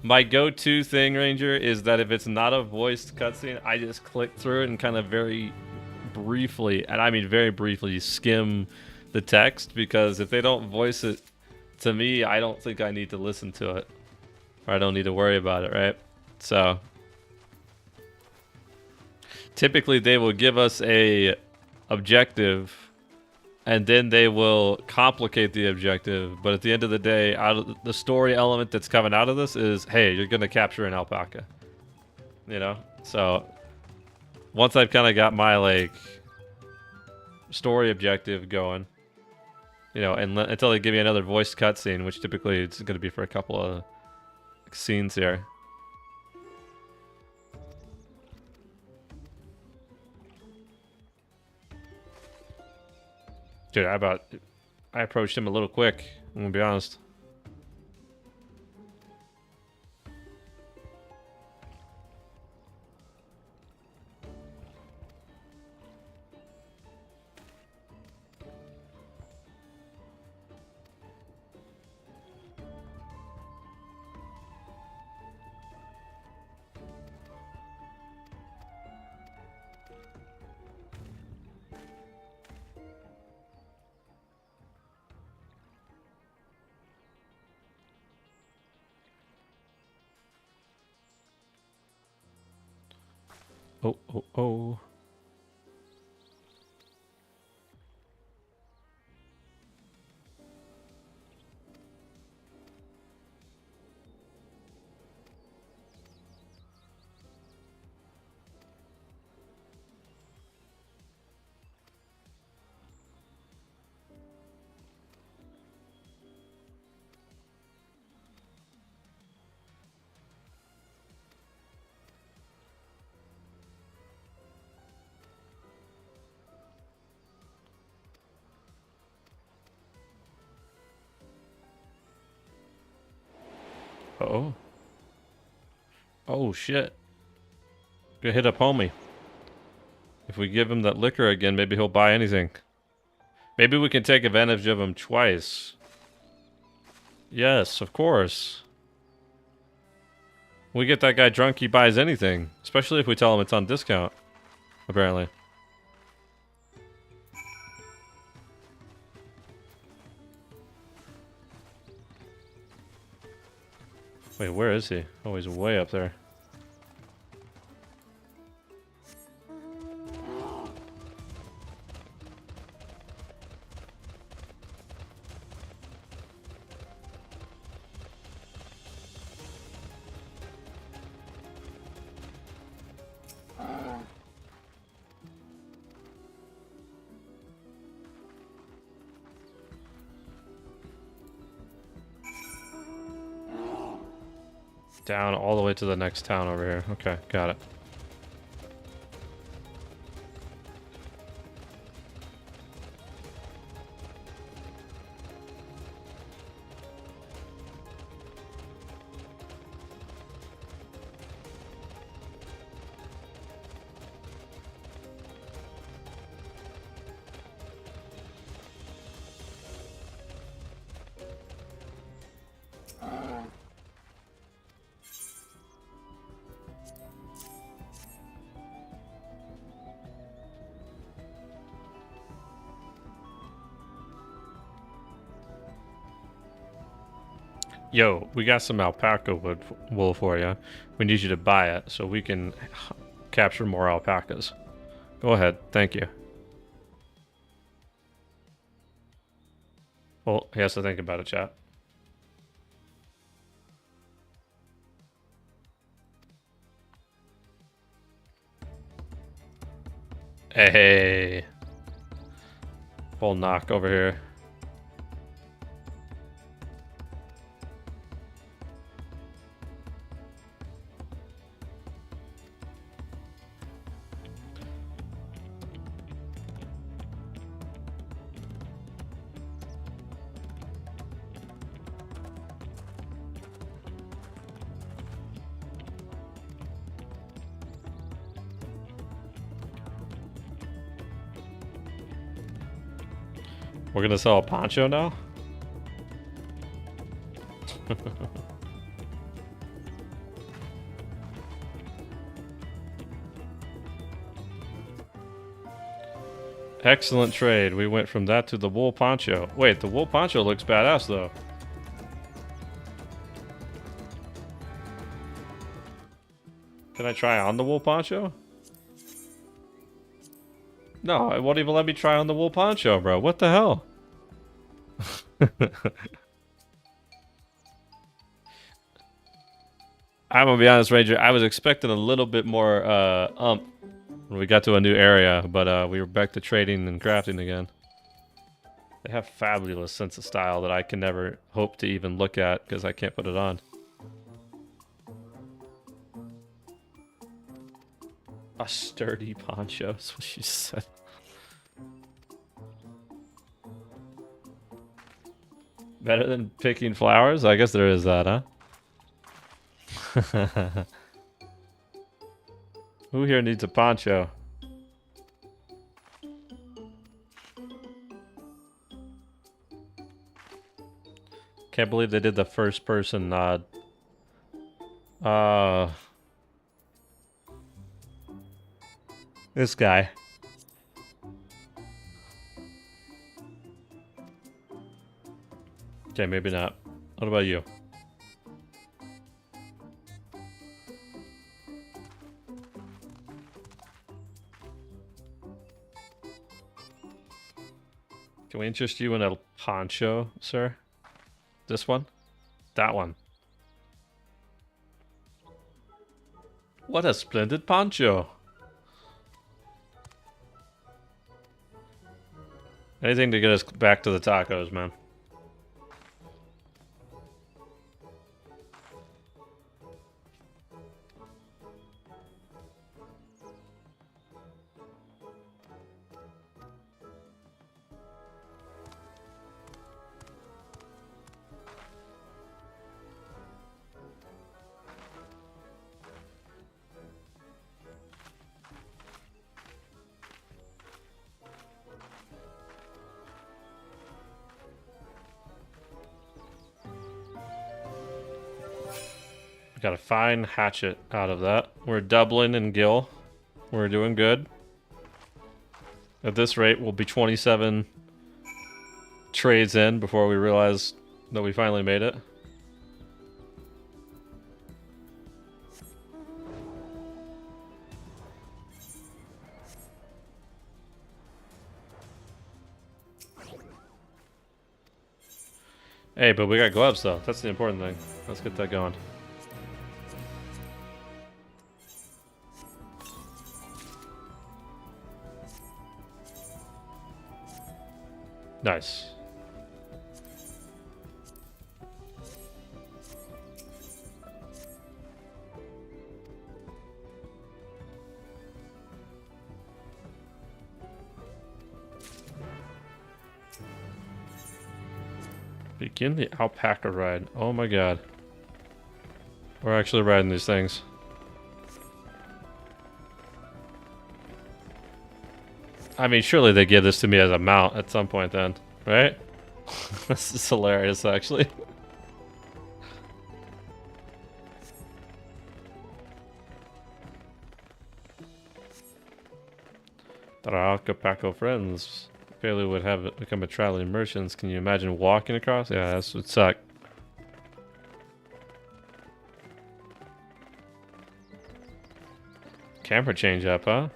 My go-to thing, Ranger, is that if it's not a voiced cutscene, I just click through it and kind of very briefly, and I mean very briefly, skim the text, because if they don't voice it to me, I don't think I need to listen to it, or I don't need to worry about it, right? So typically they will give us a objective and then they will complicate the objective, but at the end of the day, out of the story element that's coming out of this is, hey, you're gonna capture an alpaca, you know? So once I've kind of got my like story objective going, you know, and until they give me another voiced cutscene, which typically it's gonna be for a couple of scenes here. Dude, I approached him a little quick, I'm gonna be honest. Oh, oh, oh. Oh. Oh, shit. Gonna hit up homie. If we give him that liquor again, maybe he'll buy anything. Maybe we can take advantage of him twice. Yes, of course. We get that guy drunk, he buys anything. Especially if we tell him it's on discount. Apparently. Wait, where is he? Oh, he's way up there. Down all the way to the next town over here. Okay, got it. Yo, we got some alpaca wool for you. We need you to buy it so we can capture more alpacas. Go ahead. Thank you. Well, he has to think about it, chat. Hey. Full knock over here. We're gonna sell a poncho now? Excellent trade. We went from that to the wool poncho. Wait, the wool poncho looks badass though. Can I try on the wool poncho? No, it won't even let me try on the wool poncho, bro. What the hell? I'm gonna be honest, Ranger. I was expecting a little bit more when we got to a new area, but we were back to trading and crafting again. They have fabulous sense of style that I can never hope to even look at because I can't put it on. A sturdy poncho, that's what she said. Better than picking flowers? I guess there is that, huh? Who here needs a poncho? Can't believe they did the first person nod. This guy. Okay, maybe not. What about you? Can we interest you in a poncho, sir? This one? That one. What a splendid poncho. Anything to get us back to the tacos, man. We got a fine hatchet out of that. We're doubling in gil. We're doing good. At this rate, we'll be 27 trades in before we realize that we finally made it. Hey, but we got gloves though. That's the important thing. Let's get that going. Nice. Begin the alpaca ride. Oh my god. We're actually riding these things. I mean, surely they give this to me as a mount at some point then, right? This is hilarious, actually. Our alpaca friends. Fairly would have it become a traveling merchants. Can you imagine walking across? Yeah, that would suck. Camera change up, huh?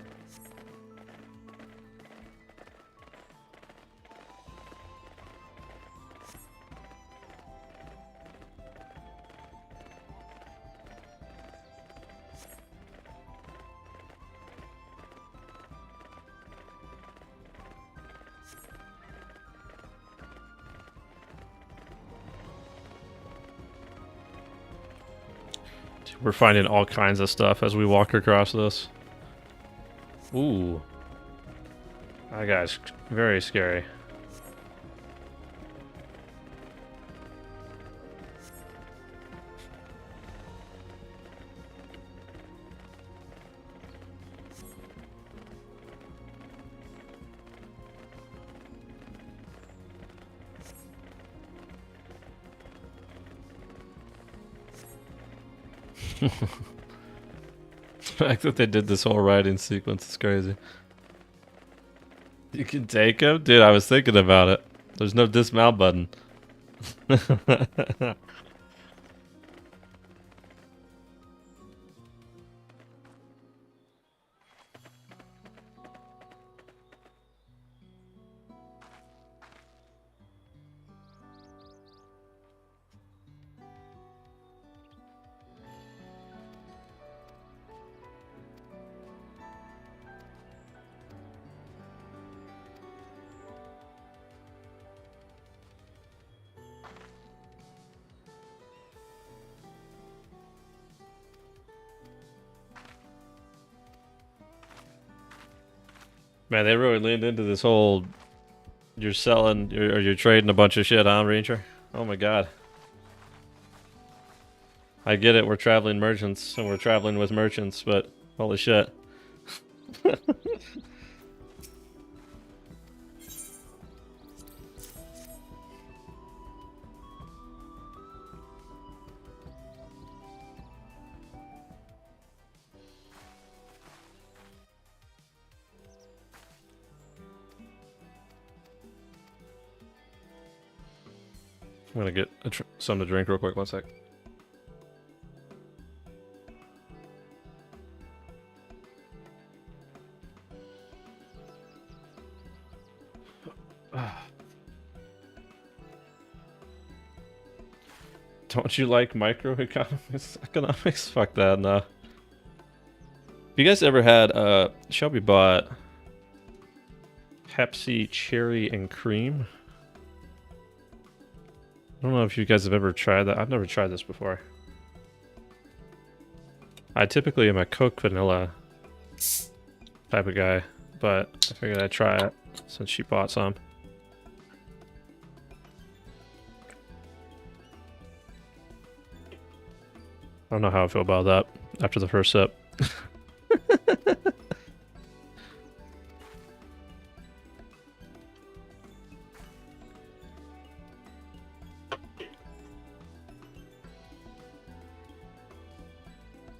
We're finding all kinds of stuff as we walk across this. Ooh. That guy's very scary. The fact that they did this whole riding sequence is crazy. You can take him? Dude, I was thinking about it. There's no dismount button. Man, they really leaned into this whole you're selling or you're trading a bunch of shit on Ranger. Oh my god. I get it, we're traveling merchants and we're traveling with merchants, but holy shit. I'm gonna get something to drink real quick, one sec. Don't you like microeconomics? Fuck that, no. Have you guys ever had, Shelby bought Pepsi Cherry and Cream? I don't know if you guys have ever tried that. I've never tried this before. I typically am a Coke Vanilla type of guy, but I figured I'd try it since she bought some. I don't know how I feel about that after the first sip.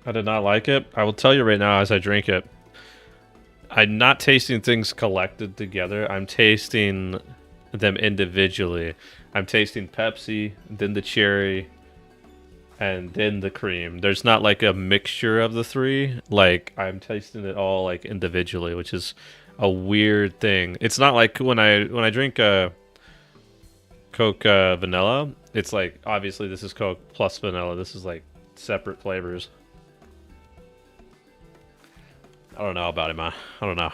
I did not like it. I will tell you right now as I drink it, I'm not tasting things collected together. I'm tasting them individually. I'm tasting Pepsi, then the cherry, and then the cream. There's not like a mixture of the three. Like I'm tasting it all like individually, which is a weird thing. It's not like when I drink Coke vanilla. It's like obviously this is Coke plus vanilla. This is like separate flavors. I don't know about it, man. I don't know.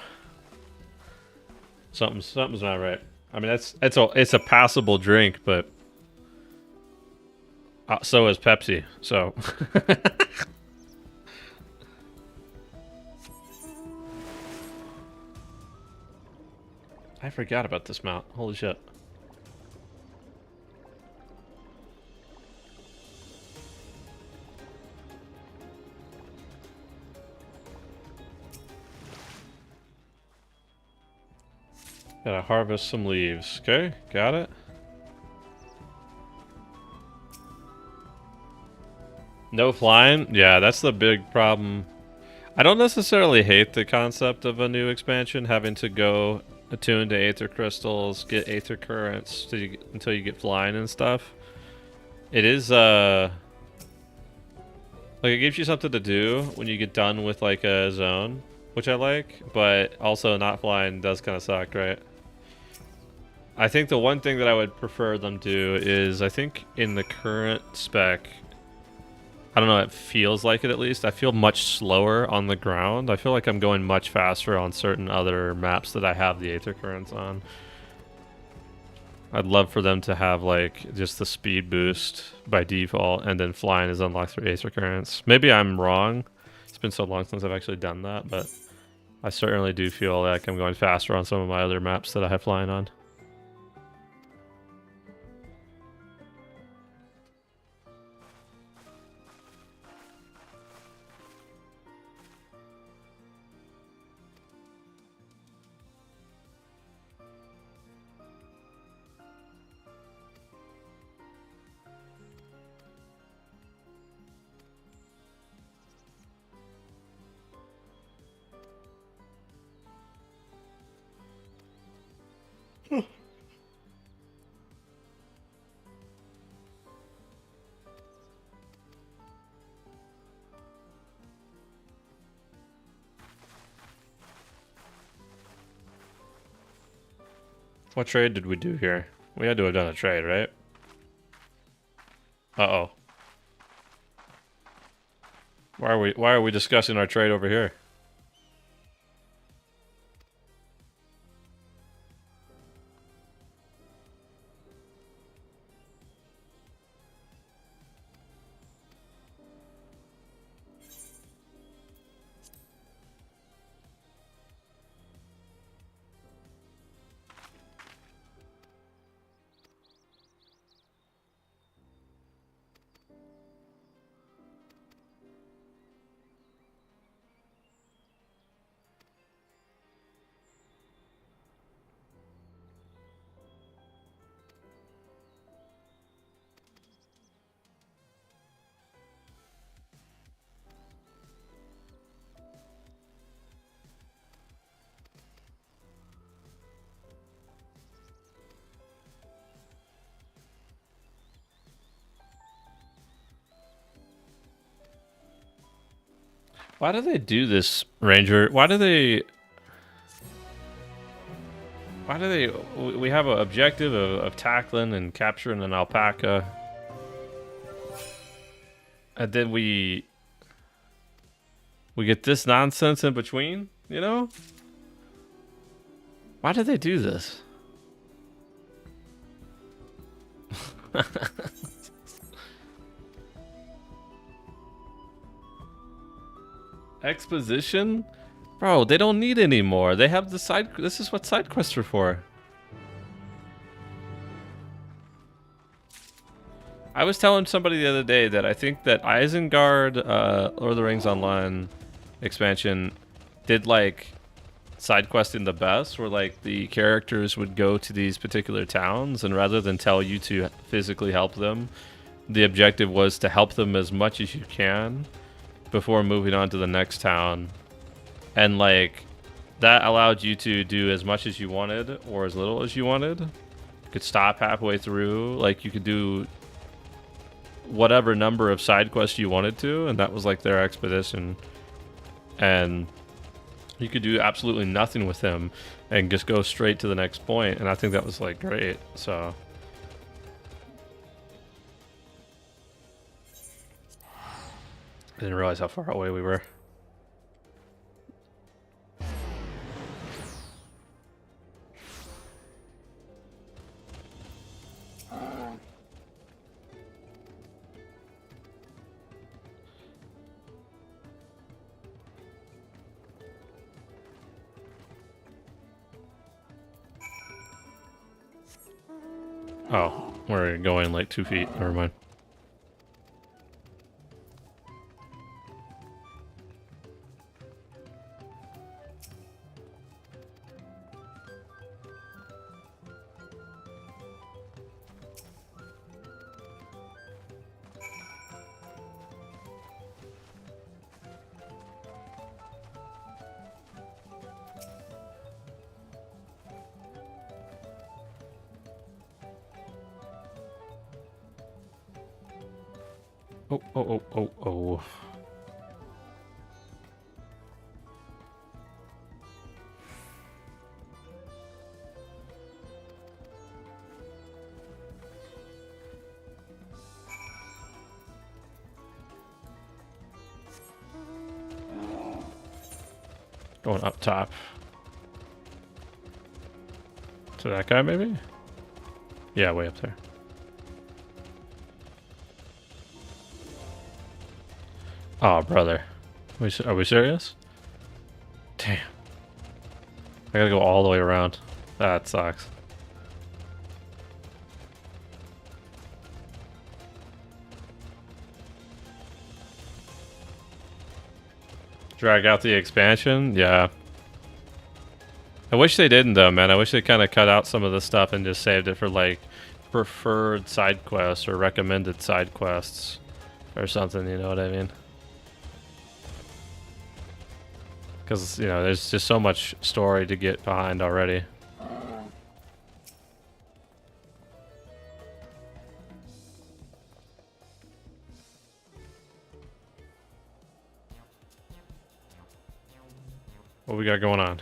Something's not right. I mean, it's a passable drink, but so is Pepsi. So I forgot about this mount. Holy shit. Gotta harvest some leaves. Okay, got it. No flying? Yeah, that's the big problem. I don't necessarily hate the concept of a new expansion, having to go attune to aether crystals, get aether currents until you get flying and stuff. It is, like, it gives you something to do when you get done with, like, a zone, which I like, but also not flying does kind of suck, right? I think the one thing that I would prefer them do is, I think in the current spec, I don't know, it feels like it at least. I feel much slower on the ground. I feel like I'm going much faster on certain other maps that I have the aether currents on. I'd love for them to have like just the speed boost by default and then flying is unlocked through aether currents. Maybe I'm wrong. It's been so long since I've actually done that, but I certainly do feel like I'm going faster on some of my other maps that I have flying on. What trade did we do here? We had to have done a trade, right? Uh-oh. Why are we discussing our trade over here? Why do they do this, Ranger? Why do they... We have an objective of tackling and capturing an alpaca. And then we get this nonsense in between, you know? Why do they do this? Exposition? Bro, they don't need any more. They have the side... This is what side quests are for. I was telling somebody the other day that I think that Isengard, Lord of the Rings Online expansion did like side questing the best, where like the characters would go to these particular towns and rather than tell you to physically help them, the objective was to help them as much as you can before moving on to the next town. And like that allowed you to do as much as you wanted or as little as you wanted. You could stop halfway through, like you could do whatever number of side quests you wanted to, and that was like their expedition. And you could do absolutely nothing with him and just go straight to the next point, and I think that was like great. So I didn't realize how far away we were. Oh, we're going like 2 feet. Never mind. Oh. Going up top. To that guy, maybe? Yeah, way up there. Oh, brother. Are we serious? Damn. I gotta go all the way around. That sucks. Drag out the expansion? Yeah. I wish they didn't though, man. I wish they kind of cut out some of the stuff and just saved it for like preferred side quests or recommended side quests or something, you know what I mean? Because, you know, there's just so much story to get behind already. What we got going on?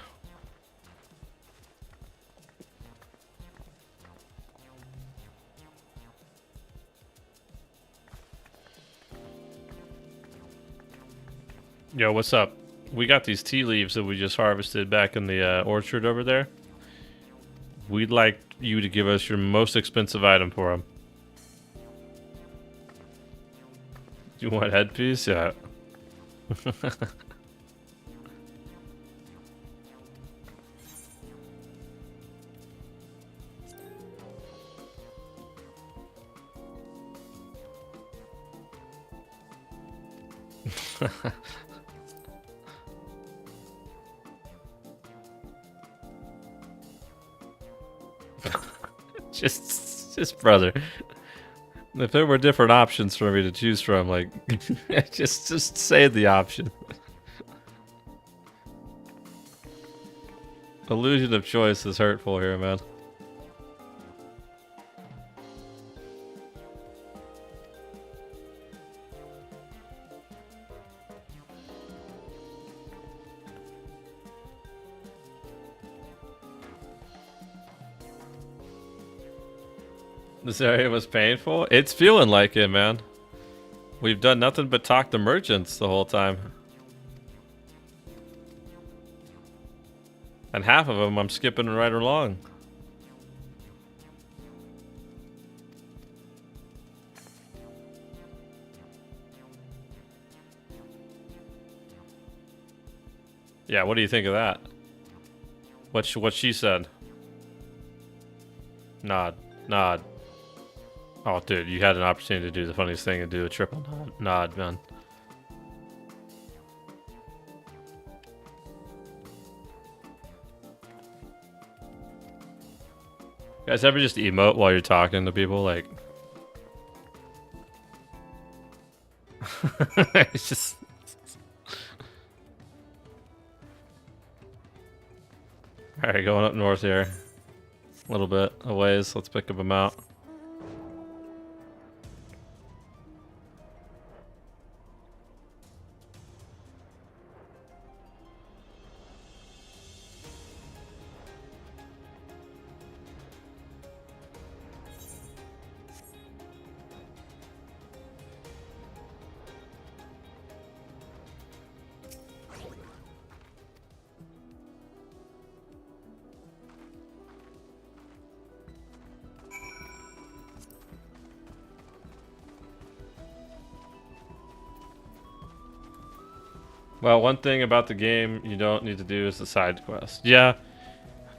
Yo, what's up? We got these tea leaves that we just harvested back in the orchard over there. We'd like you to give us your most expensive item for them. You want headpiece? Yeah. just brother. If there were different options for me to choose from, like, just say the option. Illusion of choice is hurtful here, man. This area was painful? It's feeling like it, man. We've done nothing but talk to merchants the whole time. And half of them I'm skipping right along. Yeah, what do you think of that? What she said? Nod. Oh, dude, you had an opportunity to do the funniest thing and do a triple nod, man. You guys ever just emote while you're talking to people? Like, it's just Alright, going up north here. A little bit a ways. Let's pick them out. Well, one thing about the game you don't need to do is the side quest. Yeah,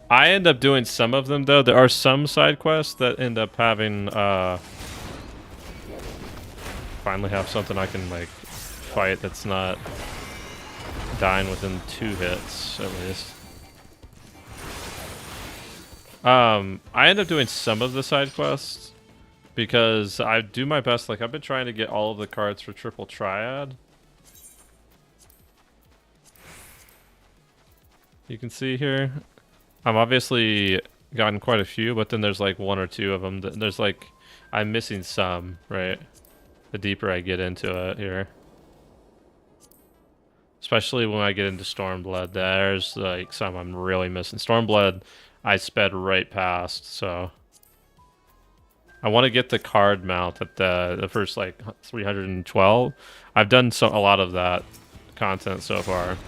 I end up doing some of them though. There are some side quests that end up having finally have something I can like fight that's not dying within 2 hits at least. I end up doing some of the side quests because I do my best. Like I've been trying to get all of the cards for Triple Triad. You can see here, I'm obviously gotten quite a few, but then there's like 1 or 2 of them. There's like, I'm missing some, right? The deeper I get into it here. Especially when I get into Stormblood, there's like some I'm really missing. Stormblood, I sped right past, so. I want to get the card mount at the first like 312. I've done a lot of that content so far.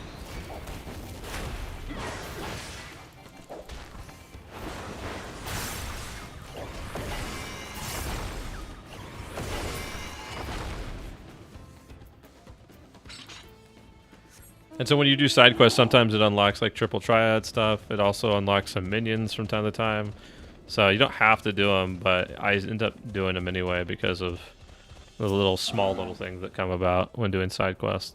And so when you do side quests, sometimes it unlocks like Triple Triad stuff. It also unlocks some minions from time to time. So you don't have to do them, but I end up doing them anyway because of the small little things that come about when doing side quests.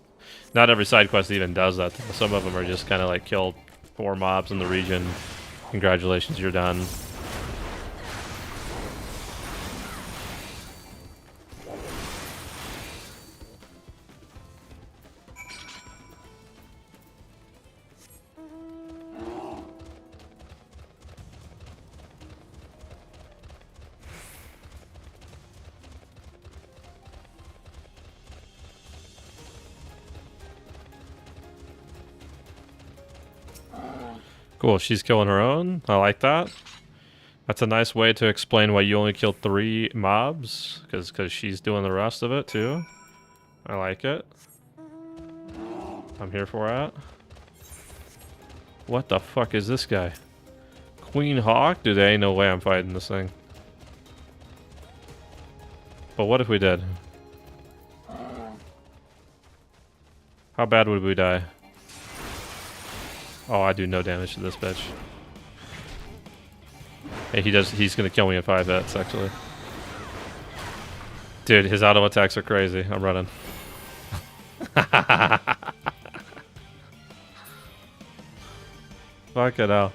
Not every side quest even does that. Some of them are just kind of like kill 4 mobs in the region. Congratulations, you're done. Cool, she's killing her own. I like that. That's a nice way to explain why you only killed 3 mobs, because she's doing the rest of it too. I like it. I'm here for it. What the fuck is this guy? Queen Hawk? Dude, there ain't no way I'm fighting this thing. But what if we did? How bad would we die? Oh, I do no damage to this bitch. Hey, he's gonna kill me in 5 hits, actually. Dude, his auto attacks are crazy. I'm running. Fuck it out.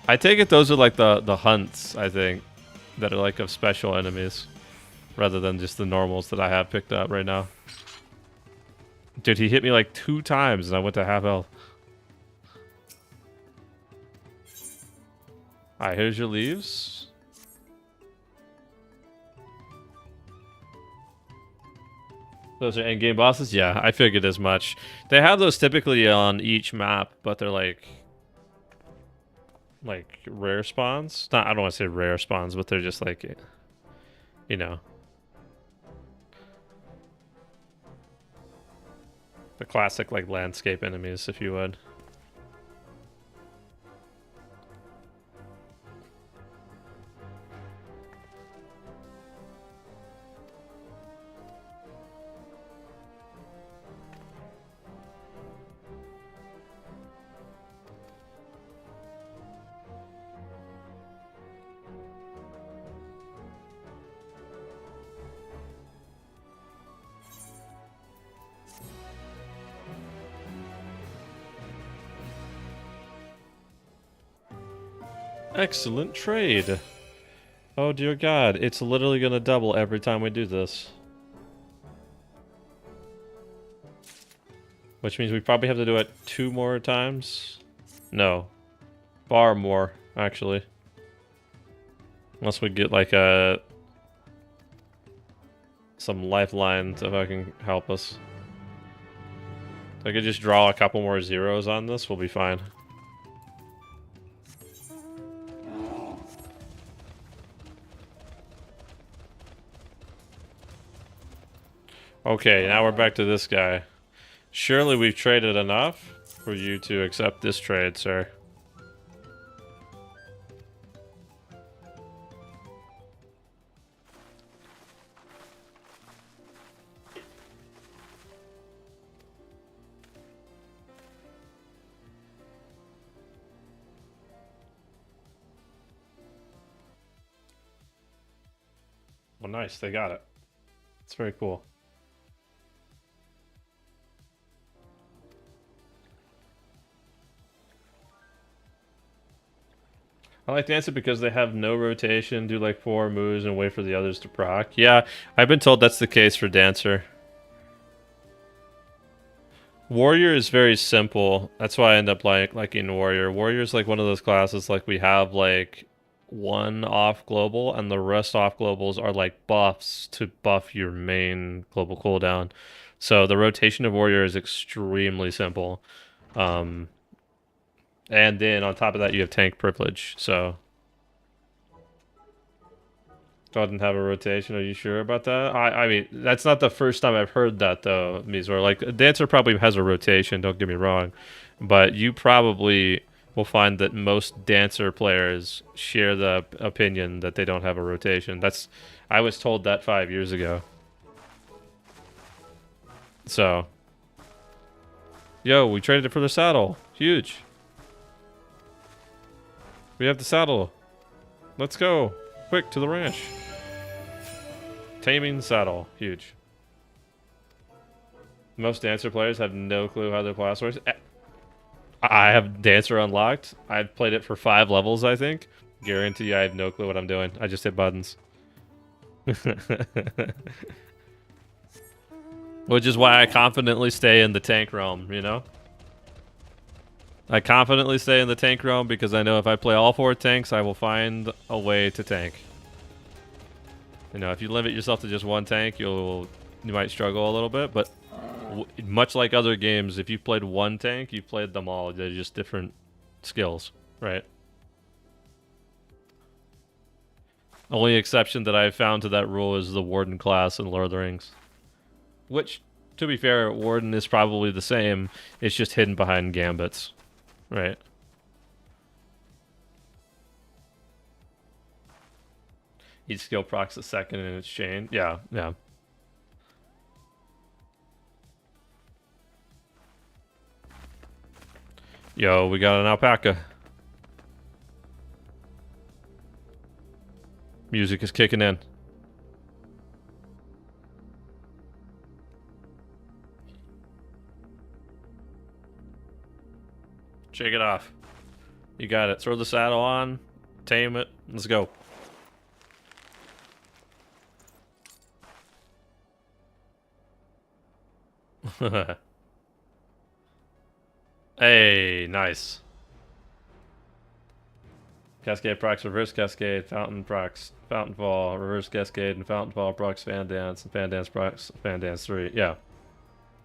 I take it those are like the hunts, I think, that are like of special enemies, rather than just the normals that I have picked up right now. Dude, he hit me like 2 times and I went to half health. Alright, here's your leaves. Those are endgame bosses? Yeah, I figured as much. They have those typically on each map, but they're like rare spawns. I don't want to say rare spawns, but they're just like, you know, the classic like landscape enemies, if you would. Excellent trade. Oh dear God, it's literally gonna double every time we do this. Which means we probably have to do it 2 more times. No, Far more, actually. Unless we get like some lifeline to fucking help us. If I could just draw a couple more zeros on this, we'll be fine. Okay, now we're back to this guy. Surely we've traded enough for you to accept this trade, sir. Well, nice, they got it. It's very cool. I like Dancer because they have no rotation, do like 4 moves, and wait for the others to proc. Yeah, I've been told that's the case for Dancer. Warrior is very simple. That's why I end up liking Warrior. Warrior is like one of those classes like we have like 1 off global, and the rest off globals are like buffs to buff your main global cooldown. So the rotation of Warrior is extremely simple. And then on top of that you have tank privilege, so doesn't have a rotation. Are you sure about that? I mean, that's not the first time I've heard that though, Mizor. Like, Dancer probably has a rotation, don't get me wrong. But you probably will find that most Dancer players share the opinion that they don't have a rotation. I was told that 5 years ago. So. Yo, we traded it for the saddle. Huge. We have the saddle. Let's go. Quick, to the ranch. Taming saddle. Huge. Most Dancer players have no clue how their class works. I have Dancer unlocked. I've played it for 5 levels, I think. Guarantee I have no clue what I'm doing. I just hit buttons. Which is why I confidently stay in the tank realm, you know? I confidently stay in the tank realm because I know if I play all 4 tanks, I will find a way to tank. You know, if you limit yourself to just 1 tank, you might struggle a little bit, but much like other games, if you played 1 tank, you've played them all. They're just different skills, right? Only exception that I've found to that rule is the Warden class in Lord of the Rings. Which, to be fair, Warden is probably the same. It's just hidden behind gambits, right? Each skill procs a second in its chain. Yeah, yeah. Yo, we got an alpaca. Music is kicking in. Shake it off. You got it. Throw the saddle on. Tame it. Let's go. Hey, nice. Cascade procs, reverse cascade, fountain procs, fountain fall, reverse cascade, and fountain fall procs, fan dance, and fan dance procs, fan dance 3. Yeah.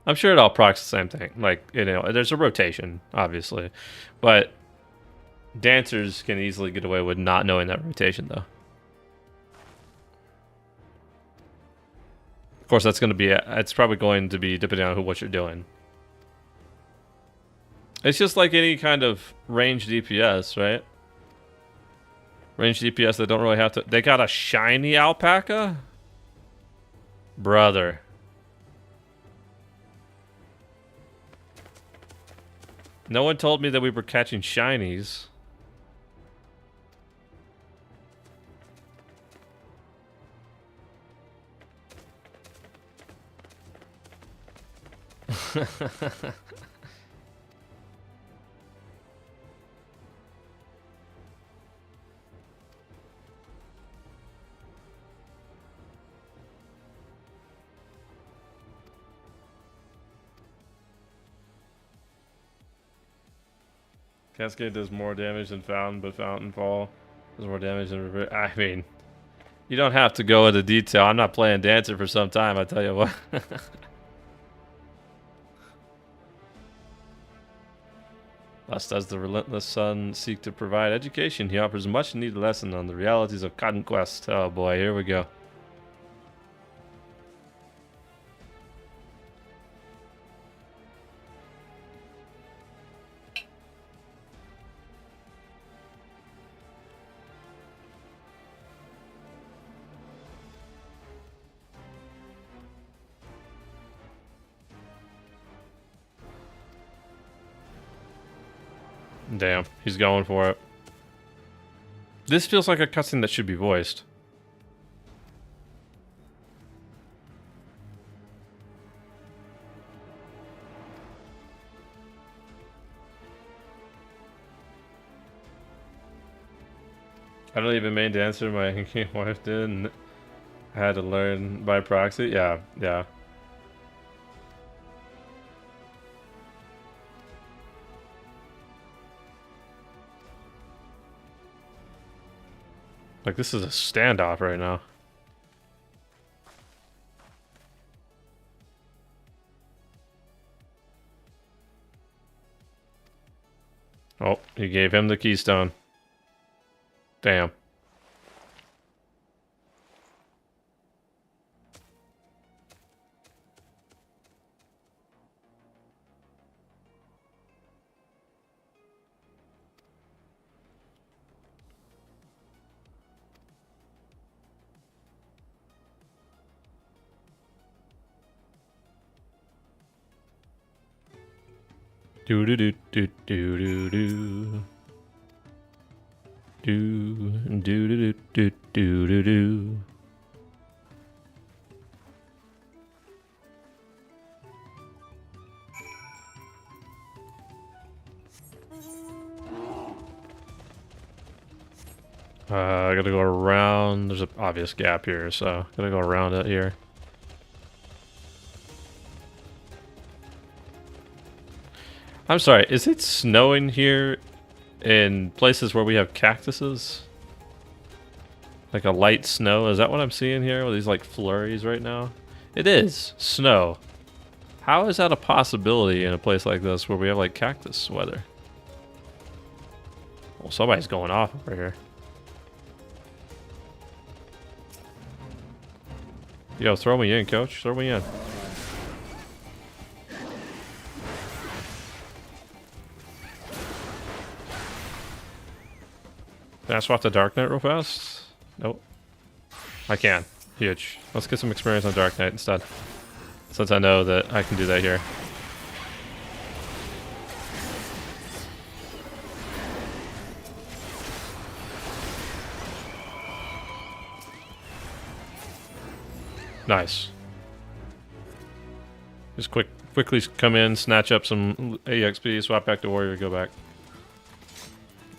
I'm sure it all procs the same thing. Like, you know, there's a rotation, obviously. But Dancers can easily get away with not knowing that rotation, though. Of course, that's going to be, it's probably going to be depending on what you're doing. It's just like any kind of ranged DPS, right? Ranged DPS, they don't really have to... They got a shiny alpaca? Brother. No one told me that we were catching shinies. Cascade does more damage than Fountain, but Fountain Fall does more damage than Reverse. I mean, you don't have to go into detail. I'm not playing Dancer for some time, I tell you what. Thus does the relentless sun seek to provide education. He offers a much needed lesson on the realities of conquest. Oh boy, here we go. Damn, he's going for it. This feels like a cutscene that should be voiced. I don't even main dancer, my wife did, and I had to learn by proxy. Yeah, yeah. Like, this is a standoff right now. Oh, he gave him the keystone. Damn. Do do do do do do do. Do do do do do do do. I gotta go around. There's an obvious gap here, so gotta go around it here. I'm sorry, is it snowing here in places where we have cactuses? Like a light snow? Is that what I'm seeing here with these like flurries right now? It is snow. How is that a possibility in a place like this where we have like cactus weather? Well, somebody's going off over here. Yo, throw me in, coach. Throw me in. Can I swap the Dark Knight real fast? Nope. I can. Huge. Let's get some experience on Dark Knight instead. Since I know that I can do that here. Nice. Just quickly come in, snatch up some EXP, swap back to Warrior, go back.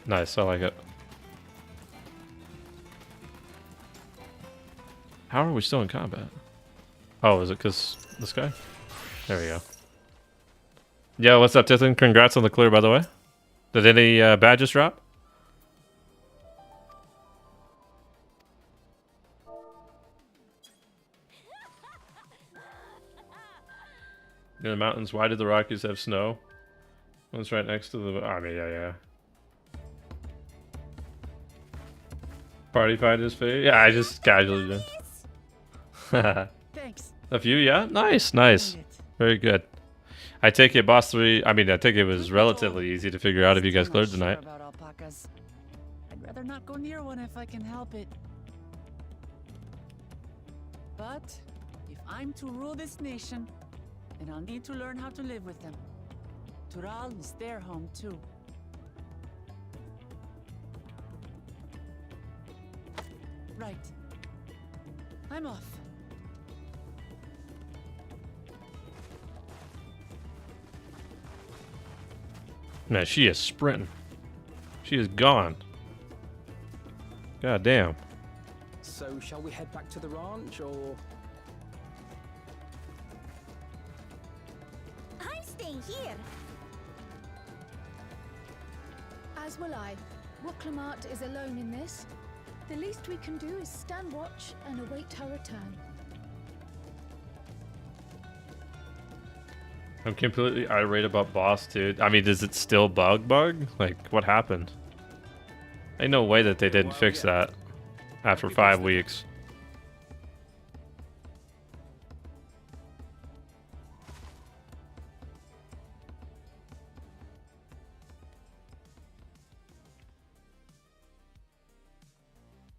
Nice, I like it. How are we still in combat? Oh, is it because this guy? There we go. Yo, what's up, Tithan? Congrats on the clear, by the way. Did any badges drop? In the mountains, why did the Rockies have snow? One's right next to the... I mean, yeah. Party fight is fate? Yeah, I just casually did. Thanks. A few, yeah? Nice, nice. Very good. I take it boss 3... I mean, I think it was relatively easy to figure out if you guys cleared tonight. About alpacas. I'd rather not go near one if I can help it. But if I'm to rule this nation, then I'll need to learn how to live with them. Tural is their home too. Right. I'm off. Man, she is sprinting. She is gone. God damn. So, shall we head back to the ranch, or...? I'm staying here. As will I. Wuklamart is alone in this. The least we can do is stand watch and await her return. I'm completely irate about boss, dude. I mean, is it still bug? Like, what happened? Ain't no way that they didn't fix that after 5 weeks.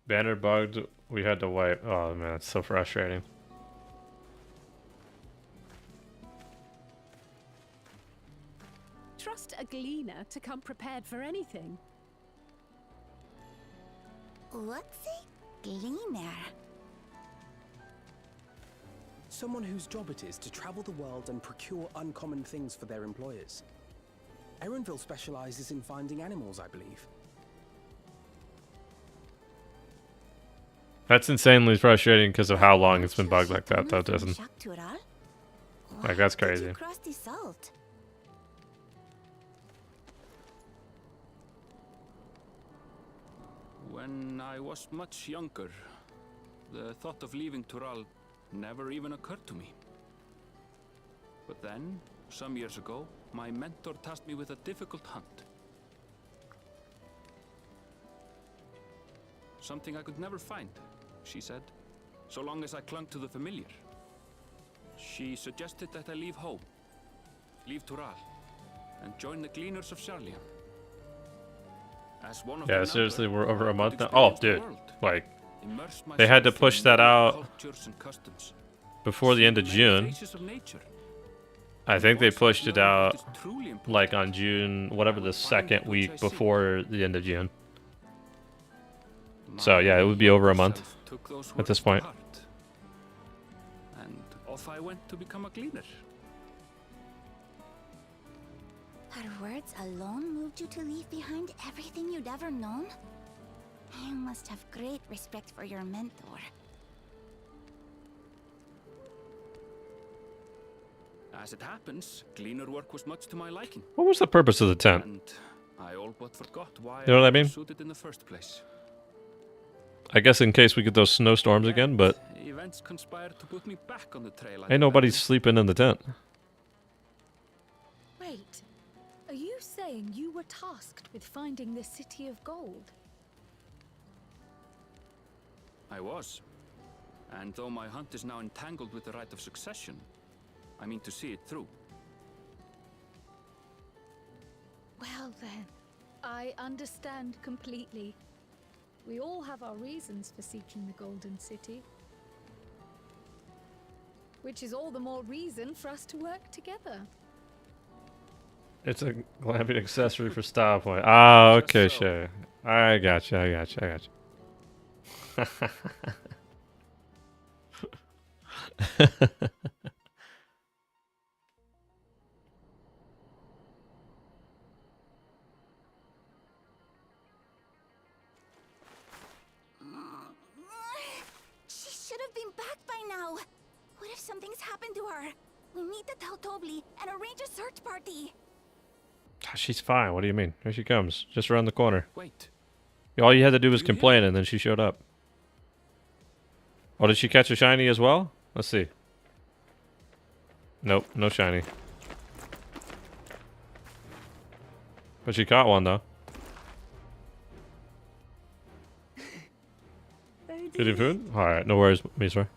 Banner bugged, we had to wipe. Oh man, it's so frustrating. Trust a gleaner to come prepared for anything. What's a gleaner? Someone whose job it is to travel the world and procure uncommon things for their employers. Erenville specializes in finding animals, I believe. That's insanely frustrating because of how long it's been bugged like that, though, doesn't? Like, that's crazy. When I was much younger, the thought of leaving Tural never even occurred to me. But then, some years ago, my mentor tasked me with a difficult hunt. Something I could never find, she said, so long as I clung to the familiar. She suggested that I leave home, leave Tural, and join the Gleaners of Sharlian. As one of Yeah, seriously, we're over a month now. Oh, dude, like, they had to push that out before the end of June. I think they pushed it out, like, on June, whatever the second week before the end of June. So yeah, it would be over a month at this point. And off I went to become a gleaner. Her words alone moved you to leave behind everything you'd ever known? You must have great respect for your mentor. As it happens, gleaner work was much to my liking. What was the purpose of the tent? And I all but forgot why You know what I mean? was suited in the first place. I guess in case we get those snowstorms again, but Events conspired to put me back on the trail. ain't nobody sleeping in the tent. Wait, are you saying you were tasked with finding the City of Gold? I was. And though my hunt is now entangled with the right of succession, I mean to see it through. Well then, I understand completely. We all have our reasons for seeking the Golden City. Which is all the more reason for us to work together. It's a glamping accessory for Style Point. Ah, okay, sure. I gotcha, I gotcha, I gotcha. She should have been back by now. What if something's happened to her? We need to tell Tobli and arrange a search party. She's fine. What do you mean? Here she comes. Just around the corner. Wait. All you had to do was complain and then she showed up. Oh, did she catch a shiny as well? Let's see. Nope, no shiny. But she caught one though. Good eat food? Alright, no worries, Misra.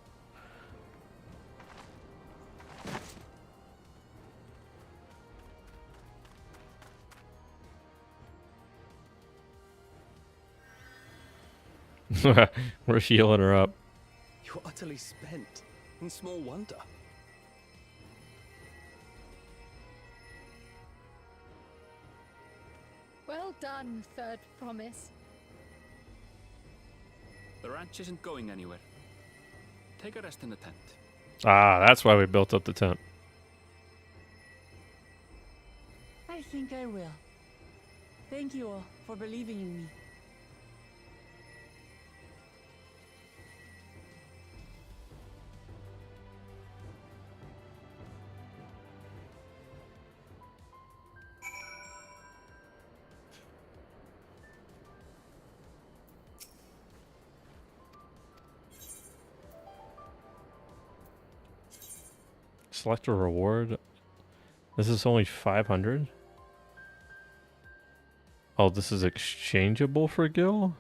We're healing her up. You're utterly spent. And small wonder. Well done, Third Promise. The ranch isn't going anywhere. Take a rest in the tent. Ah, that's why we built up the tent. I think I will. Thank you all for believing in me. Select a reward. This is only 500. Oh, this is exchangeable for Gil?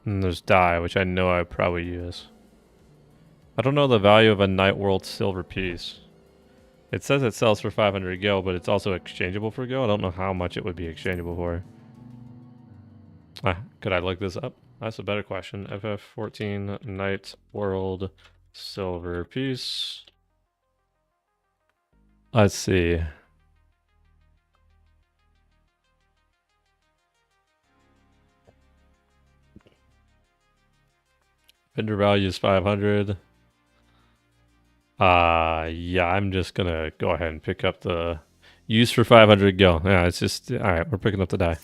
And there's dye, which I know I probably use. I don't know the value of a Night World silver piece. It says it sells for 500 Gil, but it's also exchangeable for Gil. I don't know how much it would be exchangeable for. Could I look this up? That's a better question. FF14 Night World silver piece. Let's see. Vendor value is 500. Yeah, I'm just gonna go ahead and pick up the use for 500 Gil. Yeah, it's just, alright, we're picking up the die.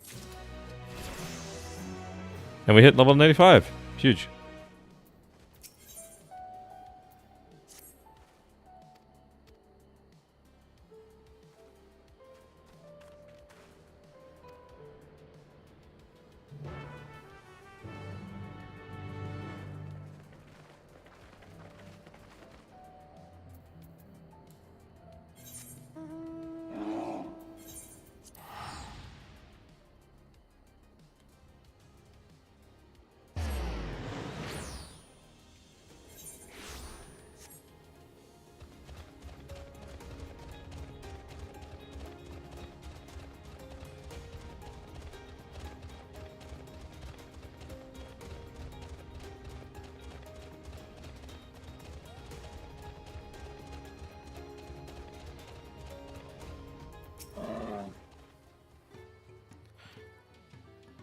And we hit level 95. Huge.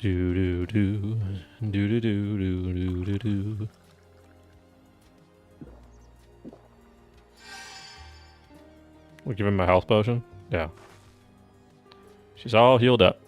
Do do do do do do do do do. We're giving my health potion? Yeah. She's all healed up.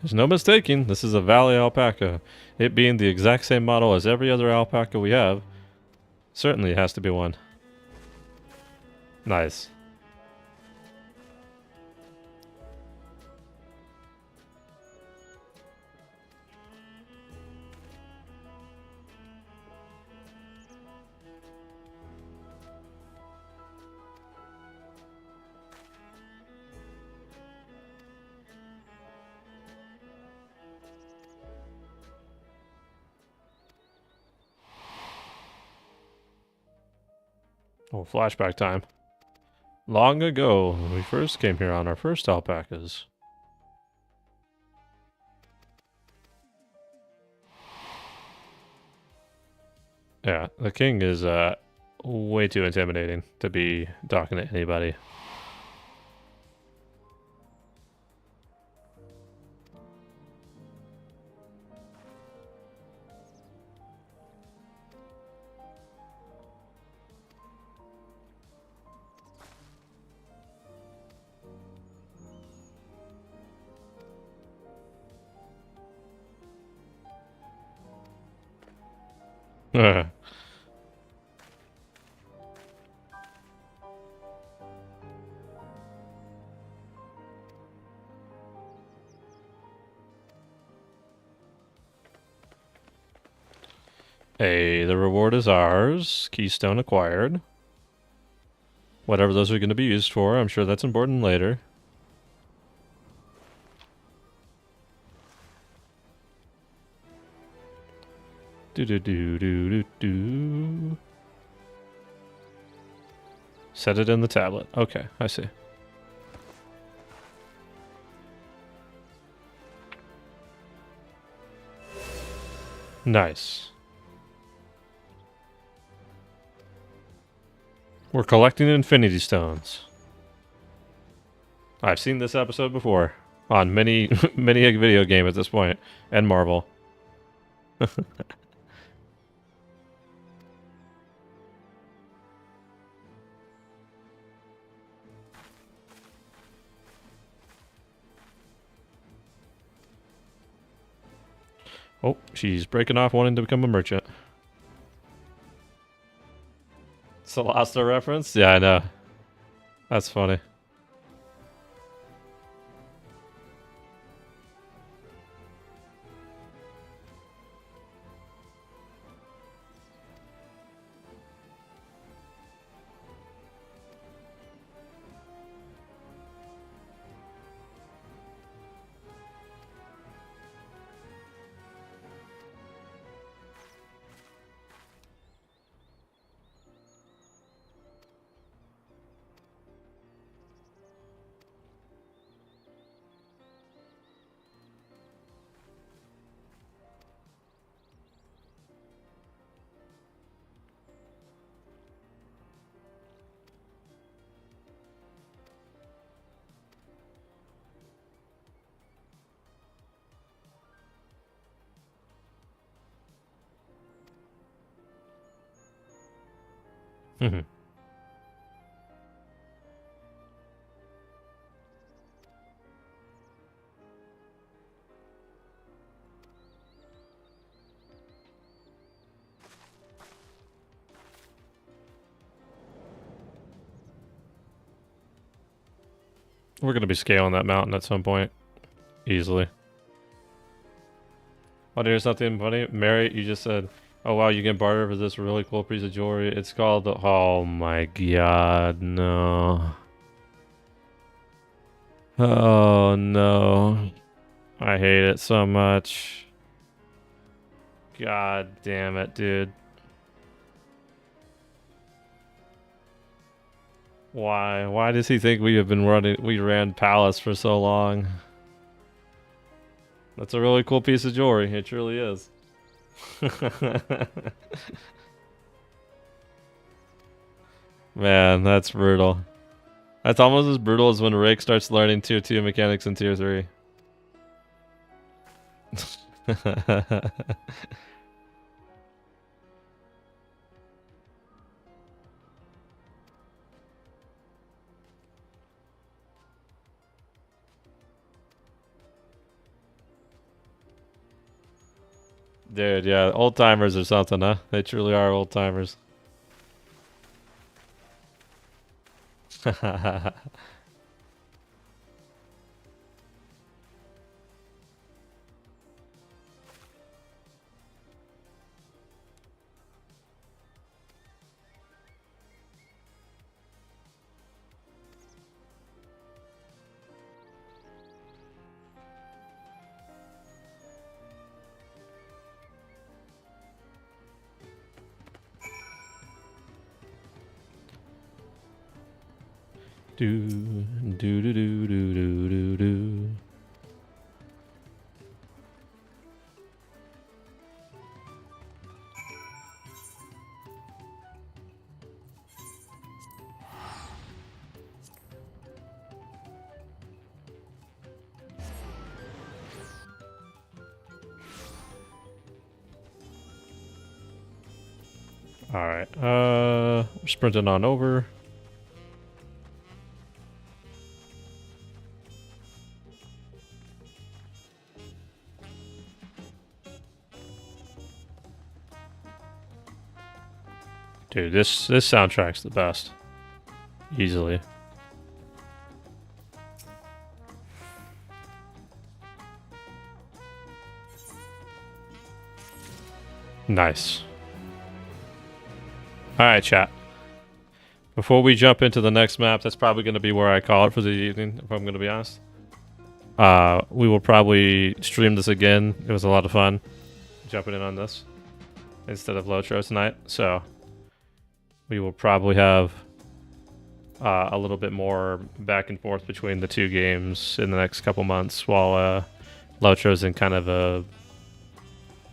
There's no mistaking, this is a valley alpaca. It being the exact same model as every other alpaca we have, certainly has to be one. Nice. Oh, flashback time. Long ago, when we first came here on our first alpacas. Yeah, the king is way too intimidating to be talking to anybody. Hey, the reward is ours. Keystone acquired. Whatever those are going to be used for, I'm sure that's important later. Do do do do do do. Set it in the tablet. Okay, I see. Nice. We're collecting Infinity Stones. I've seen this episode before on many many a video game at this point, and Marvel. Oh, she's breaking off wanting to become a merchant. It's a Loster reference? Yeah, I know. That's funny. Mhm. We're going to be scaling that mountain at some point. Easily. Oh, here's something funny. Mary, you just said, oh wow, you can barter for this really cool piece of jewelry. It's called the... Oh my god, no. Oh no. I hate it so much. God damn it, dude. Why? Why does he think we ran Palace for so long? That's a really cool piece of jewelry. It truly is. Man, that's brutal. That's almost as brutal as when Rick starts learning tier 2 mechanics in tier 3. Dude, yeah, old timers or something, huh? They truly are old timers. Do do do do do do do do. All right. We're sprinting on over. Dude, this soundtrack's the best. Easily. Nice. Alright, chat. Before we jump into the next map, that's probably going to be where I call it for the evening, if I'm going to be honest. We will probably stream this again. It was a lot of fun jumping in on this instead of Lotro tonight. So we will probably have a little bit more back and forth between the two games in the next couple months while Lotro's in kind of a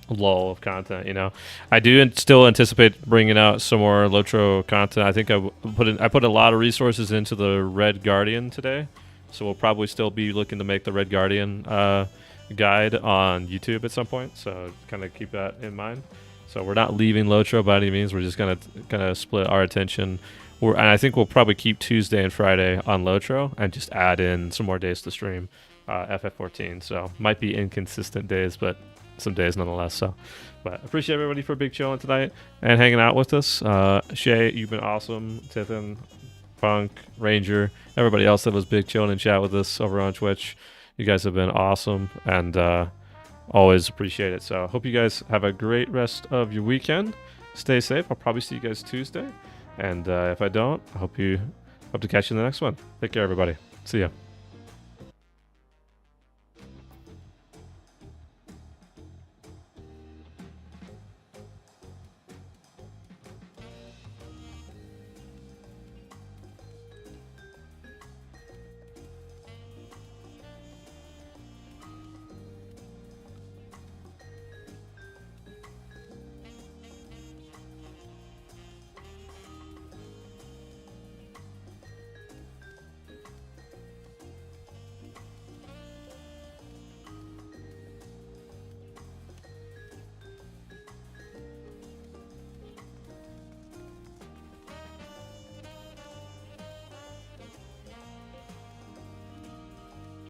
lull of content, you know. I do still anticipate bringing out some more Lotro content. I think I put a lot of resources into the Red Guardian today, so we'll probably still be looking to make the Red Guardian guide on YouTube at some point, so kind of keep that in mind. So we're not leaving Lotro by any means. We're just gonna kind of split our attention. And I think we'll probably keep Tuesday and Friday on Lotro and just add in some more days to stream FF14. So might be inconsistent days, but some days nonetheless. So, but appreciate everybody for big chilling tonight and hanging out with us. Shay, you've been awesome. Tithan, Punk, Ranger, everybody else that was big chilling and chat with us over on Twitch. You guys have been awesome and always appreciate it. So hope you guys have a great rest of your weekend. Stay safe. I'll probably see you guys Tuesday. And if I don't, I hope to catch you in the next one. Take care, everybody. See ya.